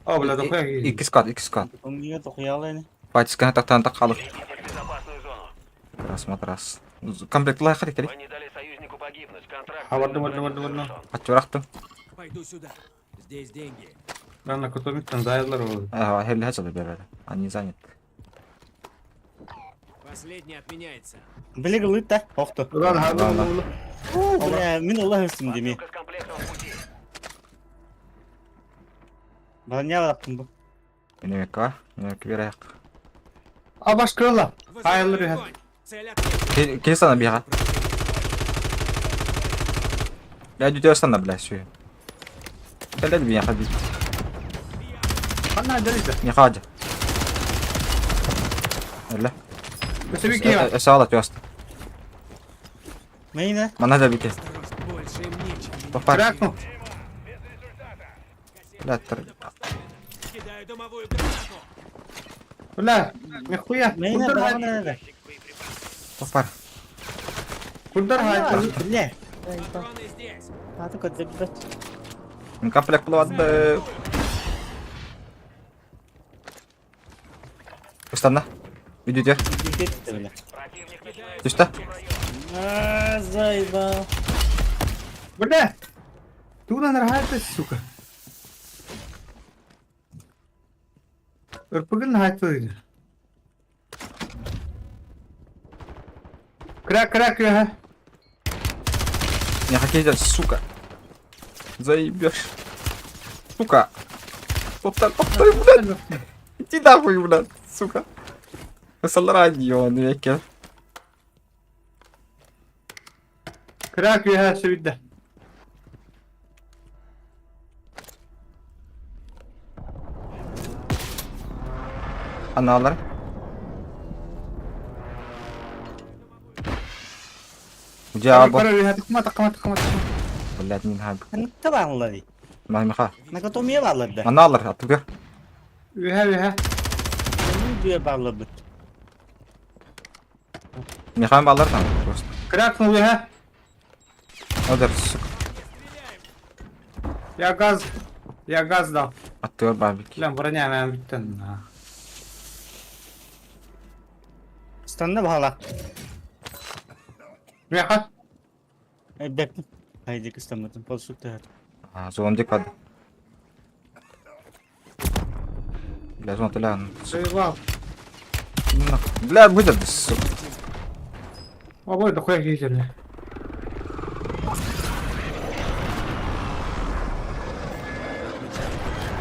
О, бля, дохуя.
Икискат.
Onu niye dokuyalı ne?
Патискан так қалып.
Летите в безопасную зону.
Матрас. Комплект лайха дикери.
Вы не дали союзнику погибнуть. Контракт
Варна.
завершен.
Ачурахтым.
Пойду сюда. Здесь деньги.
Ben de kutumikten zayıflar oldu.
Хелли хачады береді. Они заняты.
Последний отменяется.
Bile kılıç da. Oktu.
Ulan hadi
Vallahi.
oğlum.
Oo bre min Allah üstüm demi.
Посылка с комплектом в пути.
Lan ne bıraktın bu?
Yemek var. Yemek vereyim.
А başka Hayırlı bir hayat.
Gel sana bir ha. Я идёт sana блядь, все. Блядь, меня ходить.
Bana deriz.
Не ходи. Öyle.
Mesela bir kere.
Sağ tёст.
Neyine?
Bana da bitti. Попар.
Bırak mı?
Блядь,
Кидаю дымовую гранату.
Ulan. Nihуя.
Neyine?
Kurdur
Bana
hayat.
nerede?
попар.
Kurdur hayat.
Bile.
Патроны здесь.
Hadi koca bir bak.
Комплект булады. Üstanda. Video
Bir gitti öyle.
Противник начинает
Düştü.
Aaa zayba.
Bu ne? Tuğlan hayat suka. Örpügün hayat oydu. Крак ya.
Не хотите, сука. Заебешь. Сука. Топтар, блядь. Иди нахуй, блядь, сука. Сальрадио, веки.
Крак ya sevdi.
Аналар. Где або?
Para ya tıkma.
Блядь, не нахуй.
Hani tabanlı.
Махмиха.
Ne kadar omiye bağladı.
Аналар, атугер.
Ya.
Onu diye bağladı.
Михаил балар там просто.
Крак mı ya?
Одар, сука.
Ya gaz da.
Atıyor barbeki.
Lan bırak ben bittin.
Standa bağla.
Ya.
Bekle. Haydi kıstamadım. Polsuk da.
А, зондик под. Бля, зон тля.
Eyvah.
Бля, будет, сука.
Abo da koya geçirdi.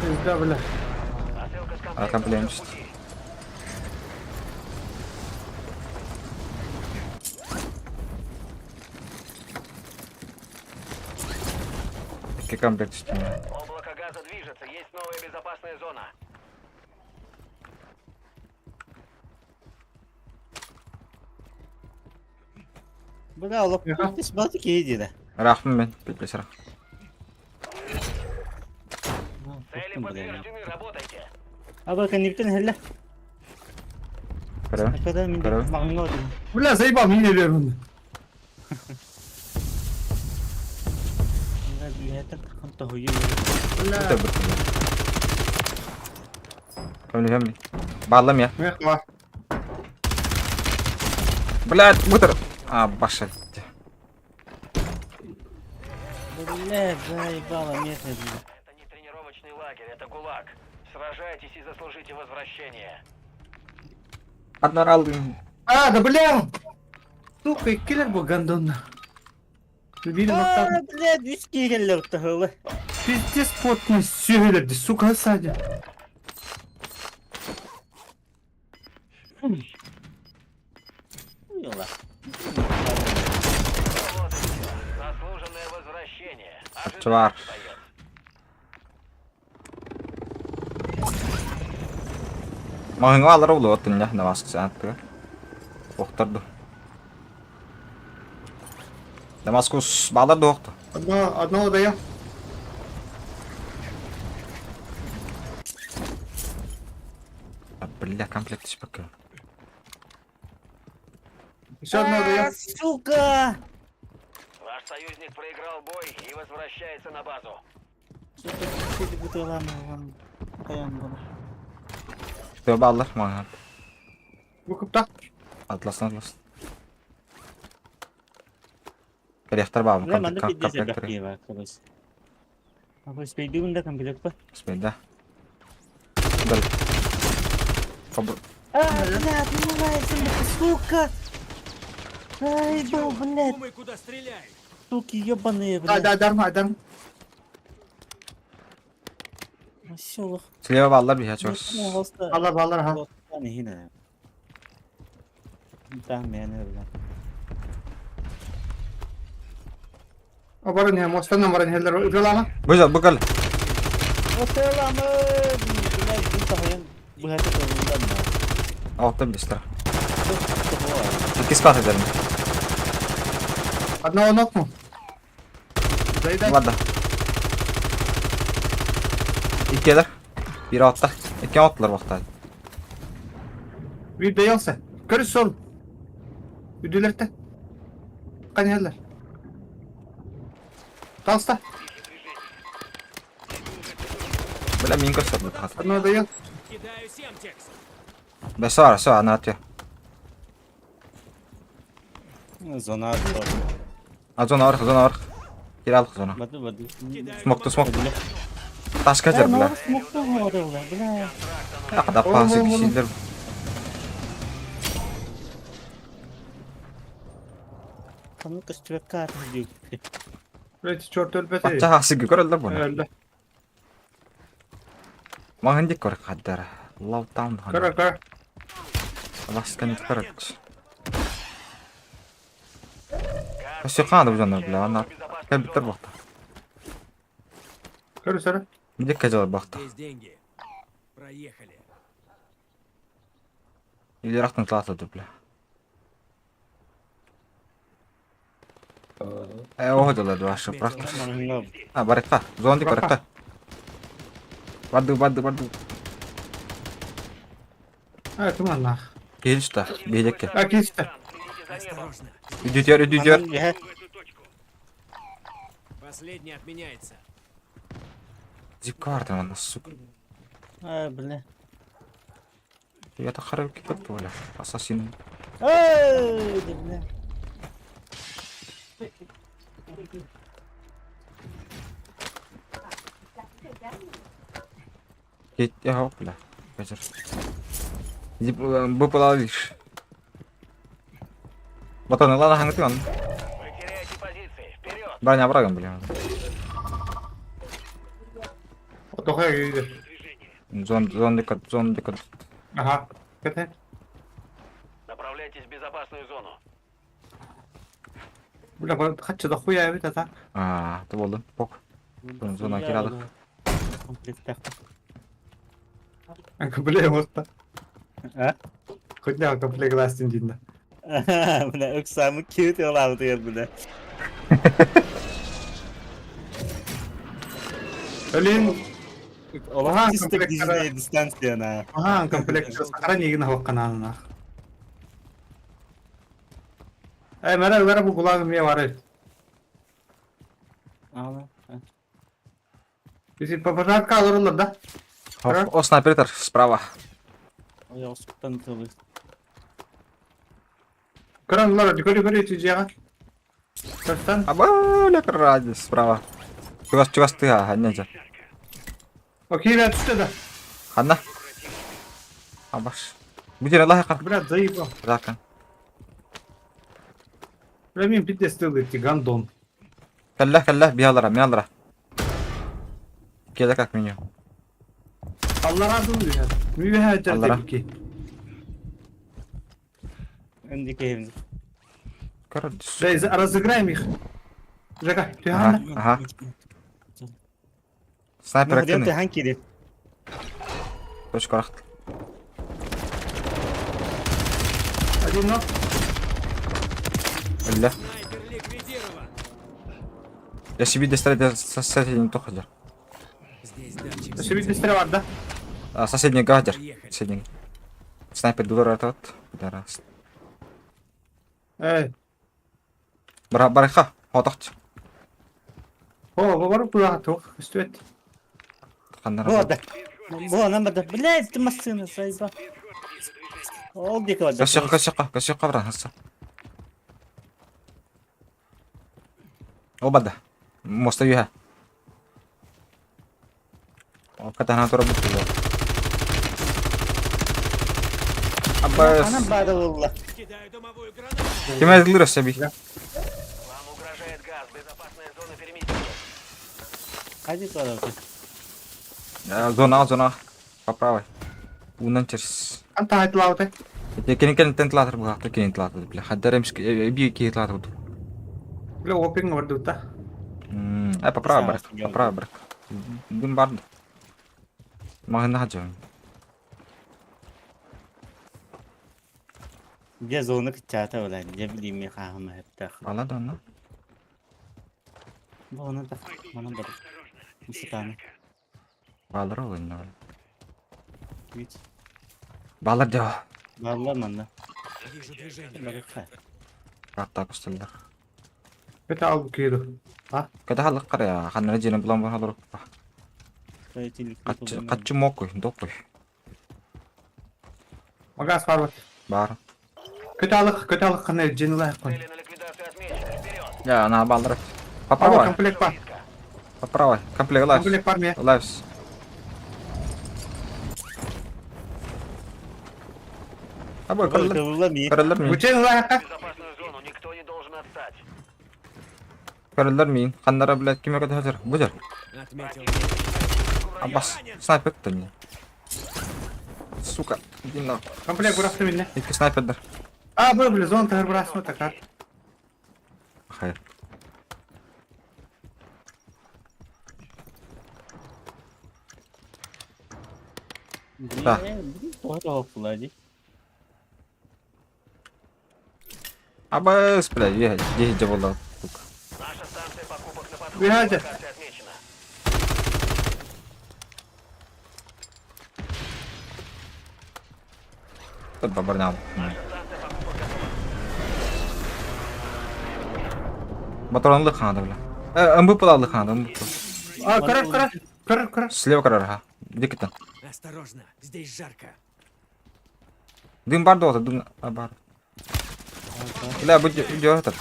Bizde bile.
Посылка с
А, комплект. Какие комплекты?
Облако газа движется, есть новая безопасная зона.
Bravo.
Yaha.
İsbatı ki iyiydi de.
Рахмын мен, петлес рах.
Цели подтверждены, работайте.
Abi kanipten helle.
Көрөм.
Ne kadar mindik
Bravo.
mağın oldu.
Bile zeyba min ediyorum onu.
Bunlar bir hayata takıntı huyuyor.
Өтө бір. Көмле. Баллам я.
Mehva.
Блядь, бутер. А, баша.
Бля, заебало, нет, нет.
Это не тренировочный лагерь, это ГУЛАГ. Сражайтесь и заслужите возвращение.
Адмирал.
Da bile. Сука, ikkiler bu gandonda. Bir baktan
Aaa, bля, viski geldi orta hılı.
pizde spotmuş söyledi. Сука sadece.
Yola.
Вот и всё. Заслуженное возвращение.
Чувак.
Ожидайте, боец.
Маңыңа алар болу оттун я, намаз кысааттыга. Оқтырды. Дамаскус баларды оқты.
Одно odaya.
Бля, комплект спокойно.
Еще одно odaya.
Сука!
Ваш союзник проиграл бой и возвращается на базу.
Сука, seni bu dolan lan. Dayan bana.
Töbe alır mağın.
Bu kupta.
Atlasın. Kerehtar babam.
Ulan bende bir dizi
Komplekt.
bakıyor arkadaş. Abi speydi bunda kan bilek bak.
Bismillah. Dur. Kabul.
Aa, блядь, ну лайся, сука! Ай, бо, блядь,
Думай, куда стреляй.
суки ебаные,
Hadi
блядь.
adam.
Все.
Слева балла бия чос.
Allah ballar ha.
Yani yine. Tamam yani öyle.
O barın ya mostandan barın heller ürelama.
Bujal bukal.
O selamı. Bu tahayan bu hata olduğundan mı?
Altta bir sıra.
Çok var.
İki skat edelim.
Adna o nok mu? Zayda.
Var da. İki gelir. Biri altta. İki altlar vakti.
Bir de yoksa. Körüs sol. Üdülerte. Kan heller. Kalsta.
Böyle min gösterdi.
Adna da yok.
Кидаю семтекс.
Ben sonra ana atıyor.
Zona atıyor.
Zona var. Geri al zona.
Badu.
Smoke. Taş kaçır bile.
Smoke'da mı orada? Bile.
Ne kadar pahası kişiler.
Kanı kıştırık kartı diyor.
Reti çort ölpete.
Pacha hası görüldü bunu.
Öldü.
Mahındik kor kadar. Love town.
Kara.
Başkan çıkarık. Kaşı kandı bu canlar bile. Ana. Gel bitir baktı.
Körüs ara.
Bir kaçar baktı.
Здесь деньги. Проехали.
İleri aktın tlatladı bile. O hocalar da aşağı bırak.
Manhınga.
Ha baraka. Zondi baraka. Vardı.
Evet umanla.
Gel işte. Bilecek ki.
Bak işte.
Осторожно.
Üdütüyor.
Manhınga.
Последний отменяется.
Zip vardı lan nasıl suk.
Ha bile.
Ya da karı kipet böyle. Assassin.
Ay bile.
Git ya hop bile. Kaçır. Zip bu polar. Batanı lan hangi tuan?
Вы теряете позиции. Вперед!
Banyak bırakın bile.
O dokaya gidiyor.
Zon dikkat.
Aha. Kötü.
Направляйтесь в безопасную зону.
Burada bana kaçça da huya evet ata.
Aa, tu buldun. Pok. Zona kiralık.
Komplekte.
Anka bile mosta.
Ha?
Kutla kapıla glastin cinda.
Bile öksamı cute yolar diyor bile.
Ölün.
Ola
komplekte-
sistem dizine distansiyona.
Aha anka plekta sakara nigina hokkan anana. Mera bu kulağım niye var?
Ama.
Bizi paparazzi alırlar da.
O снайпер справа.
O yosuktan tabii.
Kıranlar yukarı çiziyor. Kaçtan?
А более ради справа. Чувас ты, Ханя.
Okey ben tuttu da.
Хана. Абаш. Где Allah yakar.
Biraz zayıf o.
Zaten.
Benim bir de stildi gandon.
Kalla biyalara. Gel kak menü.
Allah razı olsun ya. Müheyet
Allah razı-
ki.
Öndeki evinde.
Короче.
Reis разыграем их. Жека, ты
Ага,
ага.
ага. Снайпер
Ne diyorsun
активный.
hangi
Точка рахт.
Один ног.
Illa.
Снайпер ликвидирован.
Я себе достать соседний то ходил.
Здесь датчик.
Еще bir destere var da.
Соседний гадер. Соседний. Снайпер дулар этот. Дарас.
Evet.
Бараха. Хотахт.
O var bu rahat o. Üstü et.
Bu arada. Bu anlamda. Блядь, ты машина sayba. Oldu ki orada.
Кашка брат. Хаса. Обада. Моста юха. О, катана тора буту. Аббас.
Anam bada valla.
Кидаю дымовую гранату.
Кем аздылыр себе?
Вам угрожает газ. Безопасная зона перемещения.
Hadi sonra.
Зона. По правой. Унан через.
Анта айтлауты.
Кенен тентлатор буга, кенен тлатор, бля. Хаддаремск би тлатор.
Бля, опинг вардута.
По правой, брат. По правой, брат. Дым барды. Магна хаджам.
Где зона качата, блядь, где блин хама это.
Бала донна.
Вон это, mana бар. Мусиканы.
Балар ойна.
Ведь.
Балар да.
Балла манда.
Вижу движение.
Барыха.
Карта кусталдар.
Это албу киду.
Када халык кара, ханна жина булан бар халык.
Стоятелик.
Каччы мокой, докой.
Магаз фарвард.
Бар.
Көталық қана жеңілі қой.
Цели на ликвидацию отмечены. Вперед!
Я на балар. По
Ава,
правой.
комплект бар.
По правой. Комплект лайф.
Комплект бар ме.
Лайфс. Абой көрөлөр мин.
Өтен лайыққа.
Безопасную зону никто не должен отстать.
Көрөлөр мин. Ханнара блядь киме када хажыр. Бужар.
Отметил.
Аббас. Снайпер тани. Сука. Иди на.
Комплект бұрақты менне.
Iki снайпердер.
Бұл білі, зон тағыр бұрасыны тақар.
Хайр. Да.
Тоже влади.
Аббас, блядь, ехать. 10 жабылды. Сука.
Наша станция покупок на подходе.
Бегайте.
Карте отмечена.
Тут бабарнял.
Станция покупок готова.
Батон лыхана, бля. МБ подал лыхана, МБ.
Кыр.
Слева карар. Дикитен.
Осторожно, здесь жарко.
Дым бар доты, дым бар. Бля, будь этот.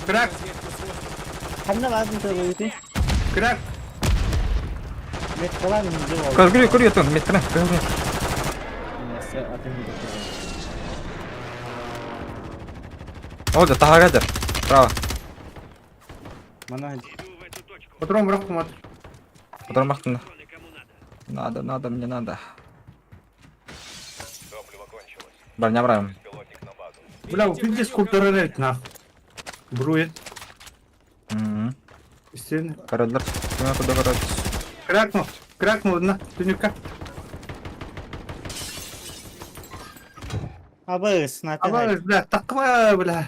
Крак.
Ханна lazım tabii itu.
Крак.
Met kalan jawab.
Курю, ты, меткана.
Saya akan hidup.
О, да, тагадер. Право.
Mana
Патрон бұрақ қымат.
Потом махтана. Надо, мне надо. Броня браем.
Бля, упиндес культуры рейд, нахуй. Брует. Истинно.
Королер. Киме куда королер.
Кракнул, на, туника.
Abis, nanti.
Абай, бля, тақма, бля.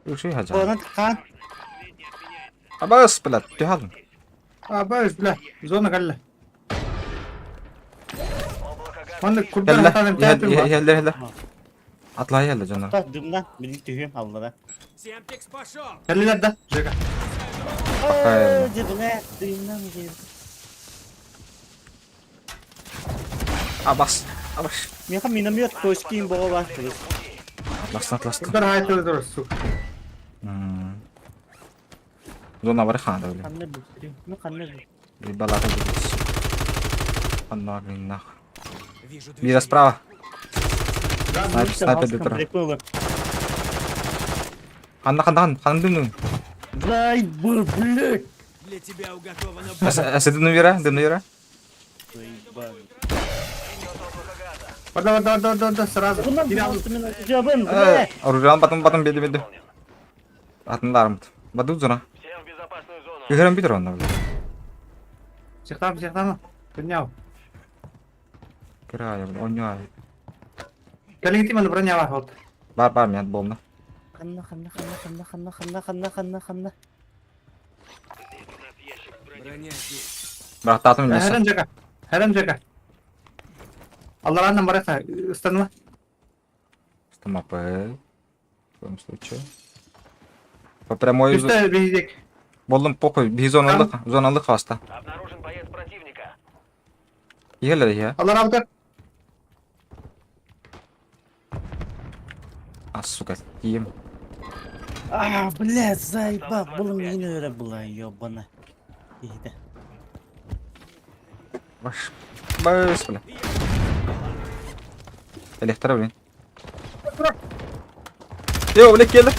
Уши хажа.
Bona tekan.
Абас, блядь, ты хал.
Абай, бля, зона галла.
Облако газа.
Манда культура хатаным тәпіл бар.
Хеллер. Атлай хеллер жанар.
Tak dumdan bilik tühüm Allah'da.
Семтикс пошел.
Кәлілер да, жека.
Cebine düğümden girdi.
Абас.
Мен ха миномет көшкейін боға бақты.
Ластан.
Культура хайтылы дұрыс, сука.
Зона бар ханда, бля.
Қанны бүктірем. Ну қанны бүктірем.
Балата бились. Анна гриннах.
Вижу
Мира
движение.
справа. Снайпер битер.
Приколы.
Хан дым.
Дай бы, блядь.
Для тебя уготована
Эсе дым вера.
Заебали.
Вода, сразу.
Bundan
Кири алды.
altı min atacağım, блядь.
Оружие потом беди. Атындарым. Баду зона.
Всем в безопасную зону.
Играм битер он, бля.
Сехтам. Поднял.
Края, бля. Онья.
Кәліңті мені броня бар, вот.
Бар, мен болмды.
Қанна.
броня здесь.
Бірақ татым несі.
Härän жека. Аллараннан бараса, ұстанма.
Стамапы. В коем случае. По прямой...
Үсті бейдек.
Болдым, похуй. Зоналык хаста.
Обнаружен боец противника.
Егелер, я.
Аллар алды.
Сука, ем.
Блядь, заебал. Бұл мені өрі бұла, ебана. Ейді.
Баш, бля. Электро, блин. Йо, блядь, келді.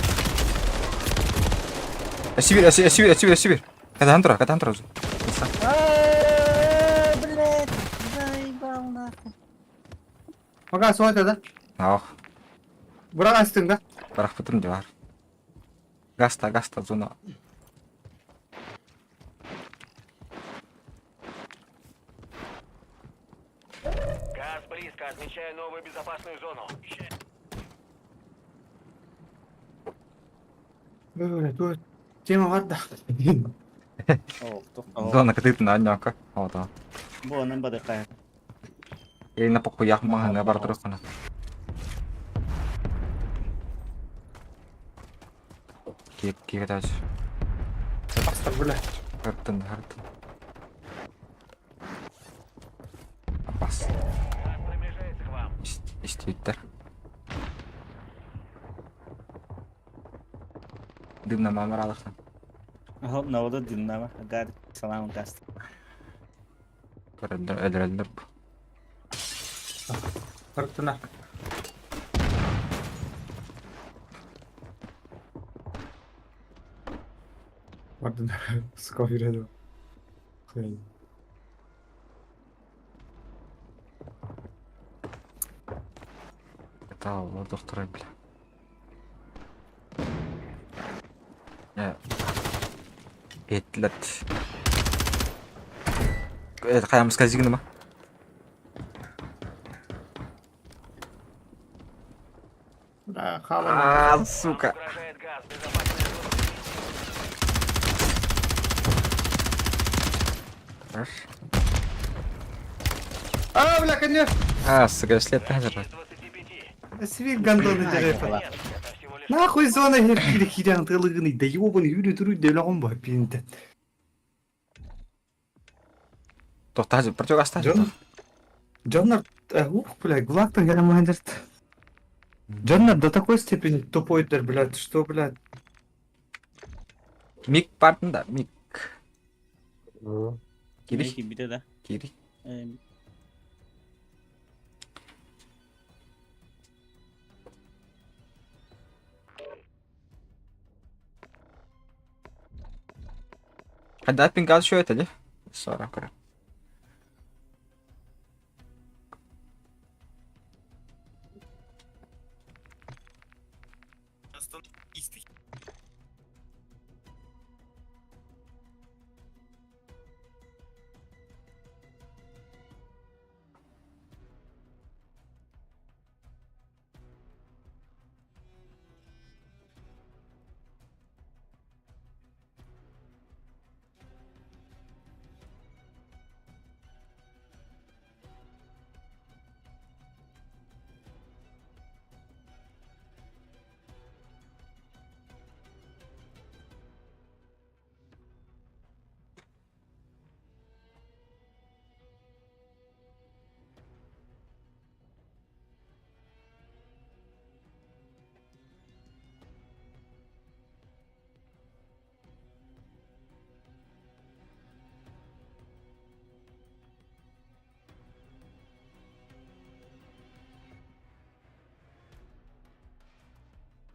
Сибирь. Кадан тур.
Блядь, заебал нахуй.
Пока соғайды да.
Ах,
Бірақ астың да.
бірақ бітім де бар. Гаста, зона.
Газ близко, отмечаю новую безопасную зону.
Ой, тема бар да.
Зона катит на нёка. Вот он.
Бо, нам бады кайық.
И на похуях мага бар трохана. Кикатач.
Астық, бля.
Хартын. Апас.
Газ приближается к вам.
Иститтер. Дымна мамаралыхтан.
Навода диннама. Гад, салам каст.
Эдерлер.
Қырықтына. Бардын. Sıkı yürüdü. Kıyım.
Это доктора, бля. Этлет. Это қаямыз сказигны ма?
Да, хавал.
Сука.
Угрожает газ. Безопасная зона.
Хорош.
Бля, конечно.
Сука, след тазер.
25.
Свит гандоны дерефа.
Нет, это всего лишь...
Нахуй зона херкиді хирян тылығыны. Да ебаный юрі түрі делағым бар пенді.
Тоқтазы, протек оставь.
Джоннар, блядь, гулактан ярамайдырды. Джоннар до такой степени тупойдыр, блядь, что, блядь.
Мик бардың да, мик. Кири,
Кири биде да.
кири. Hadi at bin gaz şöyle eteli. Sonra kırı.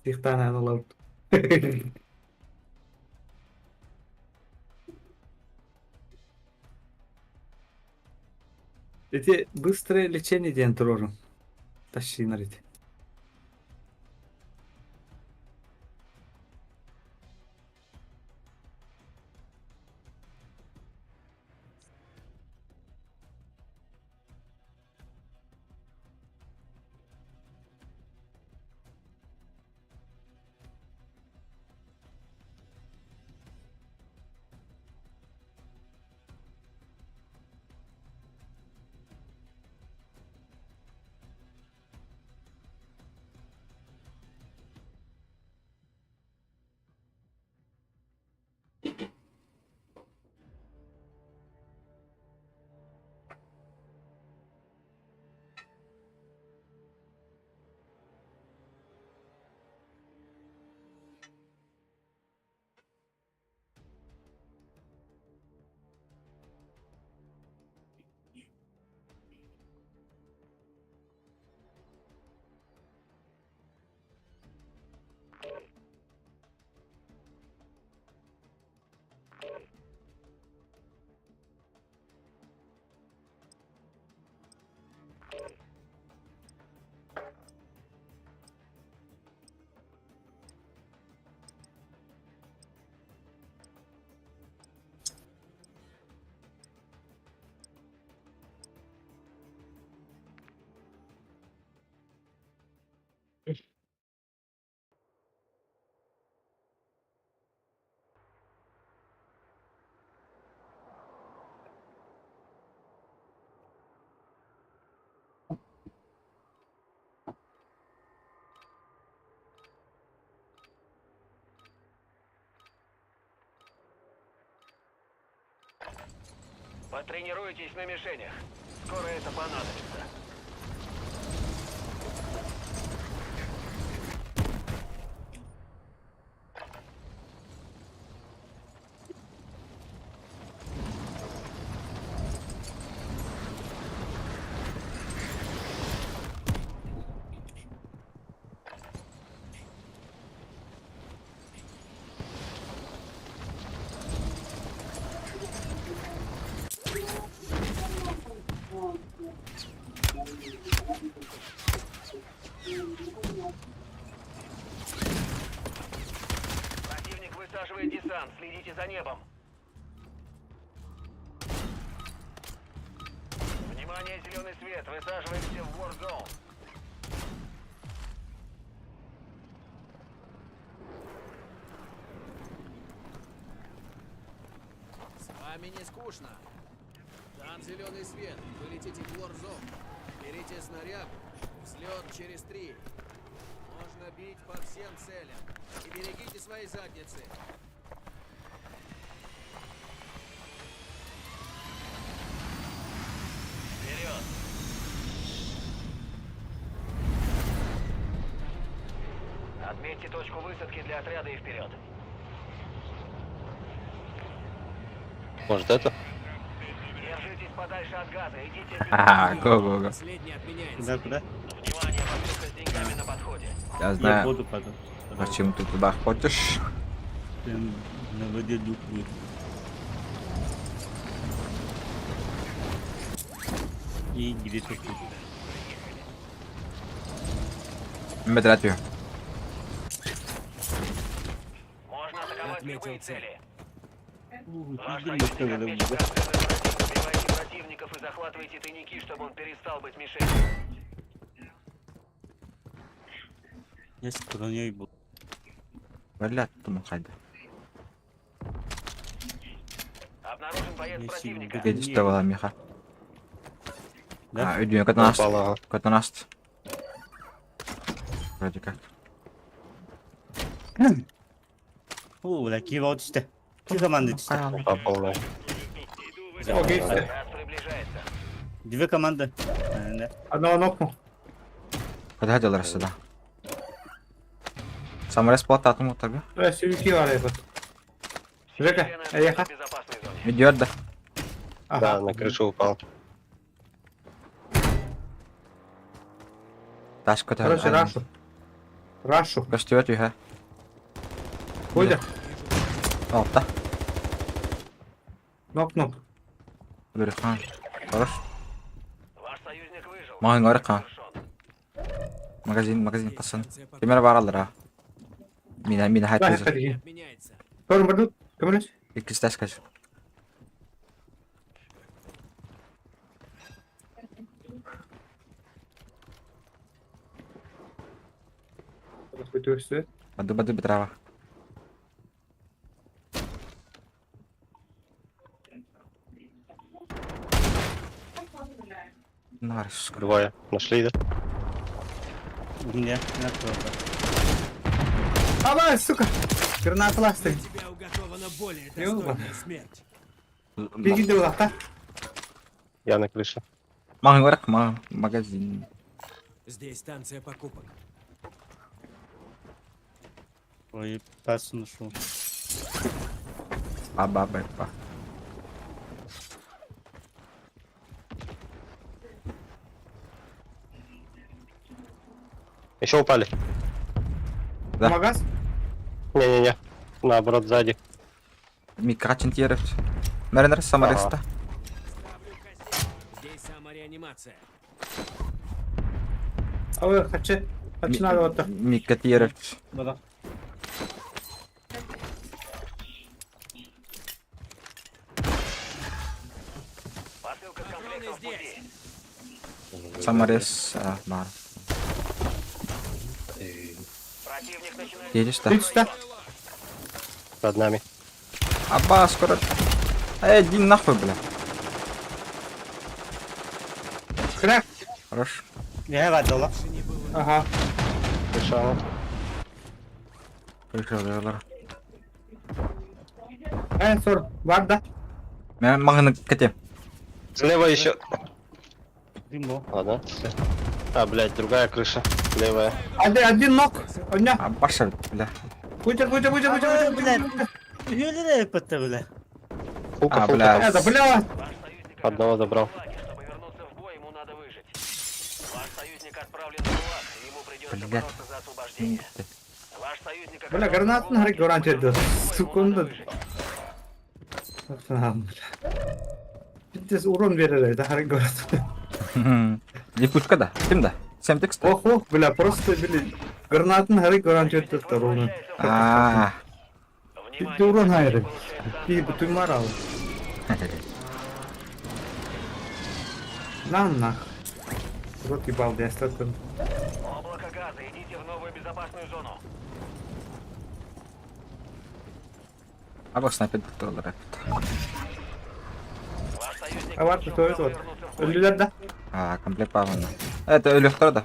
Тихтан аналог. Эти быстрое лечение ден турору. Тащи нарите.
Потренируйтесь на мишенях. Скоро это понадобится. Противник высаживает десант. Следите за небом. Внимание, зеленый свет. Высаживаемся в Warzone.
С вами не скучно. Там зеленый свет. Вы летите в Warzone. Берите снаряд. Взлет через 3. Можно бить по всем целям. И берегите свои задницы.
Вперед! Отметьте точку высадки для отряда и вперед.
Может это?
Держитесь подальше от газа. Идите
Ага,
вперед.
го-го-го.
Последний отменяется.
Куда?
Внимание, посылка с деньгами на подходе.
Я
Я
знаю,
буду потом.
зачем ты туда ходишь.
Прям на воде дух будет. И где-то тут.
Медратию.
Можно атаковать
Отметил
любые
цель.
цели.
Ух,
Ваш
ты,
противник
блин,
отмечен
да.
каждый противник. Убивайте противников и захватывайте тайники, чтобы он перестал быть мишенью.
Я с броней был.
Блядь, туму хайда.
Обнаружен боец
Я
противника.
себе
Gece de var Miha.
Да?
Ha, ödüyor kadar nast. Вроде как.
О, такие вот что. Ты команды чисто.
Попал.
Окей, все.
Газ приближается.
Две команды. Да.
Одного нокнул.
Подходил раз сюда. Сам расплата атому tabi.
Сюрюки валяют. Жека,
Члены
Еха.
в безопасной зоне.
Идет да.
Ага.
На крышу упал.
Taş kötü.
Короче, Рашу. Рашу.
Gösteriyor ya.
Ходя.
Altta.
Нокнул.
Böyle kan. Хорош.
Ваш союзник выжил.
Махин говорит kan.
Завершен.
Magazin pasan. Kemer var alır ha. Mina
Да,
hayat
ходи.
Отменяется.
Корм бардут. Кому
İkisi taş kaç.
Распытываешься.
Badu betrava. Нарис.
Двое. Нашли, да?
У меня на кого-то.
Давай, сука. Граната ласты.
Тебя уготована более
Ёба.
достойная смерть.
Беги до ласта.
Я на крыше.
Махин говорит магазин.
Здесь станция покупок.
Ой, пас нашел.
Аба-бэпа.
Еще упали.
Да.
Магаз?
Не-не-не. Наоборот, сзади.
Микачин терет. Меренер самареста.
Ставлю кассету. Здесь самореанимация.
А вы хочу. Хочу надо вот так.
Мика терет.
Да.
Посылка с комплектом в пути.
Самарес. Бар.
Противник начинает...
Едешь да?
Ты что?
Над нами.
Аба, скоро. Иди нахуй, бля.
Крак.
Хорош.
Я вода.
Ага.
Решал.
Пришел, да.
Сор. Варда.
Мен махын кете.
Слева еще.
Дыму.
Ладно. А, блядь, другая крыша. Левая.
Один ног. Оня.
А, Паша, бля.
Будь,
Блядь. Юлия ПТ, бля.
Фука,
А,
фука.
бля.
Это, бля.
Одного забрал.
Чтобы вернуться в бой, ему надо выжить. Ваш союзник отправлен в ГУЛАГ, и ему придется
Бля.
бороться за освобождение. Ваш союзник
Бля,
оказался
гранат
в
на
ГУЛАГе,
гранат
чтобы
это.
вернуться в бой, ему
Секунду.
надо выжить.
Пиздец, урон береді, да, харай город.
Липучка, да? Ким, да? 7 текст?
Ох, бля, просто, блин, гранатын харай город жетті руны.
А,
Пидді урон айры. Пиді, ты морал. На. Рот ебал, я статую.
Облако газа, идите в новую безопасную зону.
а бок снайпер тоже рэп.
Ваш союзник
А вот что это вот.
вернуться в бой.
Ölüler de.
А, комплект павана. Это Ölüktör да?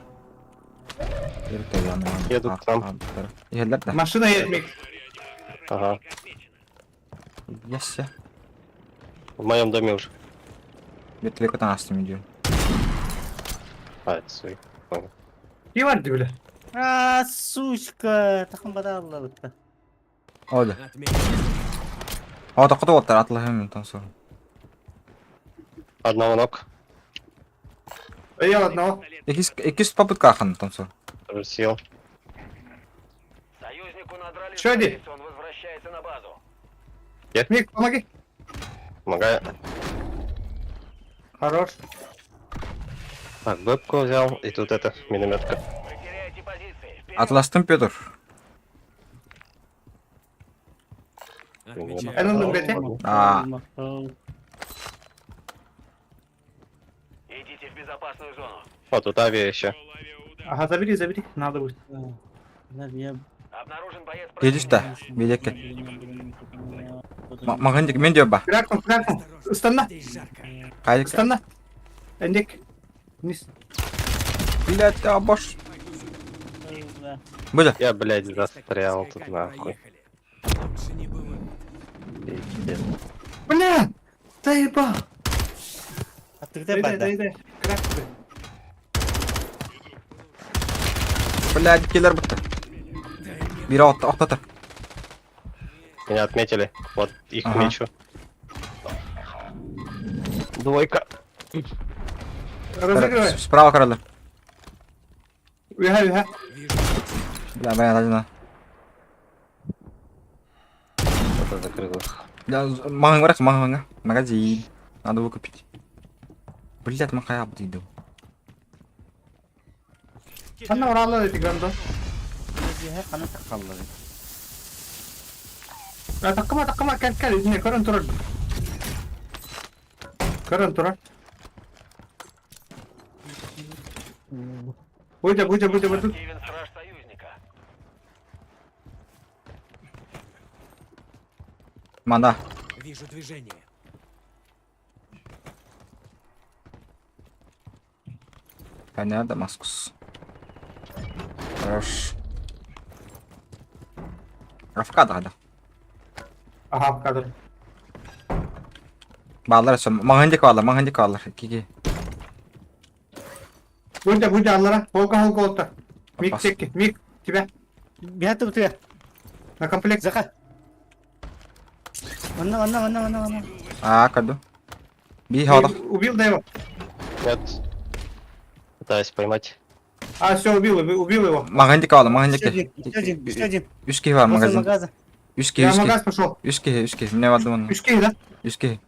Ölüktör yani.
Едут к нам.
Geldiler de.
Машина yetmek.
Ага.
Yes ya.
В моем доме уже.
Вертолетtan astım gidiyor.
А, это свои. Понял.
İyi vardı bile.
А, сучка. Тахамбада алла бітті.
Oldu.
Отметил.
O da kutu otlar atla hemen ondan sonra.
Одного ног.
Я одного.
İkisi попытка ахын ondan sonra.
Тоже съел.
Союзнику надрали
Чё, Ди?
задницу, он возвращается на базу.
Мик, помоги.
Помогаю.
Хорош.
Так, бэбку взял. И тут это, минометка.
Вы теряете позиции. Вперед!
Atlastım Pötür.
Отмечаю.
Önümde bete.
А,
Идите в безопасную зону.
О, тут авиа еще.
Ага, забери. Надо будет.
Обнаружен боец
gelişti de. Bilek gel. Mağındık men diyor bak.
Bırakma. Istanla.
Kaydık.
Istanla. Endek. Низ.
Блять, а бош. Буде.
Я, блядь, застрял тут нахуй.
Лучше не бывает.
Пиздец.
Бля! Заебал.
А ты где бада?
Дай. Крак.
Блять, killer bitti. Biri otlatır.
Меня отметили. Вот их
Ага.
мечу. Двойка.
Разыгрывай.
Справа karalı.
Уйга.
Бля, ben один.
Что-то закрыло.
Бля, махын бırak, махын. Магазин. Надо выкупить. Блять, махай абдıydı.
Anna oralı dedi ganda.
Kanı takalları.
Ya takma gel. Ne karın turar. Будь.
Стивен страж союзника.
Manda.
Вижу движение.
Понятно, Дамаскус. Хорош. Рафкада hadi.
Aha kadar.
Bağlar açalım. Mağındık bağlar. 2-2.
Будь аллара. Волга отта. Мик
Опас.
чекки. Мик тебя.
Бігати бітіге.
На комплект.
Заха. Ванна.
А, каду. Bir havada.
Убил да его.
Нет. Пытаюсь поймать.
А, все, убил его.
Mağındık bağlar.
Ще один.
3 kişi var magazin.
Магаза.
3
Я
kişi.
магаз пошел.
3 kişi. Ne vardı onun?
3 kişi да?
3 kişi.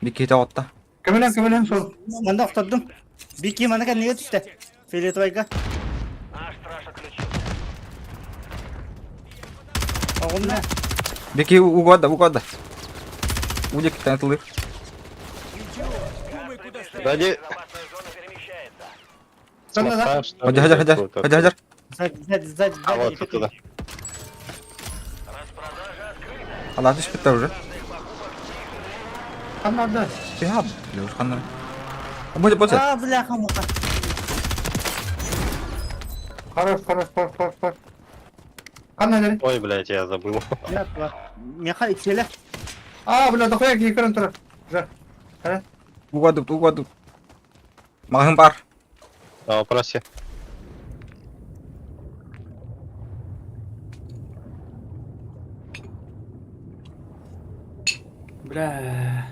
Bir kişi de otta.
Кабелен сол.
Манда оқтадым. Бики манака неге түсті? Фиолетовайға.
Наш страж отключен.
Оғымна.
Bir kişi ugoda. Уйдет танытылır.
Газ приближается.
Сзади.
Безопасная зона перемещается.
Санда да?
Моста, что
Hadi
ли,
hadi.
какую-то.
Hadi.
Сзади.
А вот оттуда.
Распродажа открыта.
Allah düş bitti уже.
Санда да.
Bir hab. Biliyoruz kanları. Будет.
А, бляха-муха.
Хорош. Қандай дәрі?
Ой, блядь, я забыл.
Меха икселе.
А, бля, дохуя ки каран тұрар. Жар.
Угоду. Магазин бар.
На вопросе.
Бля.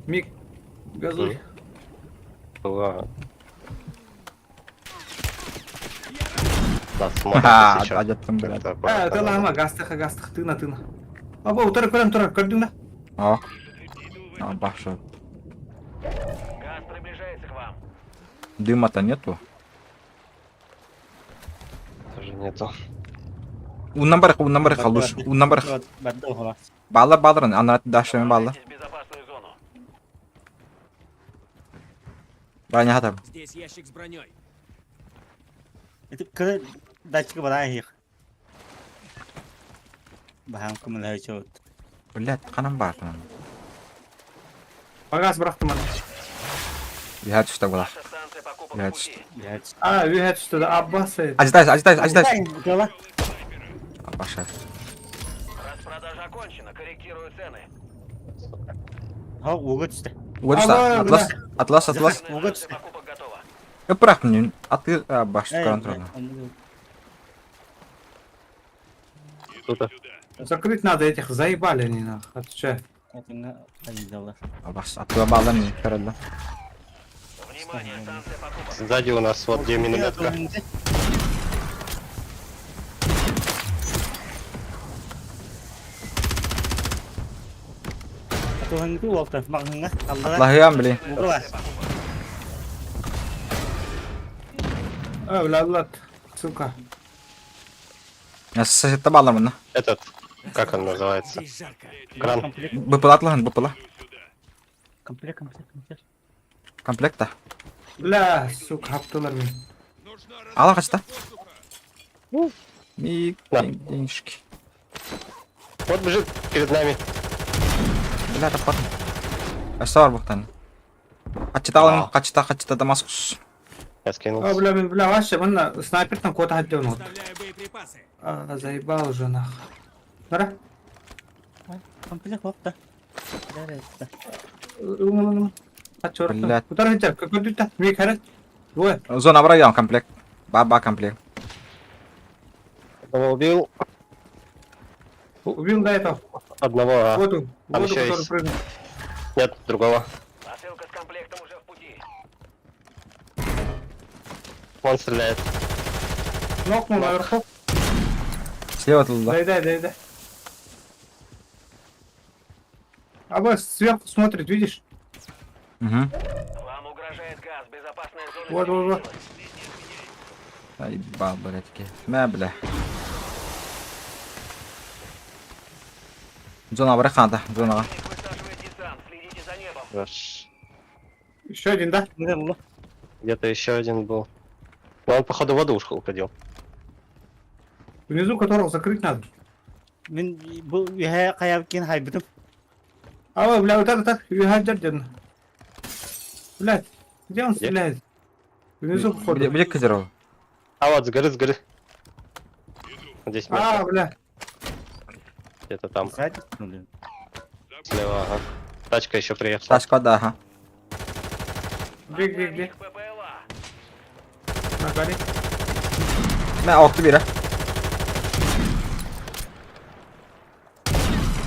Миг. Газуй.
Ладно. Да,
Ха,
смотрим сейчас.
адеттім, блядь.
Ты лама, гастыха, тына. Або, утары көрем, көрдің да?
О. Бахшу.
Газ приближается к вам.
Дыма-то нету.
Тоже нету.
Уннан бір халуш.
Бәрді оғыла.
Балырын, ана дашымен балы.
Направляйтесь в безопасную зону.
Бәріне хатам.
Здесь ящик с броней.
Это кірі датчикі бар айық. Бәхам күміл әй чөт.
Блядь, қанам бар.
Магаз бұрақтым ана.
Вихат үшті бұла.
Наша станция покупок
Я
в пути.
Блядь.
Үйет үсті да, аббасы.
Ажитай.
Жола.
Баша.
Распродажа окончена. Корректирую цены.
Ха, оғы түсті.
Угоду үшті. Атлас.
Станция покупок готова.
Бірақ мен аты башты контрольно.
Тут-то.
Закрыть надо этих, заебали они нахуй. А ты че?
Баш, аты балдан не көрілді.
Внимание, станция покупок.
Сзади у нас вот где минометка.
Tuhan itu waktu maknanya Allah.
Лахиям, блин.
Bukan.
Влад, сука.
Я сосед баламын.
Этот, как он называется? Кран.
Быпыла атлаған, быпыла.
Комплект.
Комплекта.
Бля, сука, аптылар мен.
Ала қашта. И
Да.
денежки.
Вот бежит перед нами.
Бля, таппадым. Әсі бар бұқтан. Қачыта алың, қачыта Дамаскус.
Я скинул.
Бля, вообще, мына снайперден кота отдел.
Доставляю боеприпасы.
Заебал уже нахуй. Бара?
Комплект waktu.
Качор.
Блядь.
Куда хотя? Какой ты-то? Миг харат. Ой,
Зона врага, комплект. Баба комплект.
Одного убил.
убил до этого.
Одного, а.
Вот он,
Там
вот он,
еще
который
есть.
прыгнул.
Нет, другого.
Посылка с комплектом уже в пути.
Он стреляет.
Нокнул наверху.
Слева туда.
Дай. Або сверху смотрит, видишь?
Угу.
Вам угрожает газ. Безопасная зона.
Вот.
сместилась.
Заебал, блядки. Бля. Зона врага, да, зона.
Противник высаживает десант. Следите за небом.
Хорош.
Еще один, да?
Где-то еще один был. Но он, походу, в воду уходил.
Внизу которого закрыть надо.
Min bu ya kayak bikin hybrid.
Бля, вот этот, дядя. Блядь, где он стреляет? Внизу, походу.
Где козеров?
А вот, с горы. Здесь метка.
Бля.
Где-то там.
Сзади.
Слева, ага. Тачка еще приехала.
Тачка, да, ага.
Где?
Противник ППЛА.
На горе.
Мен оқты бері.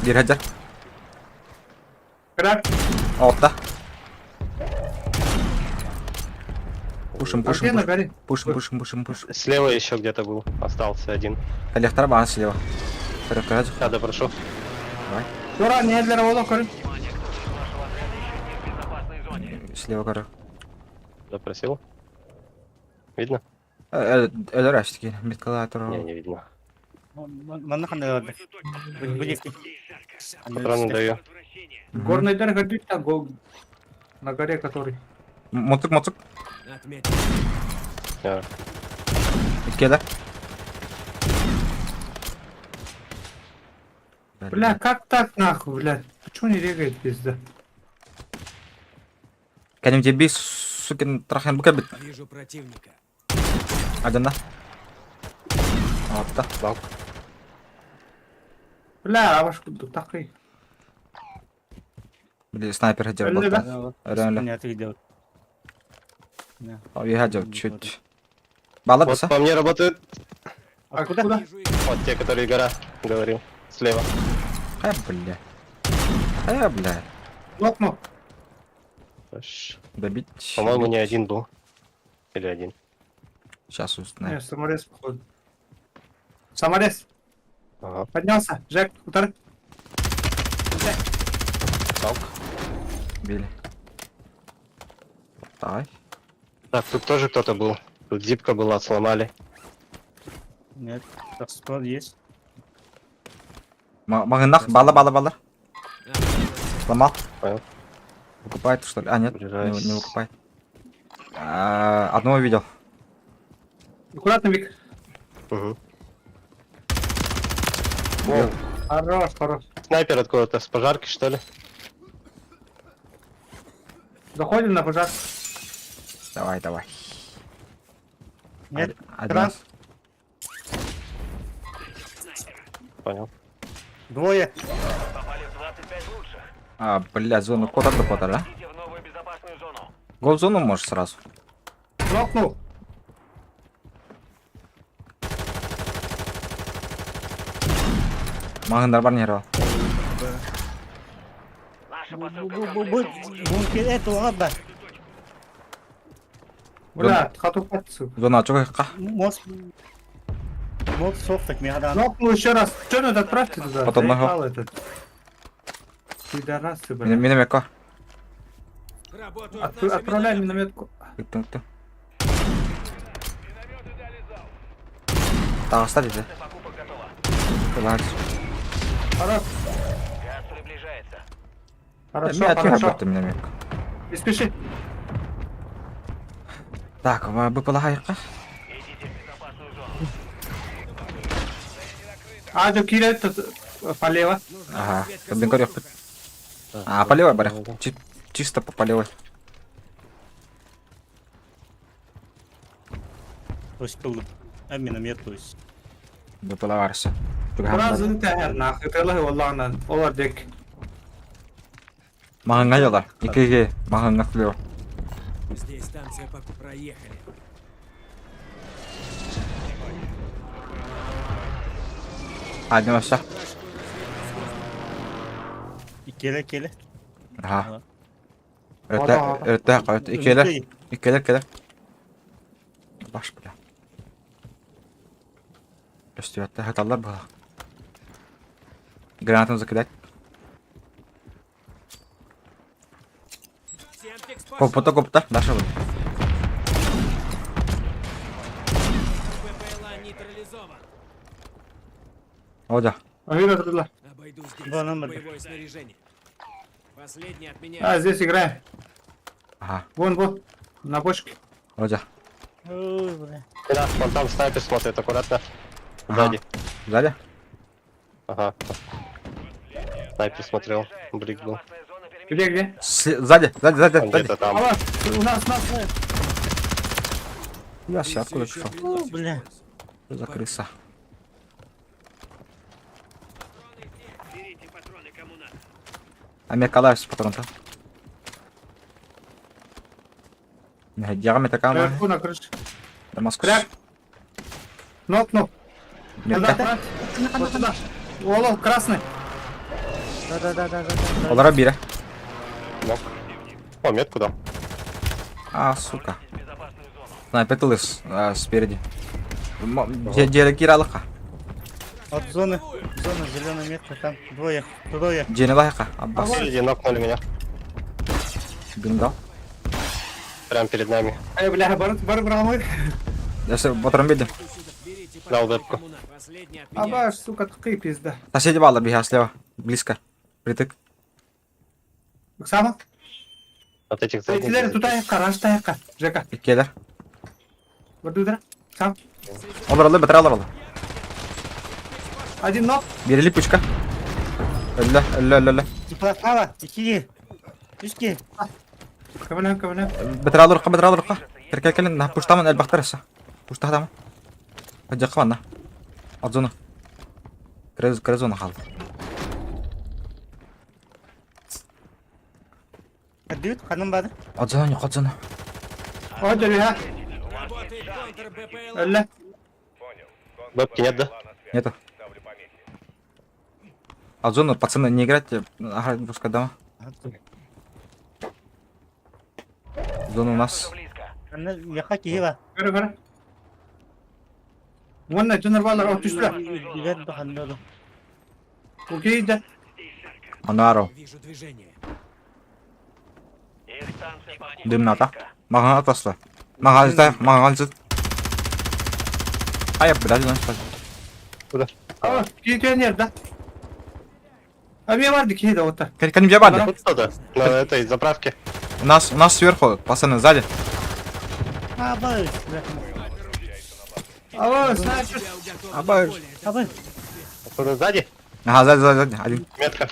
Bir hajar.
Крак.
Окта. Пушим.
Где на горе?
Пушим.
Слева еще где-то был. Остался один.
Коллектор бана слева. Короче.
Да, допрошу.
Тура, не для равола, коры.
Внимание, кто из вашего отряда еще не в безопасной зоне.
Слева, короче.
Допросил. Видно?
Элераш таки. Меткалатор.
Не видно.
Mana kan ada. Banyak.
Патроны даю.
Горный дорога, на горе который.
Мотык.
Отметил.
Да.
Кеда.
Бля, как так нахуй, блядь? Почему не регает пизда?
Кәдім тебе сукин трахен букабит.
Вижу противника.
Один да. Окта.
Банк.
Бля, а ваш такой.
Или снайпер хеджер
Öyle
болта.
be.
Öyle.
Не отведет.
О, я хеджер чуть. Бала
Вот
дesa.
по мне работают
А куда?
вот те, которые гора говорил. Слева.
Бля. Бля.
Нокнул.
Добить.
По-моему, не один был. Или один.
Сейчас узнаем.
Не, саморез, походу. Саморез.
Ага.
Поднялся. Жек, удар.
Били. Давай.
Так, тут тоже кто-то был. Тут зипка была, сломали.
Нет, так склад есть.
Магнах, бала. Сломал.
Понял.
Выкупает, что ли? А, нет,
Приближаюсь.
не выкупает. Одного видел.
Аккуратно, Вик.
Угу.
Бил.
Хорош.
Снайпер откуда-то с пожарки, что ли?
Заходим на пожар.
Давай.
Нет,
Один
раз.
раз.
Понял.
Двое.
Попали в 25 лучших.
Блядь, зону куда до да?
Идите в новую безопасную зону.
Гол в зону можешь сразу.
Нокнул.
Магндар бар не играл.
Наша посылка
Бункер эту ладно.
Бля, хату пацу.
Зона чего их?
Мост. Мост софтак мигадан.
Нокнул еще раз. Че надо отправьте туда?
Потом
Заебал этот. Пидорасы, бля.
Минометка.
Работают
Отправляй минометку.
Ты. Так, оставите.
покупок готова.
Relax.
Хорош.
Газ приближается.
Хорошо.
Работа минометка.
Не спеши.
Так, вы полагаете?
Идите в безопасную зону.
Аджо Кире тут полево.
Ага. Бинкарев. По левой, баря. Чисто по левой.
То есть был. А миномет, то есть.
Вы полагаете.
Biraz intihar nahı. Telahi vallahına. Over deck.
Маханга yolar. İki. Маханга слева.
Здесь станция проехали.
Один aşağı.
Келе.
Ага.
Ага.
Öte. İkiler. Baş bile. Üstüvette hatalar bu. Гранатом закидать. Копота. Даша вот.
ППЛА нейтрализован.
Оля.
Авира туда.
Обойду здесь.
Два номера.
Боевое снаряжение. Последний от меня.
А, здесь играем.
Ага.
Вон. На бочке.
Оля.
Ой, бля.
Да, вон там снайпер смотрит аккуратно.
Ага.
Сзади.
Сзади?
Ага. Снайпер смотрел. Блик был.
Безопасная зона перемещения.
Где?
Сзади.
Он где-то там.
Ала, у нас.
Я сейчас откуда пришел?
О, бля.
Что за крыса?
Берите патроны кому надо.
А мне калаш патрон-то. Дягами такая
Наверху на крыше.
Дамаскус.
Кряк. Нокнул.
Нет,
Туда,
да?
брат. Вот сюда. Олов, красный.
Олара бире.
Нок. О, метку дал.
Сука. Снайпер лыс спереди. Где киралыха?
От зоны зеленая метка, там двое.
Джени лайха. Аббас.
Спереди нокнули меня.
Бингал.
Прямо перед нами.
Бля, бар брамы.
Я все патрон видел.
Берите
Дал
патроны
вебку.
кому надо. Последний от меня.
Абаш, сука, такая пизда.
Соседи вала бега слева. Близко. Притык.
Оксана?
От этих
Эйтилер
задних.
туда яка, рашта яка. Жека.
Келер.
Вардудра. Сам.
Оларалы батыралар.
Один нок.
Бери липучка. Ля.
Справа, иди. Пешки.
Кавалям.
Батыралар. Теркелен на пуштаман элбахтарса. Пуштахтаман. Хаджахванна. Отзона. Крезона хал.
Отдают, ханым бады.
Отзона не, отзона.
Вот, Илья.
Работает контр БПЛА.
Элля.
Бэбки нет, да?
Нету. Отзона, пацаны, не играйте. Ага, пускай дома. Зона у нас.
Близко.
Я хаки хила.
Görü görü. Вон тунер балар отышты.
Дигер да ханнады.
Окейді.
Анару.
Вижу движение.
Их станция почти
Дым ата.
близко.
Маған атасты. Маған алды, маған алды. Ай, блядь, lan спать.
Aa, gidiyor nerede? Abi vardı ki de otta.
К ним ебали.
Вот кто-то. На этой заправке.
У нас сверху, пацаны, сзади.
Абы.
Aa, снайпер.
Абай.
Абы.
Откуда сзади?
Ага, сзади. Один.
Метка.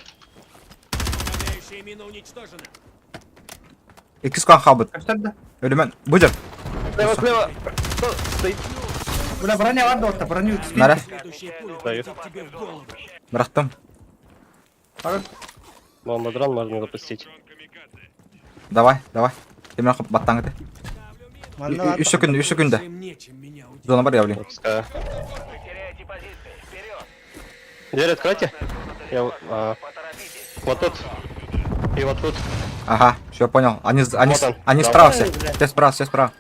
Управляющая мина уничтожена.
İkiz kan kabut.
Gösterdi.
Ölümen. Buyur.
Слева. Кто стоит?
Burada bроня vardı otta. Bronю.
Nere?
Следующая пуля
Даю.
полетит тебе в голову.
Bıraktım.
Bakın.
Бомбодрон можно запустить.
Давай. Emre battan gidi.
Манна
3 секунde.
Им нечем меня удивить.
Zona var ya блин.
Пускай.
Вы теряете позиции. Вперед.
Дверь откройте. Я...
Поторопитесь.
вот тут. И вот тут.
Ага, все понял. Они
Вот он.
они
Да.
справа все. Все справа.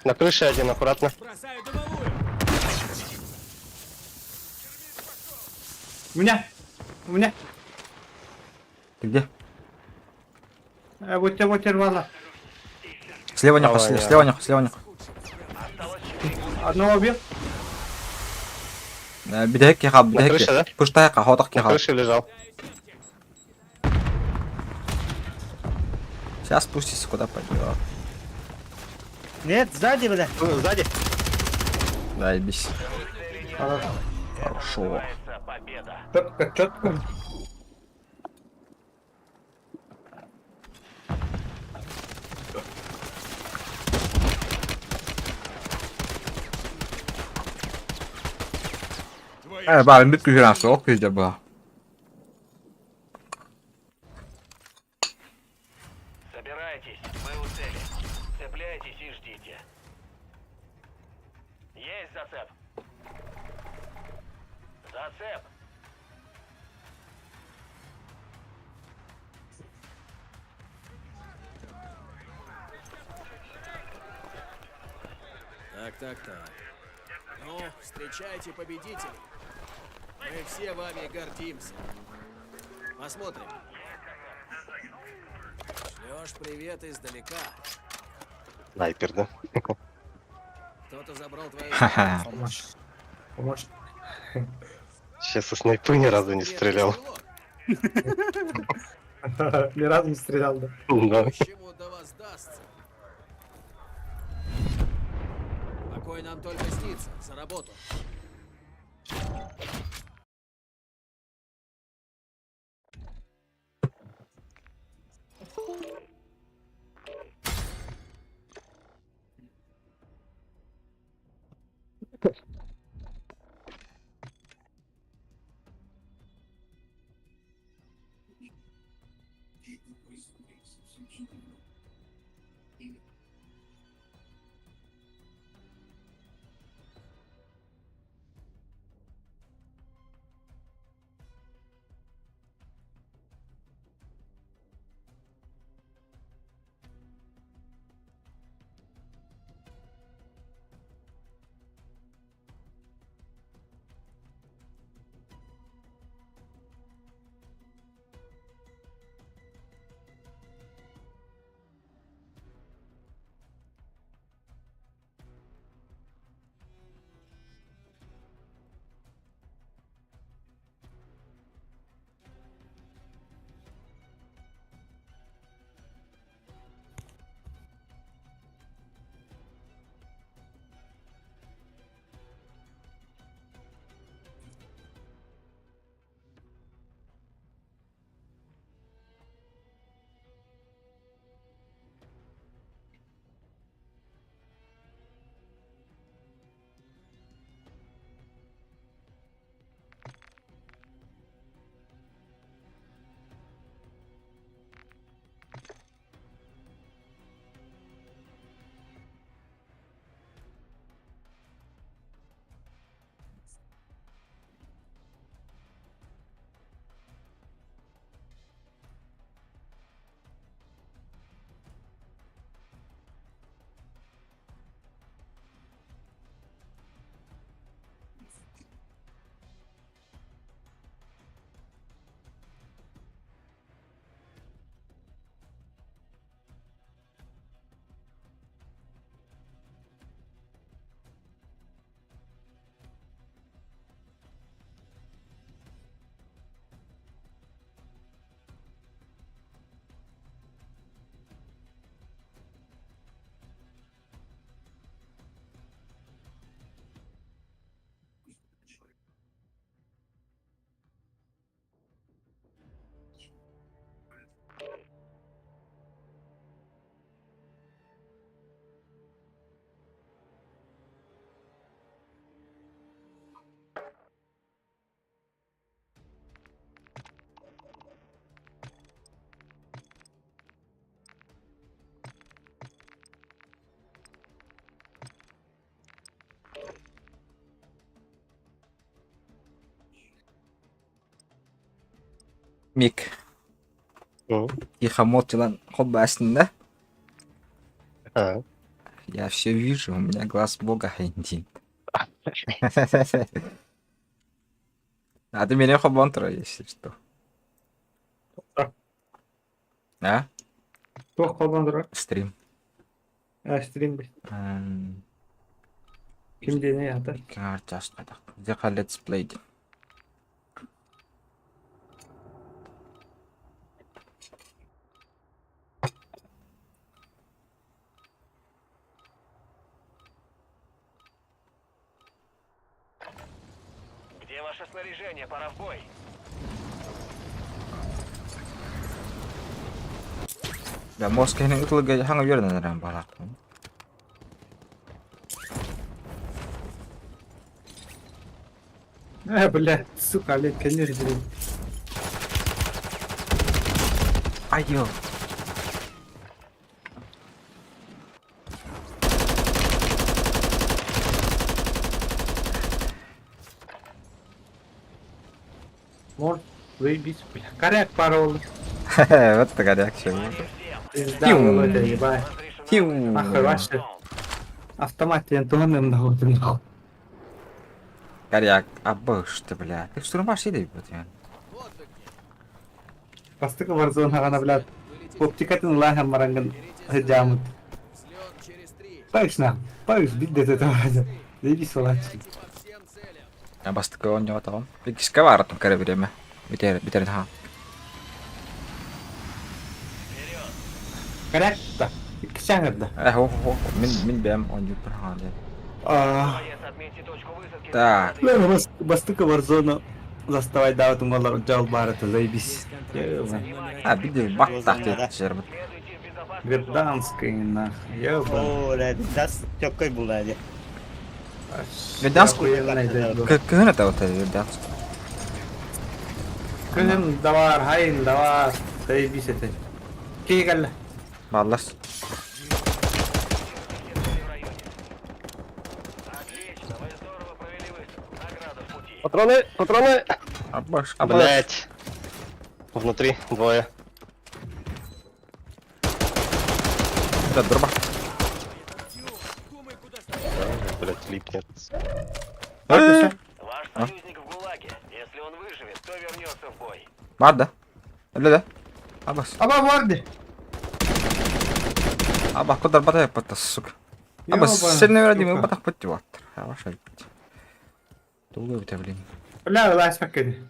На крыше один, аккуратно.
Бросаю дымовую.
У меня.
Ты где?
Вот вала.
Слева нюхай,
Давай,
слева нюхай.
Одного убил.
Бидек киха,
На крыше, да?
Пуштай ходок
На
киха.
крыше лежал.
Сейчас спустись куда пойдет.
Нет, сзади, бля.
Сзади.
Да, ебись. Хорошо.
Называется победа.
Четко.
Bari bir güzel soğuk güzel bu.
Собирайтесь, мы у цели. Цепляйтесь и ждите. Есть зацеп. Зацеп.
Так. Ну, встречайте победителей. Мы все вами гордимся. Посмотрим. Шлёшь привет издалека.
Снайпер, да?
Кто-то забрал твою...
Ха-ха.
Помощник.
Сейчас со снайпы ни разу не стрелял.
Ни разу не стрелял, да.
Да.
Чему до вас дастся? Покой нам только снится. За работу.
Мик,
Ну,
тихомолча lan хоббасында.
а.
Я все вижу, у меня глаз бога хендин. А ты меня хоббантра, если что. А?
Кто қолдандырар?
Стрим.
Стрим бе.
М,
Кімде не аты?
Карташка так. Где-то летсплей.
Где ваше снаряжение? Пора в бой.
Да, мозг ini itu lagi hang biar dan ram balak.
Блядь, сука, Олег, конечно.
Ayo.
Может, выебись, бля. Коряк пароль.
Вот так реакция.
Пизда,
Тю.
Володя, ебать.
Тю.
Нахуй ваши. Автомат ентоном нахуй, нахуй.
Коряк, абыш ты, бля. Ты штурмаш или вот я?
Вот вы где.
Бастыка Warzone хагана, блядь. Оптикатын лахам маранган хеджамут.
Взлет через 3.
Точно. Павиш, бидет это Володя. Заебись, Володя.
По всем целям.
Я бас такой он не готов. Пикис ковар там коря время. Битер ha.
Коряк-то. Кичангерда.
Ho. Min bem on you per hand.
Боец, отметьте точку высадки.
Так.
Бастыка Warzone заставать давать умалар джал барата, заебись.
А, видишь, бак так ты черт.
Следуйте в безопасную зону.
Верданский, нахуй. Ёбан.
О, дас чокой булади.
Верданск?
Охуенный, блядь.
Кыгын это вот Верданск.
Кызым давар, хайын давар. Заебись это. Кейгаль.
Баллас.
Отлично, вы здорово провели высадку. Награда в пути.
Патроны!
Абаш.
Блять. Внутри двое.
Это дроба.
Блять, липнет.
Ваш союзник в ГУЛАГе. Если он выживет, то вернется в бой.
Мада. Да. Абас.
Аба варды.
Абах куда батая пата, сука. Абас сильно родимый батах пативат. Хорошо. Долго у тебя, блин.
Бля, лазь покиди.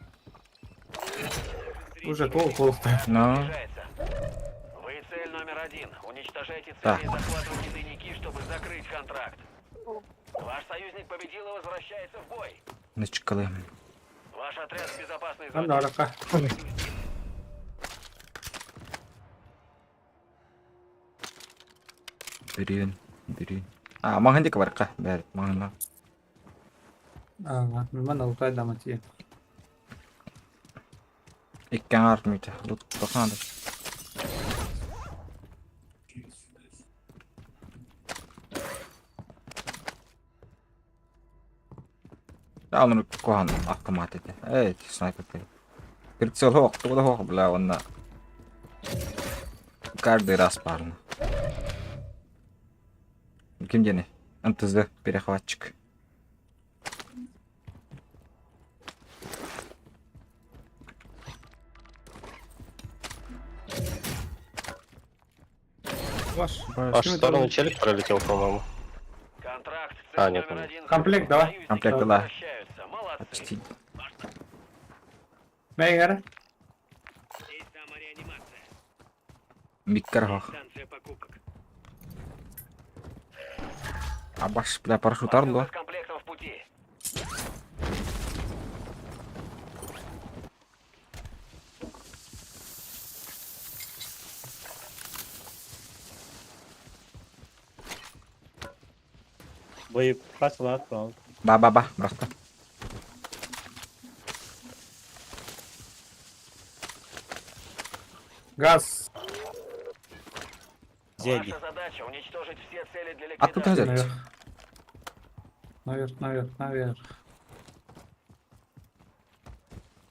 Уже полста.
Ну.
Снижается. Вы цель номер 1. Уничтожайте
Так.
цели и захватывайте тайники, чтобы закрыть контракт. Ваш союзник победил и возвращается в бой.
Нычкалы.
Ваш отряд в безопасной зоне.
Андарака.
Бирин. А, маханди каварка. Бэр, махана.
Ага, мана утай дамати.
Иккен армита. Лут тохнады. Да, он кохан автомат эти. Эй, снайпер. Прицел хок, туда хок, бля, он на... Каждый раз парно. Кем дени? МТЗ, перехватчик.
Ваш.
В вашу сторону челик пролетел, по-моему.
Контракт
А,
цель
нет,
номер
нет.
1.
Комплект давай.
Союзники
Комплект, да.
возвращаются. Молодцы.
Почти.
Мейгер.
Здесь там реанимация.
Миккер хок.
Станция покупок.
А баш, бля, парашют арло.
С комплектом в пути.
Боеприпас латал.
Ба, браста.
Газ.
Зеди.
Ваша задача уничтожить все цели для
А тут
ликвидации.
взять.
Наверх.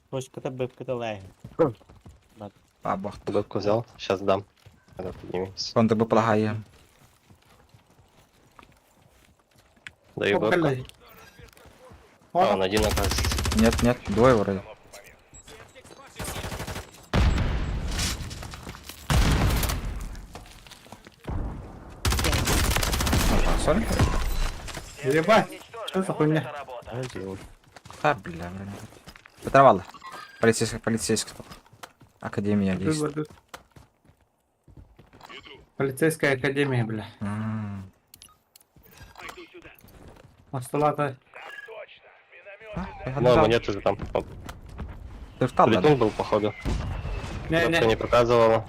Точка-то бэпка-то лай.
Бабах.
Удобку взял, сейчас дам. Когда поднимемся.
Он тебе полагає.
Даю
О,
удобку.
блядь.
А,
О,
он один оказывается.
Нет, нет, двое вроде. Опа, соль?
ебать.
Уничтожен.
Что за
Вот
хуйня?
это работа.
Один.
Да, бля. Петровала. Полицейский. Академия действует.
Полицейская академия, бля. Мастулата.
Ну, монеты же там. Оп.
Ты встал, да?
Летун был, походу. Кто
Не-не.
не показывала.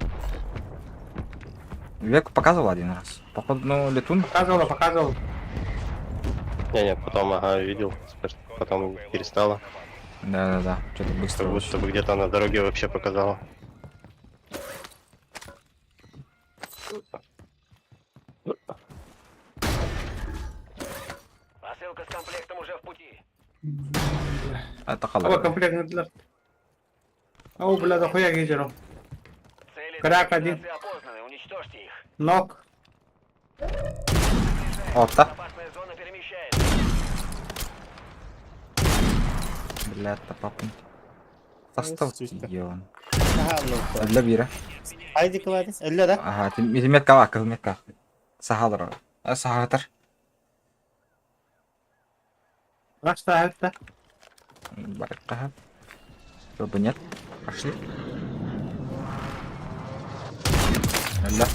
Век показывал один раз. Походу, ну, летун.
Показывала.
Не, потом, ага, видел. Потом перестала.
Да. Что-то быстро.
Как будто бы где-то на дороге вообще показала.
Посылка с комплектом уже в пути.
Это
О,
халат.
комплект для... О, бля, дохуя гейджеров.
Цели
Крак
цивилизации опознаны. Уничтожьте их.
Ног.
Опта.
Опасная зона перемещается.
Бля, это папа. Заставьте
Слушай.
ее.
Ага, ну.
Для бира.
Haydi kıvades. Öyle de.
Ага, метка ва, метка. Сахалар. Сахатар.
Рашта, это.
Баракта. Чтобы нет. Пошли. Ля.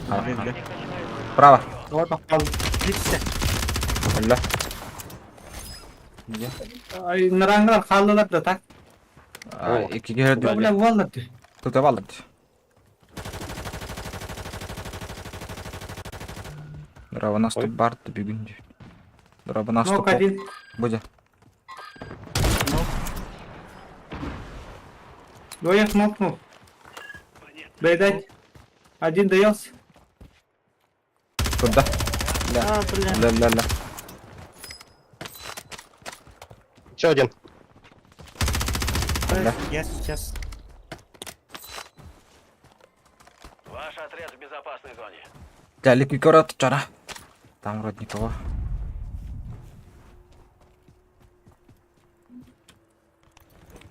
Ага. Право.
Вот он пал. Видите?
Ля. Где?
Ай, нарангар халалар да так.
Iki kere
Ya, bля, валды.
Тут и валит. Здорово, нас тут бар, ты бегунди. Здорово, нас
Ног
тут
один.
Будя.
Двое смокнул. Доедать. Один доелся.
Куда?
Aa, bля.
Ля.
Еще один.
Я сейчас.
Ваш отряд в безопасной зоне.
Да, ликвикорат, чара. Там вроде никого.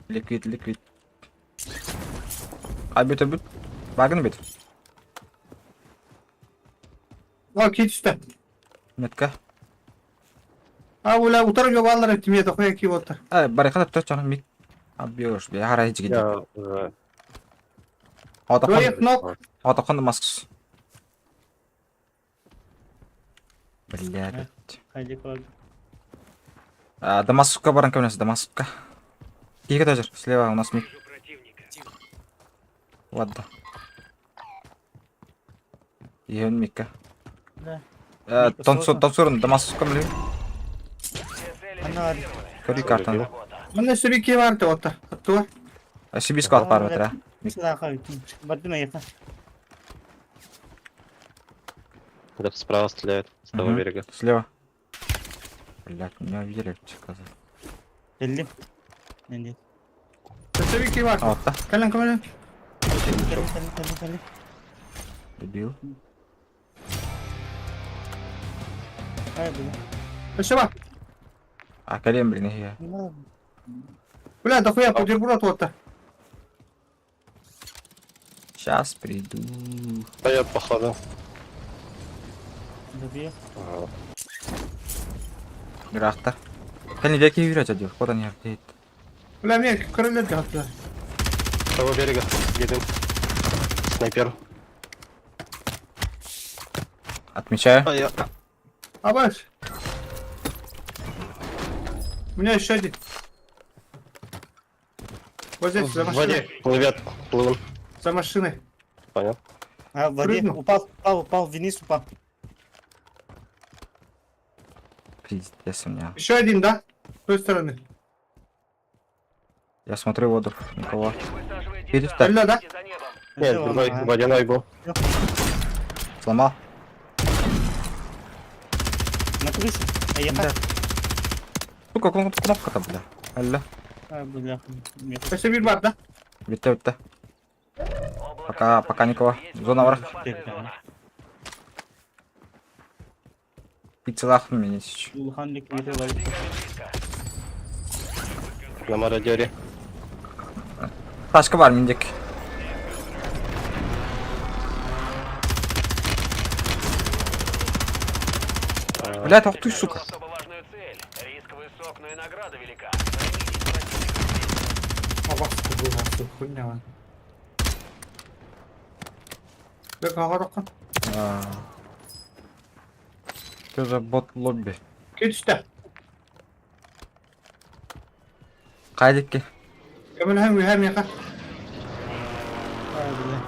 Ликвид. Обид. Багын бит.
О, кетишті.
Метка.
А, бля, утар жоқ алар етті. Мен дохуя киіп отыр.
Барихат то чара мик. Абьёш, бе хара хич гиди.
Я уже...
Двое ног.
Отахон маскс. Блядь.
Haydi kıvades.
Дамасовка баран ко мне, Дамасовка. Кига тоже, слева у нас мик. Ладно. Ehen мика.
Да.
Тонсурун, Дамасовка мли.
Все цели
Ana.
ликвидированы.
Кори картан.
Работа.
Мен себе киіп отыр. Туар.
Сибиску от пары метра.
Mesela haydi. Bardime yakın.
Где-то справа стреляют. С того
Мгм.
берега.
Слева. Блядь, меня увидели, что сказать.
50. Ne?
Мен себе киіп
А
отыр.
вот так,
Кәлін көмелі.
Kali.
дебил.
Haydi.
Еще бар.
А колен, блин, я.
Ne?
Бля, дохуя бутерброд отыр.
Сейчас приду.
Стоят, походу.
Добье.
Ага.
Грахта. Колен, веки юрять одел, куда не артеет.
Бля, мен көрілер жатыр.
С того берега. Едем. Снайпер.
Отмечаю.
А я...
Абаш. У меня еще один. Вот здесь, за
В воде.
машиной.
Плывет. Плывем.
За машиной.
Понял.
Ha, vadi.
Прыгнул.
Упал. Вниз упал.
Пиздец у меня.
Еще один, да? С той стороны.
Я смотрю воду, никого.
Противник высаживает
Иди
десант.
сюда. Да?
Следите за небом.
Нет,
Ага.
другой. Водяной был.
Сломал?
На крыше. А я
Да. Сука, кнопка-то, бля. Алло.
А, бля.
Еще один бар, да?
Витте.
Он
Пока никого. Зона враг. Пиццелах меня сейчас.
Улханlık biri var.
На мародере.
Ташка бар, миндек. Блядь, ах ты, сука.
Особо важную цель. Риск высок, но и награда велика. Займитесь противником.
А бak bu nasıl хуйня lan. Bek ağırlıkın.
Что за бот лобби?
Git işte.
Кайдикки.
Ömür hem yaka.
Harbiden.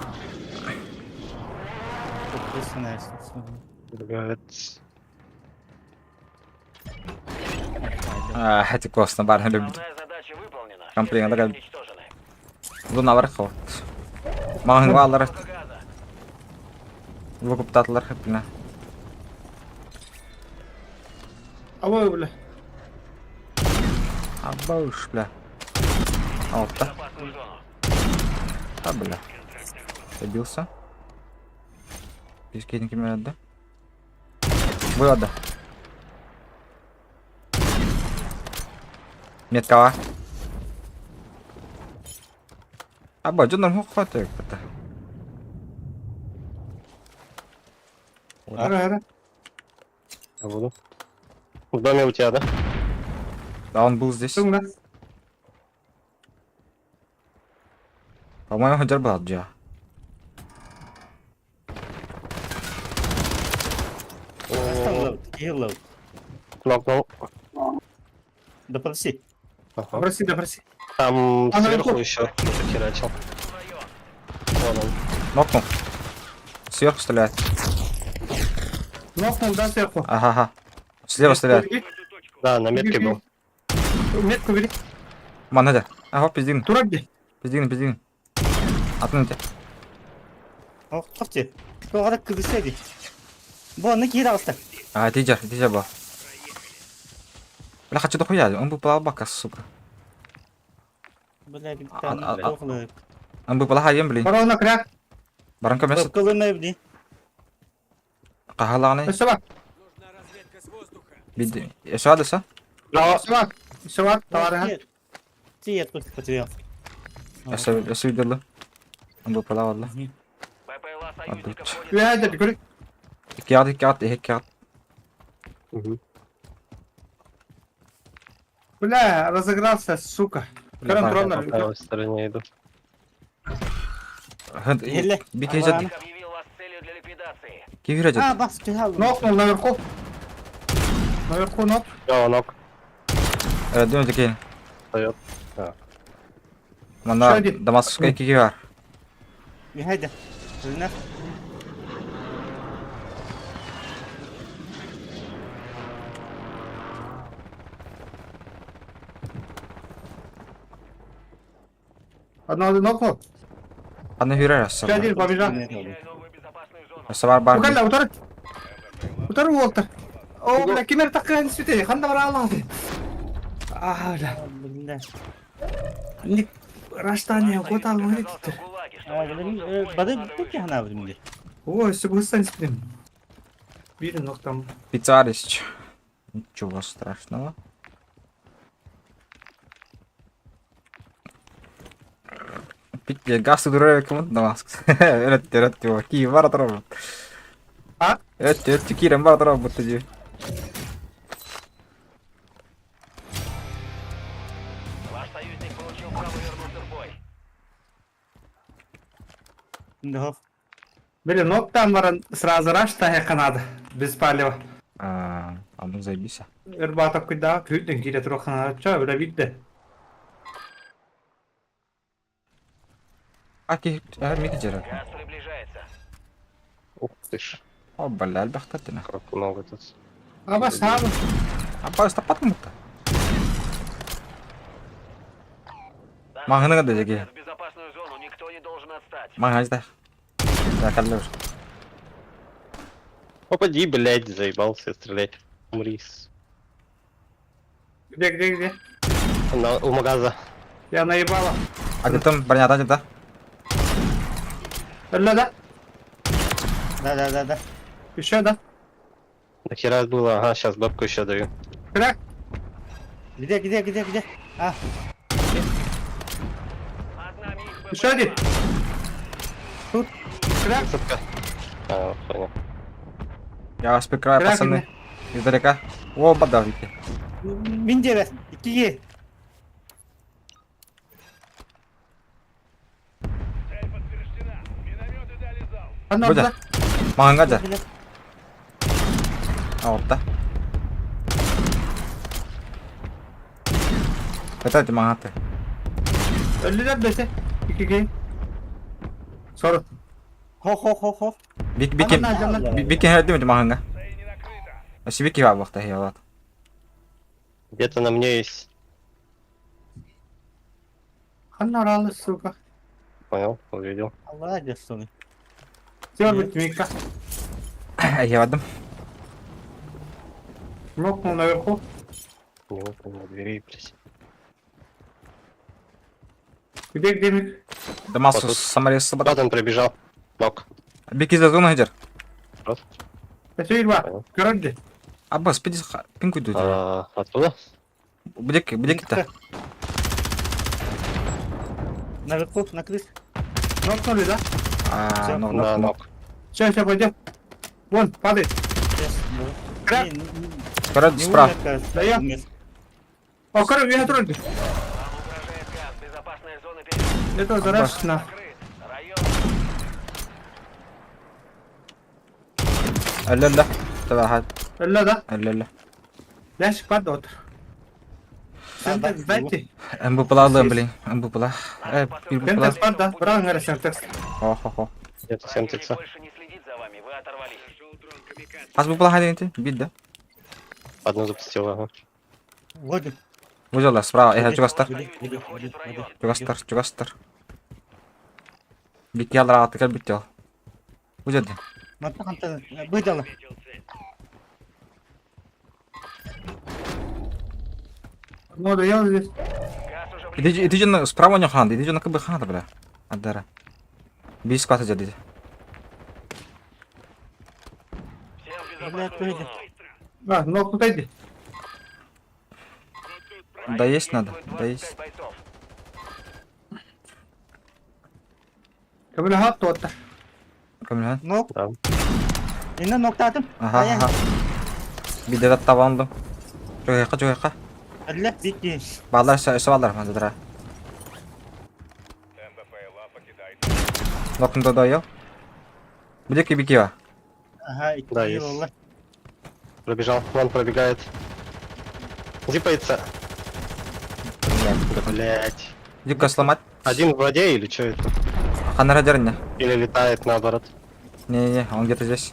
Çok kesin ersin sonra.
Evet.
Эти классно, бар, любит.
Основная задача выполнена. Все
Комплект,
цели
давай.
уничтожены.
Зона враг вот. Магнум алар.
Много газа.
Выкуп татлар хепина.
Ama öyle.
Абауш, бля. А вот так.
Опасную зону.
А, бля. Добился. Пискетники меня да? Вывода. Меткова. Аба, что нам хватает это?
Ara.
Я буду. В доме у тебя, да?
Да, он был здесь.
Sonra.
По-моему, Хаджар был Джа.
Там лоуд.
Кнопнул.
Допроси.
Ага.
Допроси.
Там
А
сверху
наверху?
еще кто-то херачил. Вон он.
Нокнул. Сверху стреляет.
Нокнул, да, сверху.
Ага. Слева стреляет.
Да, на метке был.
Метку бери.
Манадя. Ага, пиздин.
Тура где?
Пиздин. Отмыйте.
Oh, kapçı. Bu arada kızışaydı. Bu anlık yeri alsın.
А, Диджер был. Бля, хочу дохуя. Он был полабака, сука.
Böyle bir
a-
tane okulu.
Он был полахаем, блин.
Korona kırak.
Баранка месяц.
Okulu mevdi.
Кахаланы.
Üstü bak.
Нужна разведка с воздуха.
Биди. Еще адреса?
Üstü bak. Üstü bak. Tavarı.
Ти отпуск потерял.
Я все видел. Он был полава, ладно.
БПЛА союзников
Отдуть.
входит
Bir hadi bir
Хекят.
Угу.
Бля, разыгрался, сука. Контрольно.
По правой стороне иду.
Еле.
Бикежет.
объявил вас целью для ликвидации.
Кивиредет.
Ha bas bir aldım.
Нокнул наверху. Наверху нок.
Да, ног.
Дюнь такие.
Встает.
Мана
один.
Дамасская кигар.
Bir haydi. Önüne.
Одного нокнул.
Одна гира
Еще один побежал.
Теряю новую безопасную зону.
Савар бар.
Укalla утар. Утар oldu. О, бля, кемер такая не свети. Ханда бара алады. А, бля.
Billah.
Не раштание год алмайды.
Оказался в ГУЛАГе, чтобы
Ha
вернуться в
benim
службу
bana
надо
bir tane aldım diye.
Ой, все быстро спим. Били ног там.
Пиццарич. Ничего страшного. Питье газ удурая кому-то Дамаск. Öğret diyor. Ki var atarım.
Ha?
Evet, Kirem var atarım bu diyor.
Ваш союзник получил право вернуться в бой.
Şimdi hop.
Били ног там var сразу раштание Канада. Без палева.
А ну заебись.
Ирбатов куда? Крютник где трохи на чё, бля, видно.
Микджера.
Газ приближается.
Ух ты ж.
О, бля, альбахтатина.
Как много тут.
А бас сам.
А просто потому-то.
Данный
Махнага да
в
жеге.
безопасную зону никто не должен отстать.
Махнага. Я каллюш.
Попади, блядь, заебался стрелять. Умри.
Где?
У магаза.
Я наебала.
А где там броня, да?
Öyle de.
Да.
Еще да.
Нахера было? Ага, сейчас бабку еще даю.
Крак.
Где? А,
Над нами их
Еще один. Тут. Крак.
Высадка. А, понял.
Я вас прикрываю,
Крак
пацаны.
мне.
Издалека. Оба давите.
Миндера, иди.
Одно
Будя.
да.
Маған қаja. Аортта. Қайтады маған атты.
Öyle de dese. İki game. Sonra.
Хо.
Бикен хәрді ме мағанға? Осы бикен бар бұқта хей алады.
Где-то на мне есть.
Ханна aralı сука.
Понял, увидел.
Allah Господи.
Все, быть Мика.
Я вадым.
Нокнул наверху.
Не выполнил двери, блядь.
Где Мик?
Дамасу
Вот тут.
самарес сабат.
Вот он пробежал. Нок.
Бики за зону хедер.
Вот.
Все, два.
Понял.
Короче.
Абба, спиди пинку дуйду.
Оттуда?
Будек-то.
Наверху, на крыше.
Нокнули, да?
А, ну,
Да,
ну.
нок.
Все, пойдем. Вон, падай. Крак.
Короче, справа.
Да я. О, короче, я трогаю.
Вам угрожает газ. Безопасная зона перед...
Это зараж на.
Район.
Әлләллә. Тәбә хәд.
Öyle de.
Әлләллә.
Ляшик падай отыр. Sen de дайте.
Әмбу пылалым, блин. Әмбу пыла. Bir
Sen
пыла.
de пад, да? Браво, Гарри, текст.
Хо-хо-хо.
Где-то 70.
Больше не следит за вами. Вы оторвались.
Аз bu пыла хәден бит да.
Одну запустил, ага.
Водим.
Вузелла справа. Чугастар.
Води.
Чугастар. Бик ялра атыкал бител. Вузелде.
Матаханта, выдала.
Ну, да я здесь.
Газ уже
Иди же справа не ханды. Иди же на КБ ханды, бля. Аддара. Бис квата жадиди.
всем в
Блядь,
безопасную
выйди.
зону.
А, ну, куда иди?
Да есть надо. Да есть.
25 бойцов.
Кабель хат тот.
Камилхан.
Нок.
Да.
Инна ноктадым.
Ага. Бидеде табандым. Чугайка.
Алла, бики.
Балдар сабалдар мазадра. Нокнда дайо. Будек бикива.
Ага,
Да,
иди,
есть.
валла.
Пробежал. Вон пробегает. Зипается. Блять.
Дюка сломать.
Один в воде или что это?
Ханара дерня.
Или летает наоборот?
Не, он где-то здесь.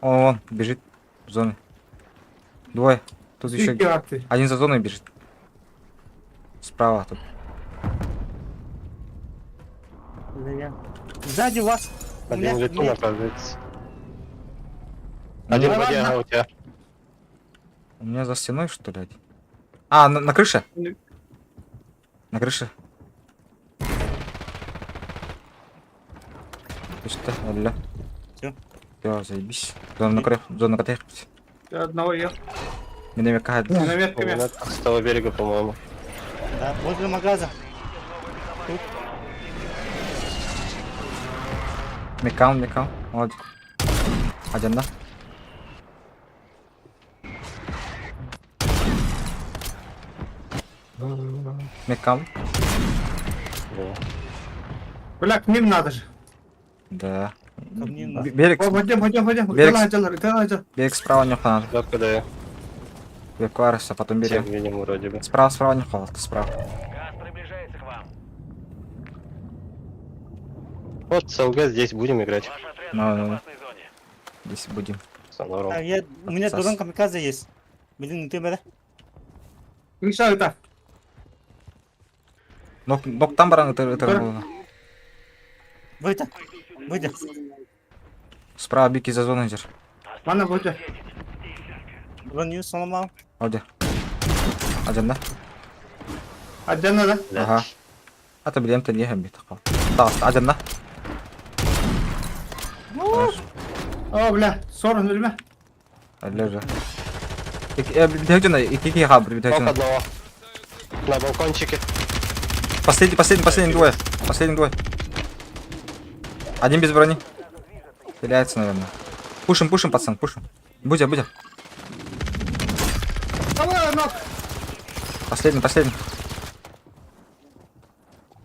Он бежит в зоне. Двое. Тут еще
Ты.
один за зоной бежит. Справа тут.
Сзади вас.
Один в лету,
Нет.
оказывается.
Ну,
Один в
ладно.
воде, ага, у тебя.
У меня за стеной, что ли? А, на крыше? На крыше. Ты что? Алло.
Всё.
Всё, заебись. Зона крыш. Зона КТ.
Одного я.
Меня мекает.
На метками.
Вон это, с того берега, по-моему.
Да, возле магаза.
Мекаун. Вот. Один, да? Мекаун.
Да.
Бля, к ним надо же.
Да.
Ко мне надо.
Берег.
О, пойдем.
Берег.
Делай.
Берег справа не хватает.
Бабка даю.
Берег варится, потом
Всем
берег.
видим вроде бы.
Справа не хватает. Справа.
Газ приближается к вам.
Вот с ЛГ здесь будем играть.
Ваш отряд
Ну,
в
ну, ну.
безопасной зоне.
Здесь будем. С Анором.
А, у меня
Отсос.
дрон камикадзе есть. Блин, ты бля.
Миша, это.
Нок там баран это.
Выйди.
Справа бики за зоной идешь.
Мана будет.
Броню сломал.
Где? Один, да?
Отдельно, да?
Блядь.
Ага. А то блин, ты не гамбит. Один, да?
О, бля, 40 ölme.
Лежа. Iki хабр,
Только одного. На балкончике.
Последний двое. Последний двое. Один без брони. Стреляется, наверное. Пушим, пацан, пушим. Будя.
Давай, ног.
Последний.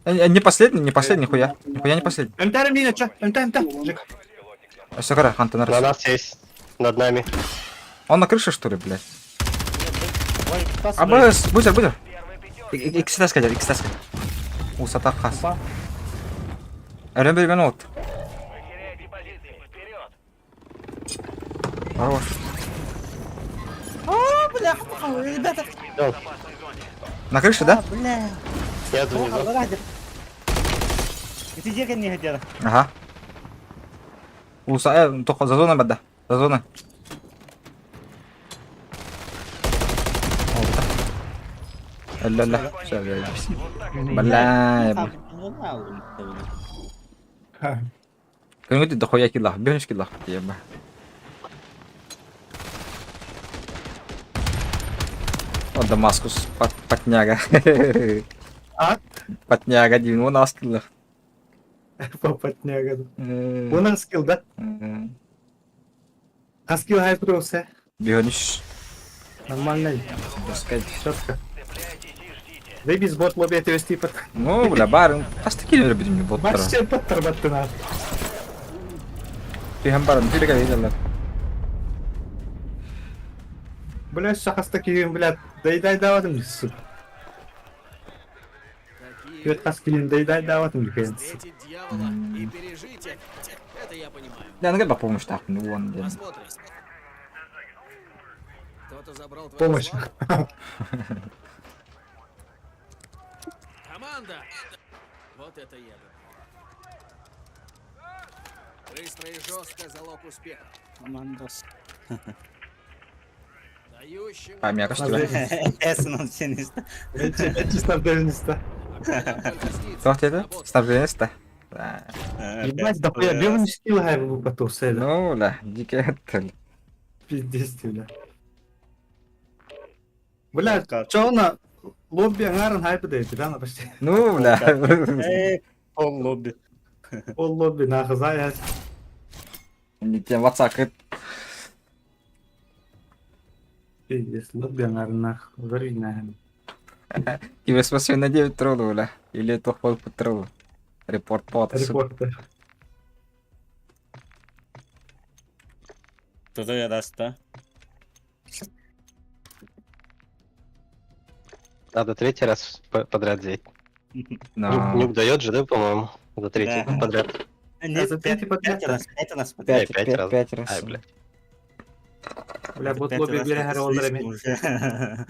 Не последний, нихуя. Нихуя не последний.
МТ мина, чё? МТ. Жека.
Все, хорошо, Хантер
На нас есть. Над нами.
Он на крыше, что ли, блядь?
Ой, кто
АБС, Будя. Икстаска. Усата хас. Ребят, минут.
Вы теряете позиции. Вперед!
Хорош.
О, бля, ребята.
На крыше, да?
Бля.
Я тут внизу.
Ради. Ты где ко мне хотела?
Ага. Только за зоной, бада. За зоной. Ля-ля. Все, бля. Кто-нибудь дохуя киллах. Бегнешь киллах. Еба. О, Дамаскус. Потняга.
А?
Потняга, Дин. Он на скиллах.
Попотняга. Он скилл, да? А скилл хайпрился.
Бегнешь.
Нормально.
Сказать.
Четко. Да и без бот лобби отвести под...
Ну, бля, бар. Астакили любит мне бот.
Бач, все подтарбатты надо.
Пигамбаран, филика видел.
Бля, шахас такие, блядь, дай даватым, сука.
Такие
Пьет хаскилин, дай даватым, блядь.
встретить дьявола и пережить это я понимаю.
Да, ну как помощь так, ну вон.
Посмотрим. Кто-то забрал твою
Помощь.
славу? Команда! Вот это я. Быстро и жестко залог успеха.
Командос.
Дающим...
Памяк, что ли?
Эсном синиста.
Эти снабдельниста.
Кто это? Снабженец-то? Да.
Ебать, да хуя, белым скилл хайп потурся, да?
Ну, бля, дикий это.
Пиздец, бля. Бля, чё на лобби ангаран хайп дает, да, на почти?
Ну, бля.
Пол лобби.
Ол лобби нахазая.
Не тем ватсак.
Пиздец, лобби ангаран нах. Зарви нахуй.
Тебе спасибо на 9 троллов, бля. Или это ход по троллу. Репорт по
Репортер.
Кто-то я даст, да?
Надо третий раз подряд взять.
Но...
Нюк дает же, да, по-моему? За третий
Да.
подряд.
Нет,
за третий подряд,
пять раз подряд.
Пять раз.
Пять раз. Ай, бля.
Бля, вот
Пять
лобби
раз
берега
это
роллерами.
слишком уже.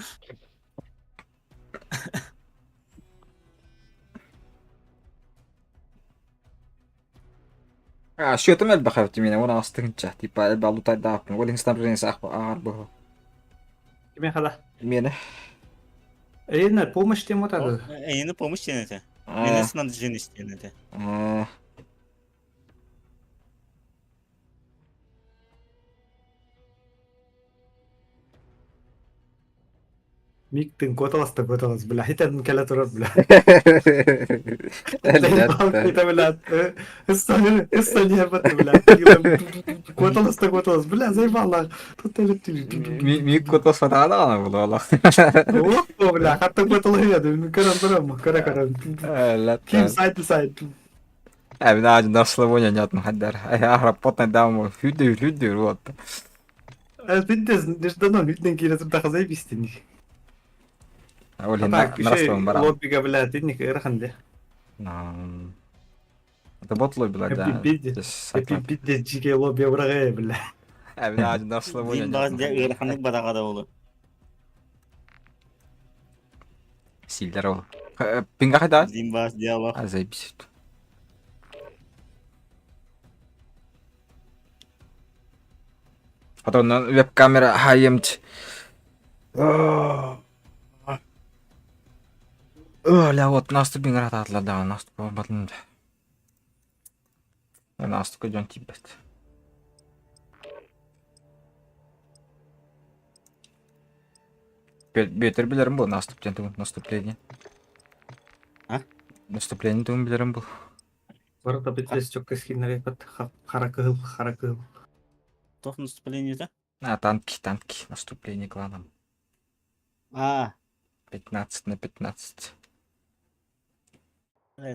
Что там эльба хавти меня? Вон астынча. Типа эльба лутай дапн. Волин снабжение сахпа. Арбо.
Кеме хада?
Мене.
Эйна, помощь тем вот это.
Yeni помощь denedi. Yeni снабжение denedi.
Мик, ты готовас, бля. Это каля турат, бля.
Эльба.
бля. Эстония, бля. Готовас, бля, заебала. Тут
Мик кото сарада ана була ала.
О, бля, хатта готовас, карам. Ким сайт.
Abi daha önce nasıl oynayacağım haber. Ahra potna даму. Hüdür вот.
Видите, неждано, видно, киля тут даха заебисти них.
Олин
Так,
нарастом барам.
лоббига, бля, ты них эрханде.
Это бот лобби, да.
Пиппиде, чике лобби врага, бля.
Abi daha önce nasıl
Din bazı
oynayacağım.
ırhanlık badakada olur.
Сильдер о. Пинга хада?
Din bazı diyalog.
А заебись. Потом на веб-камера хаемт. Ля вот наступ играта атла да наступ батнда. Наступ идён типа. Бетер билерим бұл наступление.
А?
Наступление тугун билерим бұл.
Барыта бетлес чокка скиннер епат. Хара кыл.
Тоқ наступление-то?
Танки. Наступление кланом.
А,
15 на 15.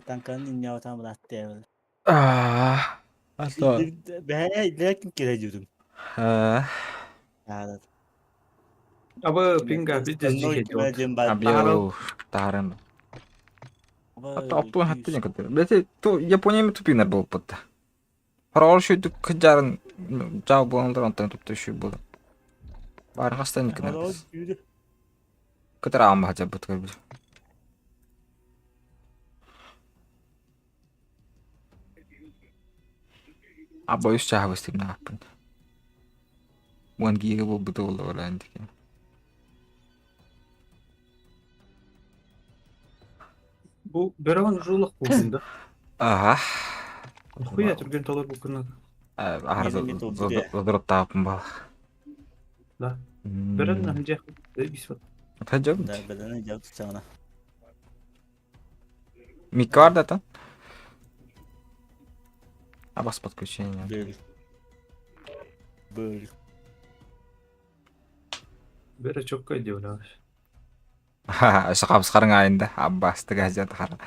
танканы не отам латте.
Ато.
Бәй, ләкин келе жүрдім.
Абы пинга битес жиге жот.
Абьяу таарым. Аппын хаттын кытыр. Бете ту Япониями тупинер болуп батты. Парагор шүйдүк кыжарын жау боландар антан тупту шүй болду. Барын астан кына. Кытыр ама хажа бутка бир. Або үс чаха бастым напын. 1 гига бол бутол оландык.
Бу берон жулук болду.
Ага.
Хуя түрген толор бу күнү.
Задырып таапын бал.
Да. Берон нам жак. Бисот.
Тажам.
Да, бәдәне жауып чана.
Мик var da. Бас подключение.
Бөл.
Бері чокка деулаш.
Шақабыз қарың айында. Аббасты газет қара.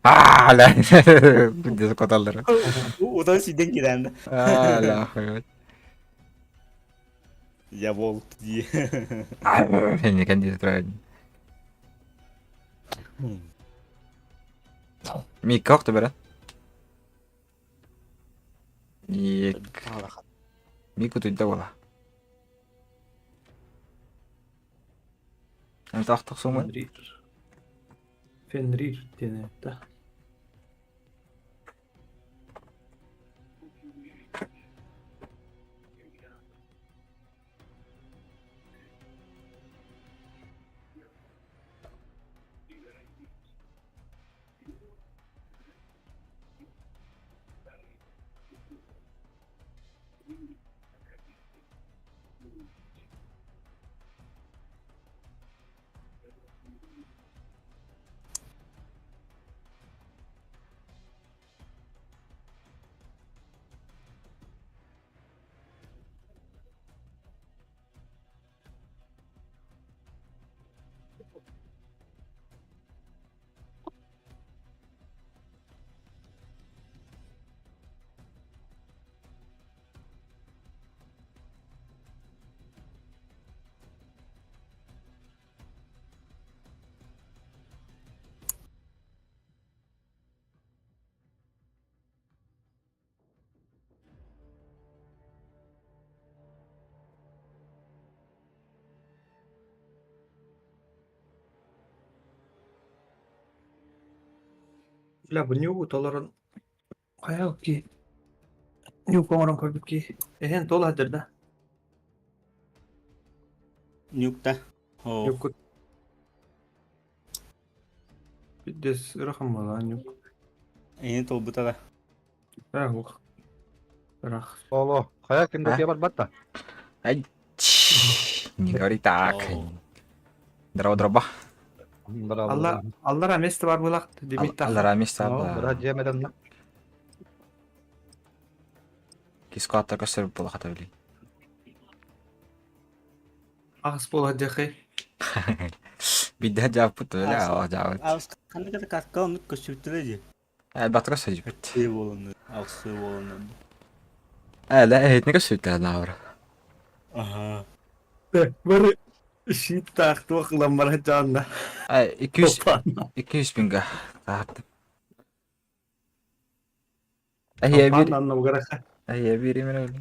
Ла. Күндесі коталдыры.
Одан сүйден келемді.
Ла. Хойот.
Я волк дие.
Мен екен дейді тұрайын. Мик коқты бәрі? Мик өтуйді ола. Әнті ақтық соң ба?
Фенрир дене да. Бля, бу нюгу толорун кая ки? Нюг коңорон көрдүк ки. Эхен толадыр да.
Нюкта. О,
Нюг. Бидес рахам бала нюг.
эйин тол бутада.
Рах. Рах.
Оло, қая кімді кебар батта?
Ай. Не говори так. Дроба.
Аллара месте бар булак дебит
Аллар амис сабла.
Бірақ жемеден.
Киско аттар көсөрүп боло ката билей.
Агыс бола жахы.
Бидде жаппыт эле, жабыт.
Аус қандай ката катка онут көсүптүле же.
Батыра сөжүбүт.
Сүй болуну, аусу болуну.
Этне көсүптүле навыр.
Ага.
Бары шит тахты окулам бара жанда.
200 бинга тааттым. Бир эме эле.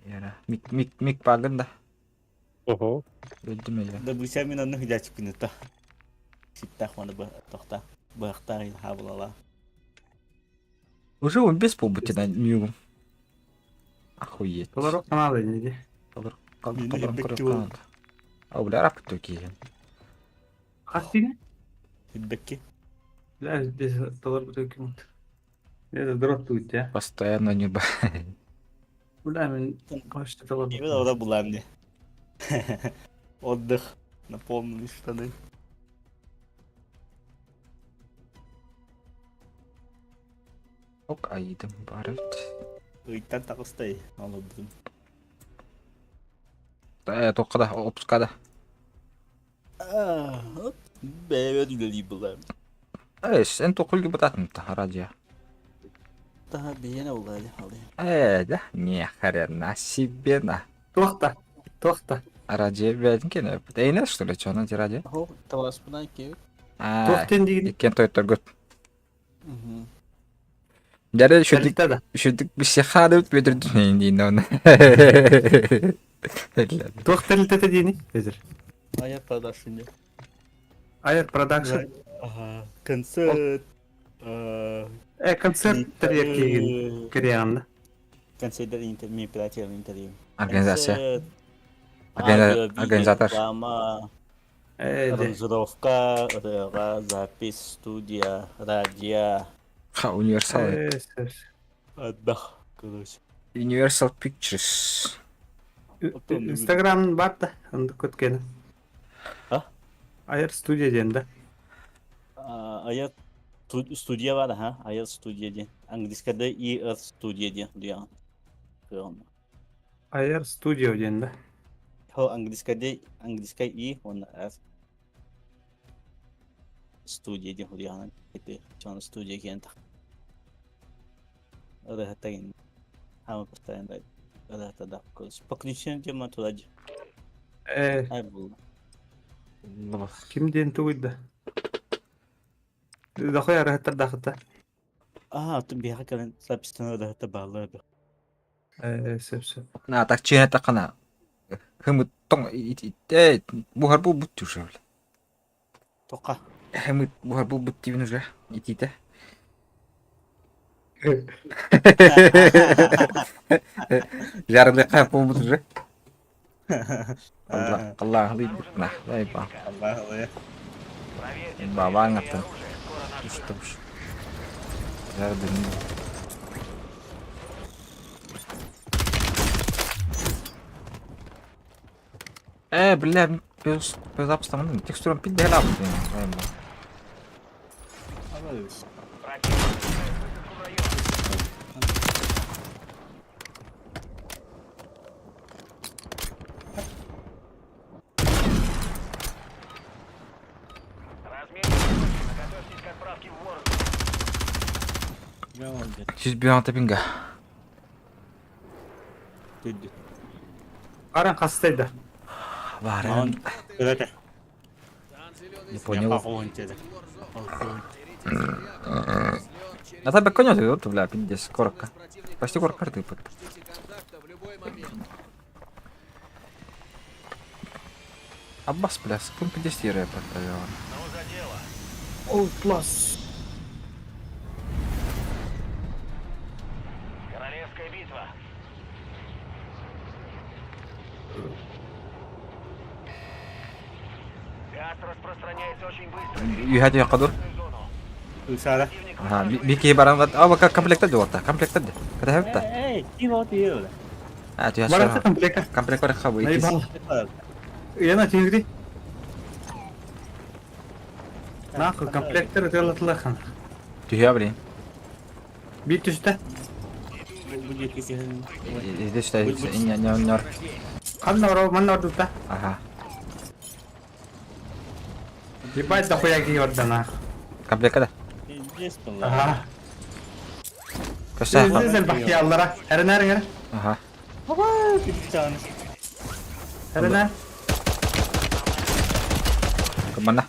Яра, мик багында.
Ого.
Өлдүм эле.
Да буйса мен аны хыжачып күнүтта. Ситтах мана тохта. Бахтар ин хабылала.
Уже он без побыти на нью. Охуеть.
Толорок каналы неде.
А бля рап токи.
Хастине?
Фидбэкки.
Бля, здесь толор бутылки. Это дрот тут, я.
Постоянно не ба.
Бля, мен почти толор.
Эми да булам де. Отдых. Наполненные штаны.
Ок, айдым барыт.
Ыйттан тағыстай. Алыбын.
Тоққада, отпускада.
Бәйбәт үлелей бұлар.
Сен тоқылги бұтатын радио.
Daha bir yine olaydı alayım.
Да, не хрена себе, на.
Тоқта. Тоқта.
Радио бәдін кені. Әйнес, что ли, чоны де радио?
О, тавас бұдан кеуік.
Тоқтен деген.
Кен тойтар көт. Дәрі
Шөлтада.
шүдік бір шеқады өт бөдірдің дейін оны.
Тоқтен тәті дейін. Өзір.
Аяқ продакшн.
Айыр продакшн.
Ага. Концерт.
Концерттер еркеген. Кореянда.
Концерттер мероприятиялар интервью.
Организация.
Концерт,
Организатор.
реклама, аранжировка, запись, студия, радио.
Ха, Universal.
Отдых, короче.
Universal Pictures.
Инстаграм бар да. Онды көткені.
А?
Айыр студия ден да.
Аяқ студия var ha. Аяқ студия ден. Английскада IR студия ден. Диyan.
Айыр студия ден да.
Ho английская I он R. Студия ден диyan. Это чон студия кента. Ada hatta gin. Hama постоянно. Ada hatta да. Подключение тема туда. Ай бұл.
Кимден туйда? Да хоя рахтар дахта.
Ты бияға кәлін запистен ada hatta bağlardı.
Сеп.
На, так чене тақана. Хымы тоң бұхар бұл бұтты уже.
Тоқа.
Хымы бұхар бұл бұтты бін уже. Ититі. Жарылы қайып бұл бұтты уже. Қаллағы дейді. На, дай ба. Баба аңаттан. Үстімш. Жардың. Бля, без обстановки. Текстурам пить дела.
Готовьтесь к отправке в Warzone.
Чиз биян тапинга.
Düdü.
Аран қастайда.
Варан.
Öyle.
Не понял.
Онтеді.
А тебе коня идет, бля, 50 корка. Почти корка ты под.
Ждите контакта в любой момент.
Аббас, бля, с кем 50 рэп отправил.
Ну, за дело.
О, класс.
Королевская битва. Газ распространяется очень быстро.
Юхати якаду.
Uşağı.
Ага, бики баран. А, как комплект де орта, комплект де. Kada hafta.
Kim o diyor.
А, ты
Баран
яшо.
комплека.
Комплект бар хабы.
Наебал. Яна тингди. Нахуй комплектер өтелатлахан.
Түйе, блин.
Бит түсті.
Иди сюда, не.
Қанна орау, манна ордута.
Ага.
Ебать да хуя ки орда нах.
Комплект kada.
Ага.
Каша.
Зел бахи аллара. Әрінәрі.
Ага.
Әрінәр.
Kemana?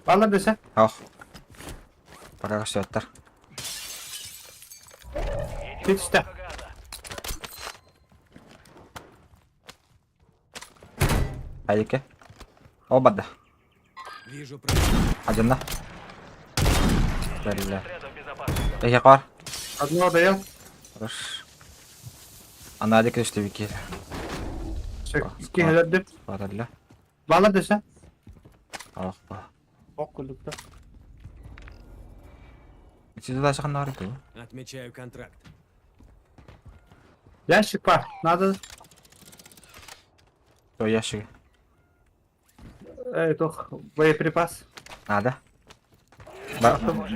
Балар дөсі.
Oh. Pakai shelter.
Бит түсті.
Айке. Оба да.
Вижу
Один на. Бля.
Отряда в безопасности.
Я кар.
Одного даял.
Хорош. Ана адик düştü bir kere.
İki helal
Paralel.
Балар дөсі.
Ah bah.
Оқылықты.
Siz de aşağı narı
Отмечаю контракт.
Ящик бар. Надо.
Что, ящик?
Тох, боеприпас.
Надо.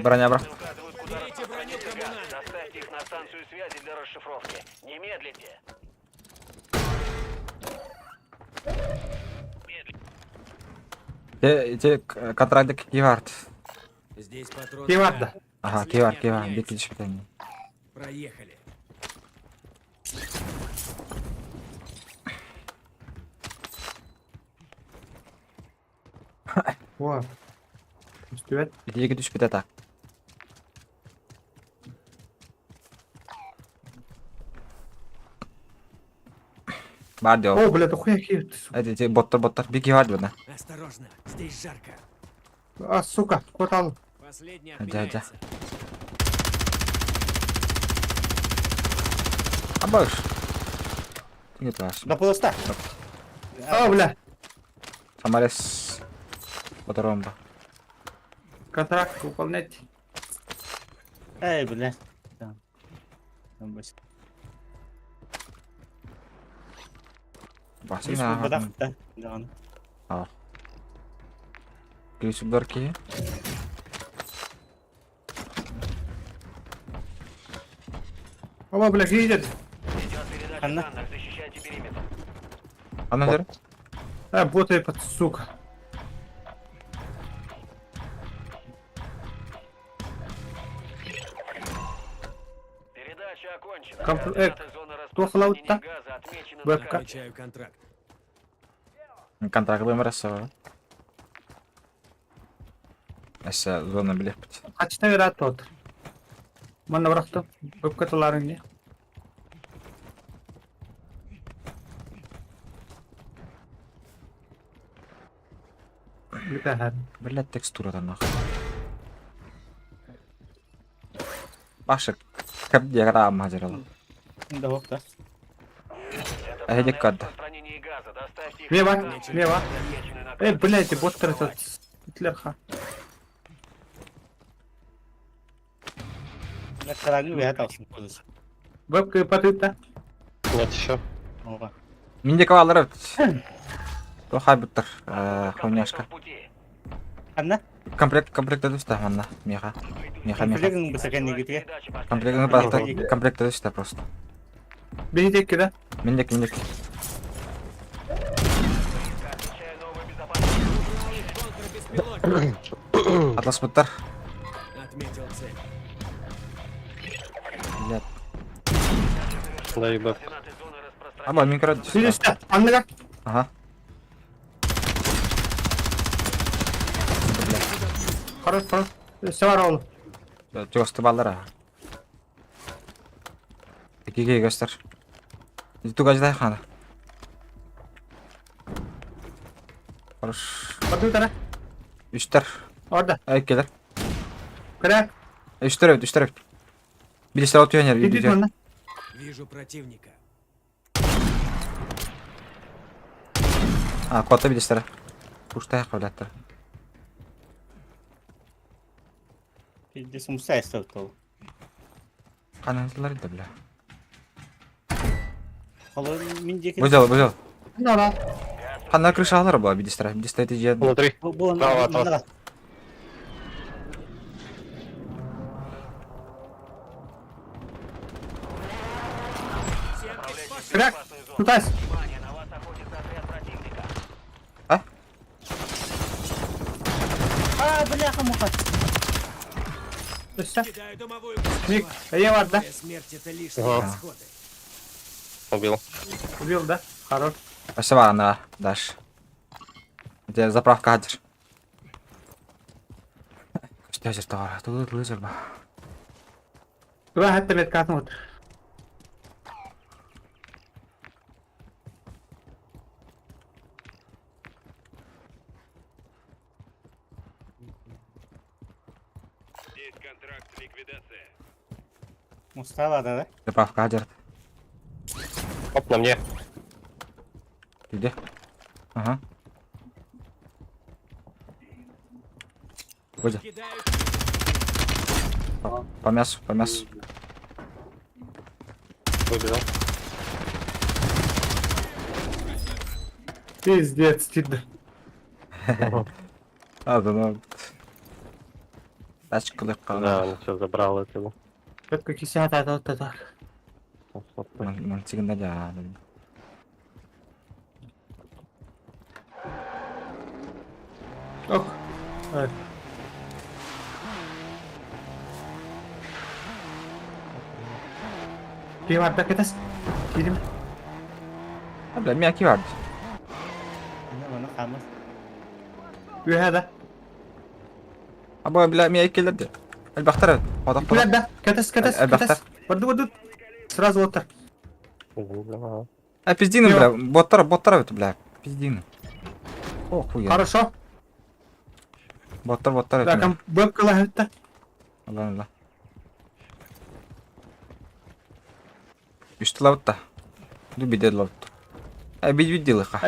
Броня, бро.
Указывают, куда распространить газ. Доставьте их на станцию связи для расшифровки. Не медлите.
Контракты кивард.
Здесь патрон.
Киварда.
Ага, кивар. Беги питание.
Проехали.
Вот. Успевать.
Иди düşüp bir de tak. Бар диyor.
О, блядь, охуя какие.
Эти боттар. Bir kivard bana.
Осторожно, здесь жарко.
А, сука, кот ал.
Последний
Hadi.
отменяется.
Абаш. Не плашь.
Да просто.
А, бля.
Самарес. Моторомба.
Контракт выполнять.
Эй, бля. Да. Там бось.
Басın
Здесь
ha.
вода, да. Да, он.
Girişip dörki.
Оба, бля, видят.
Идет передача
Анна.
данных. Защищайте периметр.
Ana göre.
Работай под сука.
Передача окончена.
Комп-
Координаты зоны
кто хлопал-то?
распространения газа отмечены на
Вебка.
карте.
Отмечаю контракт.
Контракт будем рассовывать. Esa zona bilip bit.
Kaçta ver at ot. Bana bıraktım. Öpkatıların ne? Bir daha.
Блять, текстурадан нахуй. Башек. Кап диаграмма hazırladım.
Да, вот, да.
Это
Эдик
данные о
Кадда.
распространении газа. Доставьте их
Мева,
на станцию
мева.
связи, отмеченную на карте.
Блядь, боттер этот. Гитлерха.
Я карагу вятался.
Вебка потыта.
Нет, еще.
Ова.
Менде кавалар бит. Тохай биттер. Хуйняшка.
В пути.
Анна?
Комплект düştü manna. Меха.
Билегин быстрее не гитре.
Передача поставлена.
Комплектini бақты. Комплект düştü просто.
Beni tek kida.
Мендек.
Отмечаю новую безопасность.
Контрбеспилотник.
Атлас биттер.
Отметил цель.
Блять.
Да, ебать.
Координаты зоны распространения.
Аба микро
Seni
düştü.
üstte. Anlıga.
Ага.
Хорош, хорош. Sevar oğlum.
Jostu ballara. İki göster. Tugajda khana. Хорош.
Потыта.
Üçter.
Orada.
Ayak gelir.
Kırak.
Üçter. Bilgisayar atıyor yer.
Gidin
Video.
bana.
Вижу противника.
Ha, kodda bilgisayar. Kuşta ayak evlatlar.
Здесь мусай стал.
Kanallar da bile.
Хало миндики.
Бузел.
Ne lan?
Kanlar крыша alır bu bilgisayar. Bilgisayar diye.
Внутри.
Было
Право, от вас.
на.
Kırak. Tutas.
Внимание, на вас охотится отряд противника.
А, бляха муха.
Üstte.
Кидаю дымовую
Ник.
гранату.
İyi var da.
Смерть это лишние
Ага.
расходы.
Убил.
Убил, да? Хорош.
Başta var ana. Daş. Где заправка hazır. Kaçta hazır var. Тут лызер ба.
Tugay hatta metkatını otur.
Здесь контракт ликвидация.
Устала, да?
Заправка hazır.
Оп, на мне.
Где? Ага. Вроде.
Кидаю.
По мясу, по мясу.
Выбежал.
Пиздец, стыдно.
А, да ну. Тачка легко.
Да, он все забрал от его.
Только кисят, а то так.
Мультик да.
Ох. Пиват так это. Кирим.
А, бля, мягкий вард.
Mana kamu?
Ühede.
Aba, бля, мягкий лед. Эльбахтар, вот
Ühede. Катас, катас,
Эльбахтар.
катас. Воду. Сразу вот так.
А, пиздины, бля, боттар это, бля, пиздины. Охуя.
Хорошо.
Боттар это.
Так, бэбкала это.
Ладно. Üstü lavutta. Dur bir de lavutta. Bir de lavutta.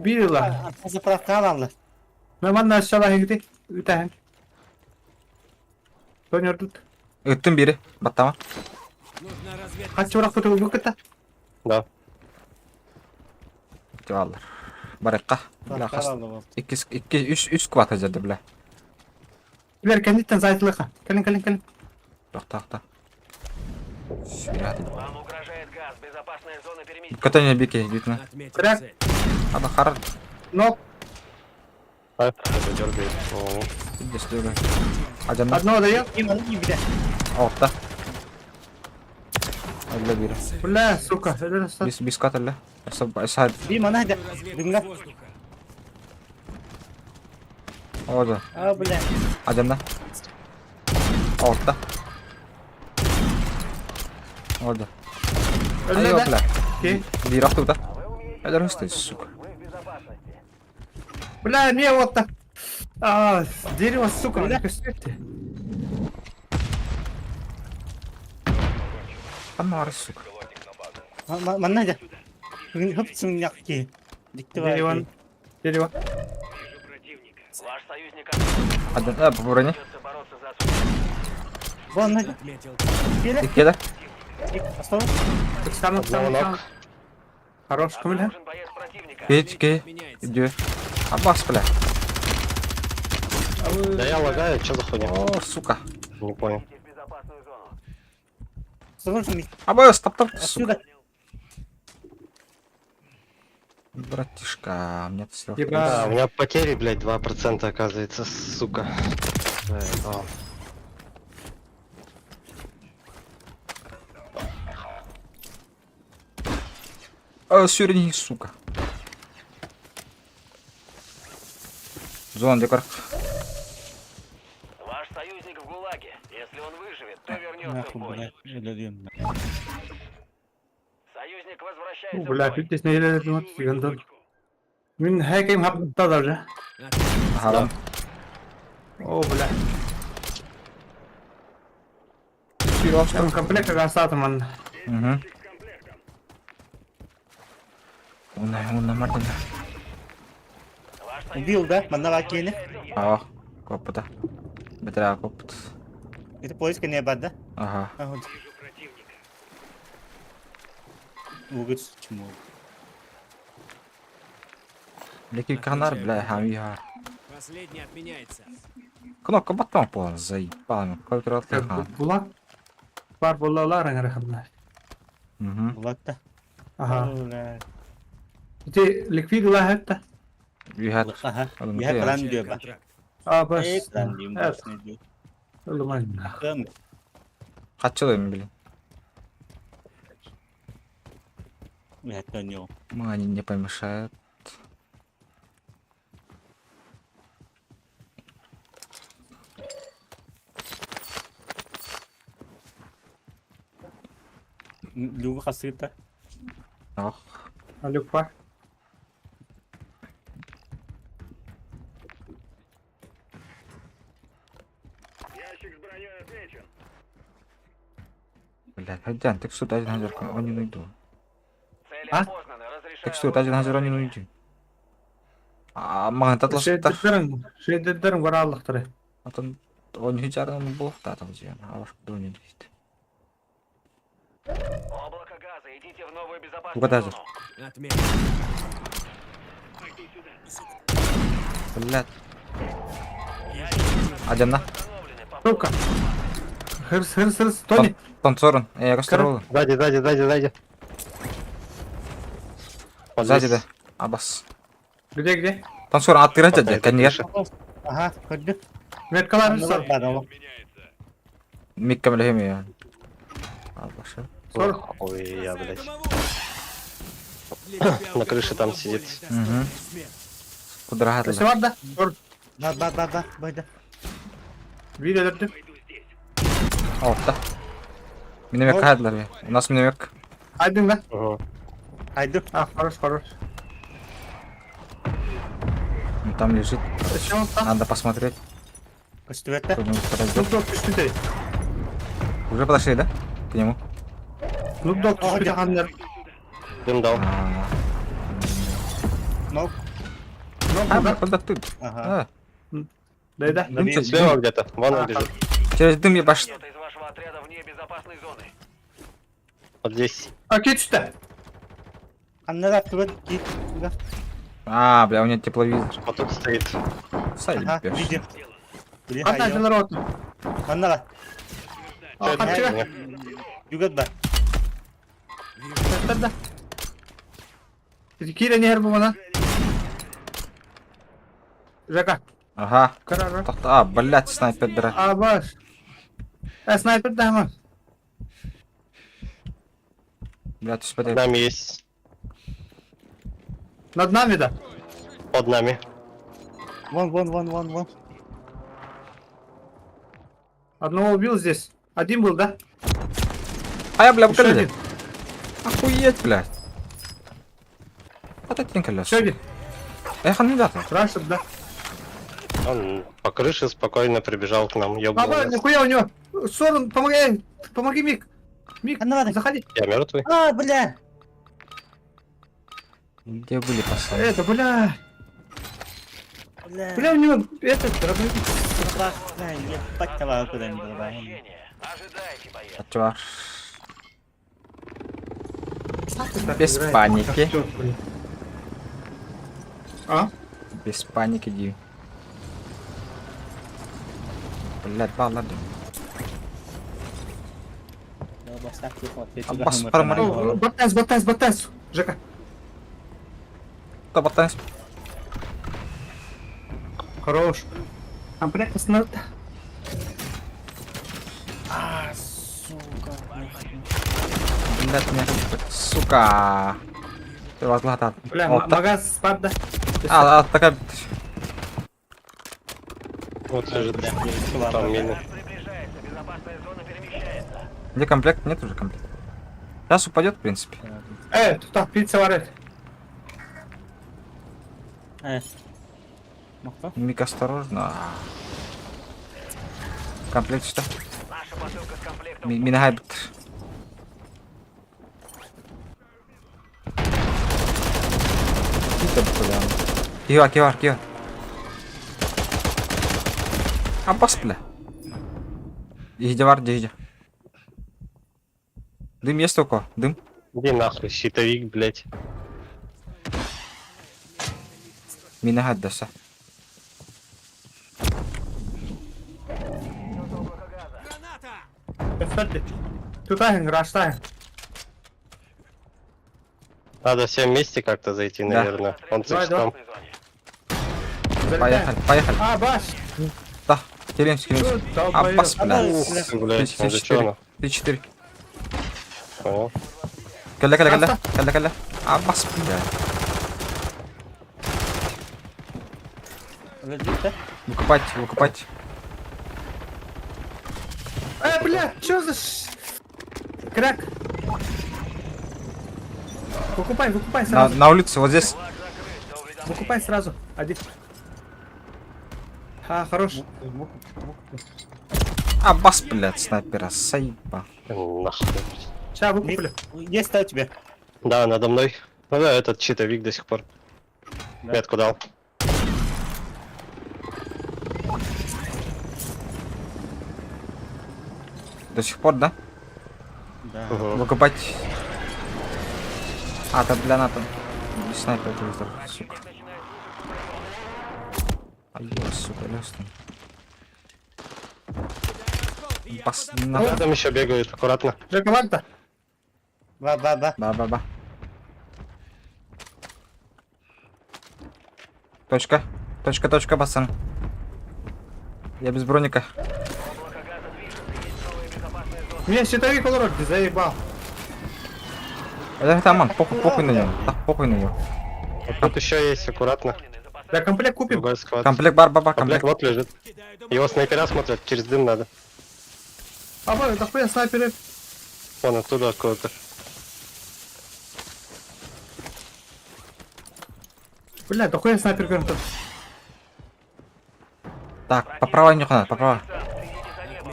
Bir la.
Apa zapravka alalım.
Memang aşağıya gitti. Ütehen. Dönüyor tut.
Öttüm biri. Battama.
Нужна разведка.
Kaç çorak fotoğrafı bu kadar?
Да.
Diyorlar. Baraka. Bla
Zapravka
has.
alalım.
3 kvat ajadı bla.
Biler kenditten zaytlığa. Kalın.
Yok tak.
Вам угрожает газ. Безопасная зона перемещения.
Катание бики, видно.
Отметил
Крак.
цель.
Ada karar.
Nok.
А, это дергает. О,
Здесь дергай. Ajanlar.
Adno da yok.
İmanın gibi de.
Altta. Öyle biri.
Bula suka. Öyle nasıl?
Biz kat öyle. Esad.
Bir mana hadi.
Разведка
Dengar.
с воздуха.
Orada.
Aa bu ne?
Ajanlar. Altta. Orada.
Öyle
Ayo
de.
bla.
Ki.
Bir hafta da. Öyle rastı сука.
Бля, не вот так. А, дерево, сука, бля, кастеты.
Anlar сука.
Mana hadi. Hepsini yaktı. Dikti var.
Дерево.
Ваш союзник
Ajan, по броне.
придется бороться за освобождение.
Bu ne?
Отметил.
Gel.
İki
Осталось.
Так сам. Хорош, камля.
Нужен боец противника.
Печки. Иди. Абас, бля.
да я лагаю, что за хуйня?
О, сука.
Не понял.
В безопасную зону.
Осторожно.
Абас, стоп, сука.
Отсюда.
Братишка, мне тут всё.
Еба.
Да, у меня потери, блядь, 2% оказывается, сука. Заебал.
Сюрни, сука. Зона декор.
Ваш союзник в ГУЛАГе. Если он выживет, то вернется в
Nahul bu
бой.
ne? Öyle diyorum ben.
Союзник возвращается в
Бля,
бой.
пиздец, не еле думать, сигандон. Мин хэким хапта даже.
Харам.
О, бля.
Сюрни.
Там комплект гасата, ман.
Угу. Унна мартин.
Ваш
Убил, да? Mana bak yeni.
А, копыта. Бетра копыт.
Itu polis kan hebat dah.
Ага.
Ah, udah. Bagus cuma.
Леки канар, бля, хамиха.
Последний отменяется.
Кнопка батон полон, заебал. Какой ротный хан.
Булак. Бар булалар аңарахамна.
Угу.
Bulakta.
Ага.
Ulan.
Itu likvid lah hatta.
Вихат.
Aha.
Oğlum,
Ya
şey
pelan
Получай
diyor bak.
контракт.
Aa bas.
Pelan diyeyim
Evet.
bas ne diyor.
Lumayan.
Kım.
Kaç yıl oyun bilin?
Ya dönüyor.
Они не помешают.
Lugu kasıta.
Ох.
Алюк бар.
Ящик с броней отмечен.
Блядь, Хадян, ты что, один хазер, он не найду.
Цели
А?
опознаны. Разрешаю.
Так что, один хазер, он не найду. А, маған татлаш
Şeydetlerin var Allah'tırı.
Атын Он гитярный был, да, там где, а ваш кто не видит.
Облако газа, идите в новую безопасную
Угадай же.
зону.
Отметил.
Блядь. Один на.
Установлены по
Сука. Хырс. Тони.
Танцорен, я костролу.
Сзади. Вот
Сзади,
здесь.
да. Абас.
Где?
Танцорен, attıracak
Вот
ya,
это
конечно.
крыша.
Ага, ходи.
Меткалар
Ну,
сор.
ладно, ну.
Микка млехим ya. Абаша.
Сор.
Ой, я, блядь.
Для тебя
На крыше там
уготована
сидит.
более достойная
Мгм.
смерть.
Кудра
Касы
hadi.
var da. Sor.
Да, бойда.
Video döndü.
Orta. Minemek hadiler ya. У нас minemek.
Aydın lan.
Ага.
Айду.
Ah, хорош.
Он там лежит.
Зачем он там?
Надо посмотреть.
Костювета.
Кто-нибудь подойдет.
Noob Dog düştü de.
Уже подошли, да? К нему.
Noob Dog düştü de hanlar.
Дым дал.
Ну,
А, куда ты?
ага.
Dayda.
Добил.
Слева где-то. Вон он бежит.
Через дым ебашь.
Кто-то из вашего отряда вне безопасной зоны.
Вот здесь.
Paket üstte.
Аннара, туда, гит. Туда.
А, бля, у него тепловизор.
Вот тут стоит.
Ага,
Сайбешь.
видим. Блин,
Atacılar oldu.
Аннара.
Ah, kaçıyor.
Югат ба.
Göster de. Kiyle nehir bu bana. Жека.
Ага.
Karar.
А, блядь, снайпер дыра.
Aa var. Sniper de hemen.
Блядь,
Под
успеет.
нами есть.
Над нами да.
Под нами.
Вон.
Одного убил здесь. Один был, да?
А я, бля,
Еще
покажи.
один.
Охуеть, блядь. Вот это колес.
Еще один.
Эх, он не дата.
Рашид, да.
Он по крыше спокойно прибежал к нам. Ёбнул
Баба,
нас.
нихуя у него. Сорон, помогай. Помоги, Мик. Мик,
Аннара.
заходи.
Я мертвый.
А, бля.
Где были пацаны?
Это, бля.
Бля.
Бля, у него этот, дробовик.
Бля, ебать давай куда-нибудь давай.
Возвращение. Ожидайте, боец.
А чувак.
Так
Без
играет.
паники.
Как чёрт, блин. А?
Без паники, Ди. Блядь, баллады. Аббас, пармари.
О, Батас. Жека.
Кто ботанец?
Хорош. Комплект остановил.
А, сука.
Блядь, меня. Сука. Ты возглотал.
Бля,
Вот так.
магаз спад, да.
Такая...
Вот лежит.
Ладно.
Там мины.
Приближается. Безопасная зона перемещается.
Где комплект? Нет уже комплект. Сейчас упадет, в принципе.
Тут пицца варит.
Махта?
Мик, осторожно. Комплект что?
Наша посылка с комплектом.
Минагайб. Кива. Аббас, бля. Иди var, иди. Дым есть у кого? Дым?
Иди нахуй, щитовик, блядь.
Минагайб даса.
Граната!
Тутаем, раштаем.
Надо всем вместе как-то зайти,
Да.
наверное. Он
Давай,
цепком.
Поехали.
А, баш.
Да, Керенский. Аббас, бля.
Блядь, он за чё оно?
3-4.
О,
Каля. Аббас, бля. Выкупать.
Бля, чё за крак? Выкупай сразу.
На улице, вот здесь.
Выкупай сразу. Один. А, хорош.
Аббас, блядь, снайпера, сайба.
нахуй.
Сейчас выкуплю.
Есть у тебя?
Да, надо мной. Ну да, этот щитовик до сих пор. Метку дал.
До сих пор, да?
Да.
Выкупать. А, там для НАТО. Снайпер телевизор, сука. Ай, сука, лёс там.
Рядом еще бегают, аккуратно.
Вже команда?
Ба-ба-ба.
Ба-ба-ба. Точка. Точка, пацан. Я без броника.
Меня щитовик урод, ты заебал.
Это Аман, похуй на него. Да, похуй на него.
Вот тут еще есть, аккуратно.
Да комплект купим.
Другой склад.
Комплект бар-баба,
Комплект
комплект.
вот лежит. Его снайпера смотрят, через дым надо.
А вы, да хуя снайперы.
Вон оттуда откуда-то.
Бля, да хуя снайпер говорит.
Так, по правой нюх надо, по правой.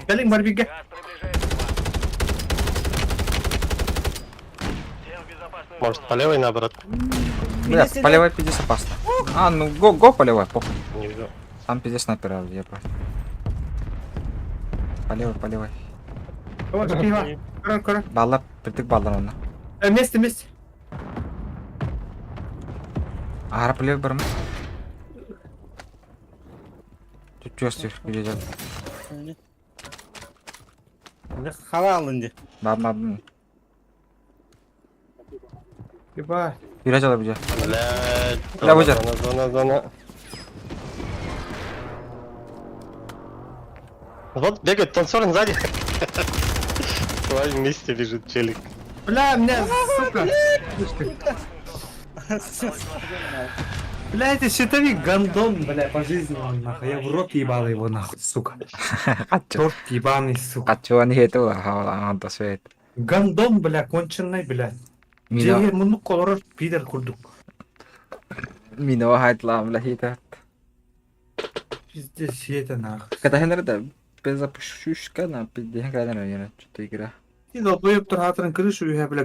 Галим барбиге.
Газ приближается к вам. Всем в безопасную
Может,
зону.
по левой наоборот?
Бля, полевой пиздец опасно. А, ну го полевой, похуй.
Не видел.
Там пиздец снайпера, я против. Полевой.
Вот, пиво. Кора.
Балла, притык баллар оны.
Вместе.
Ара полевой бармы. Тут чувствуешь, где идет.
Халал инде.
Ба.
Ебать.
Юрежала где.
Блядь.
Бля, выйдет.
Зона. Вот бегает танцорин сзади. В своем месте лежит челик.
Бля, меня, сука. Бля, это щитовик гандон, бля, по жизни он, нахуй. Я в рот ебал его, нахуй, сука. Торт ебаный, сука.
Качуан itu антас вет.
Гандон, бля, конченый, бля.
Мино
Джегер муну колорот пидор курдук.
хайтлам лахита.
Пиздец, это нахуй.
Когда хенерда безопушушка на пиздец, когда что-то игра.
Ты долбоеб, tur хатырын крышу, я, бля,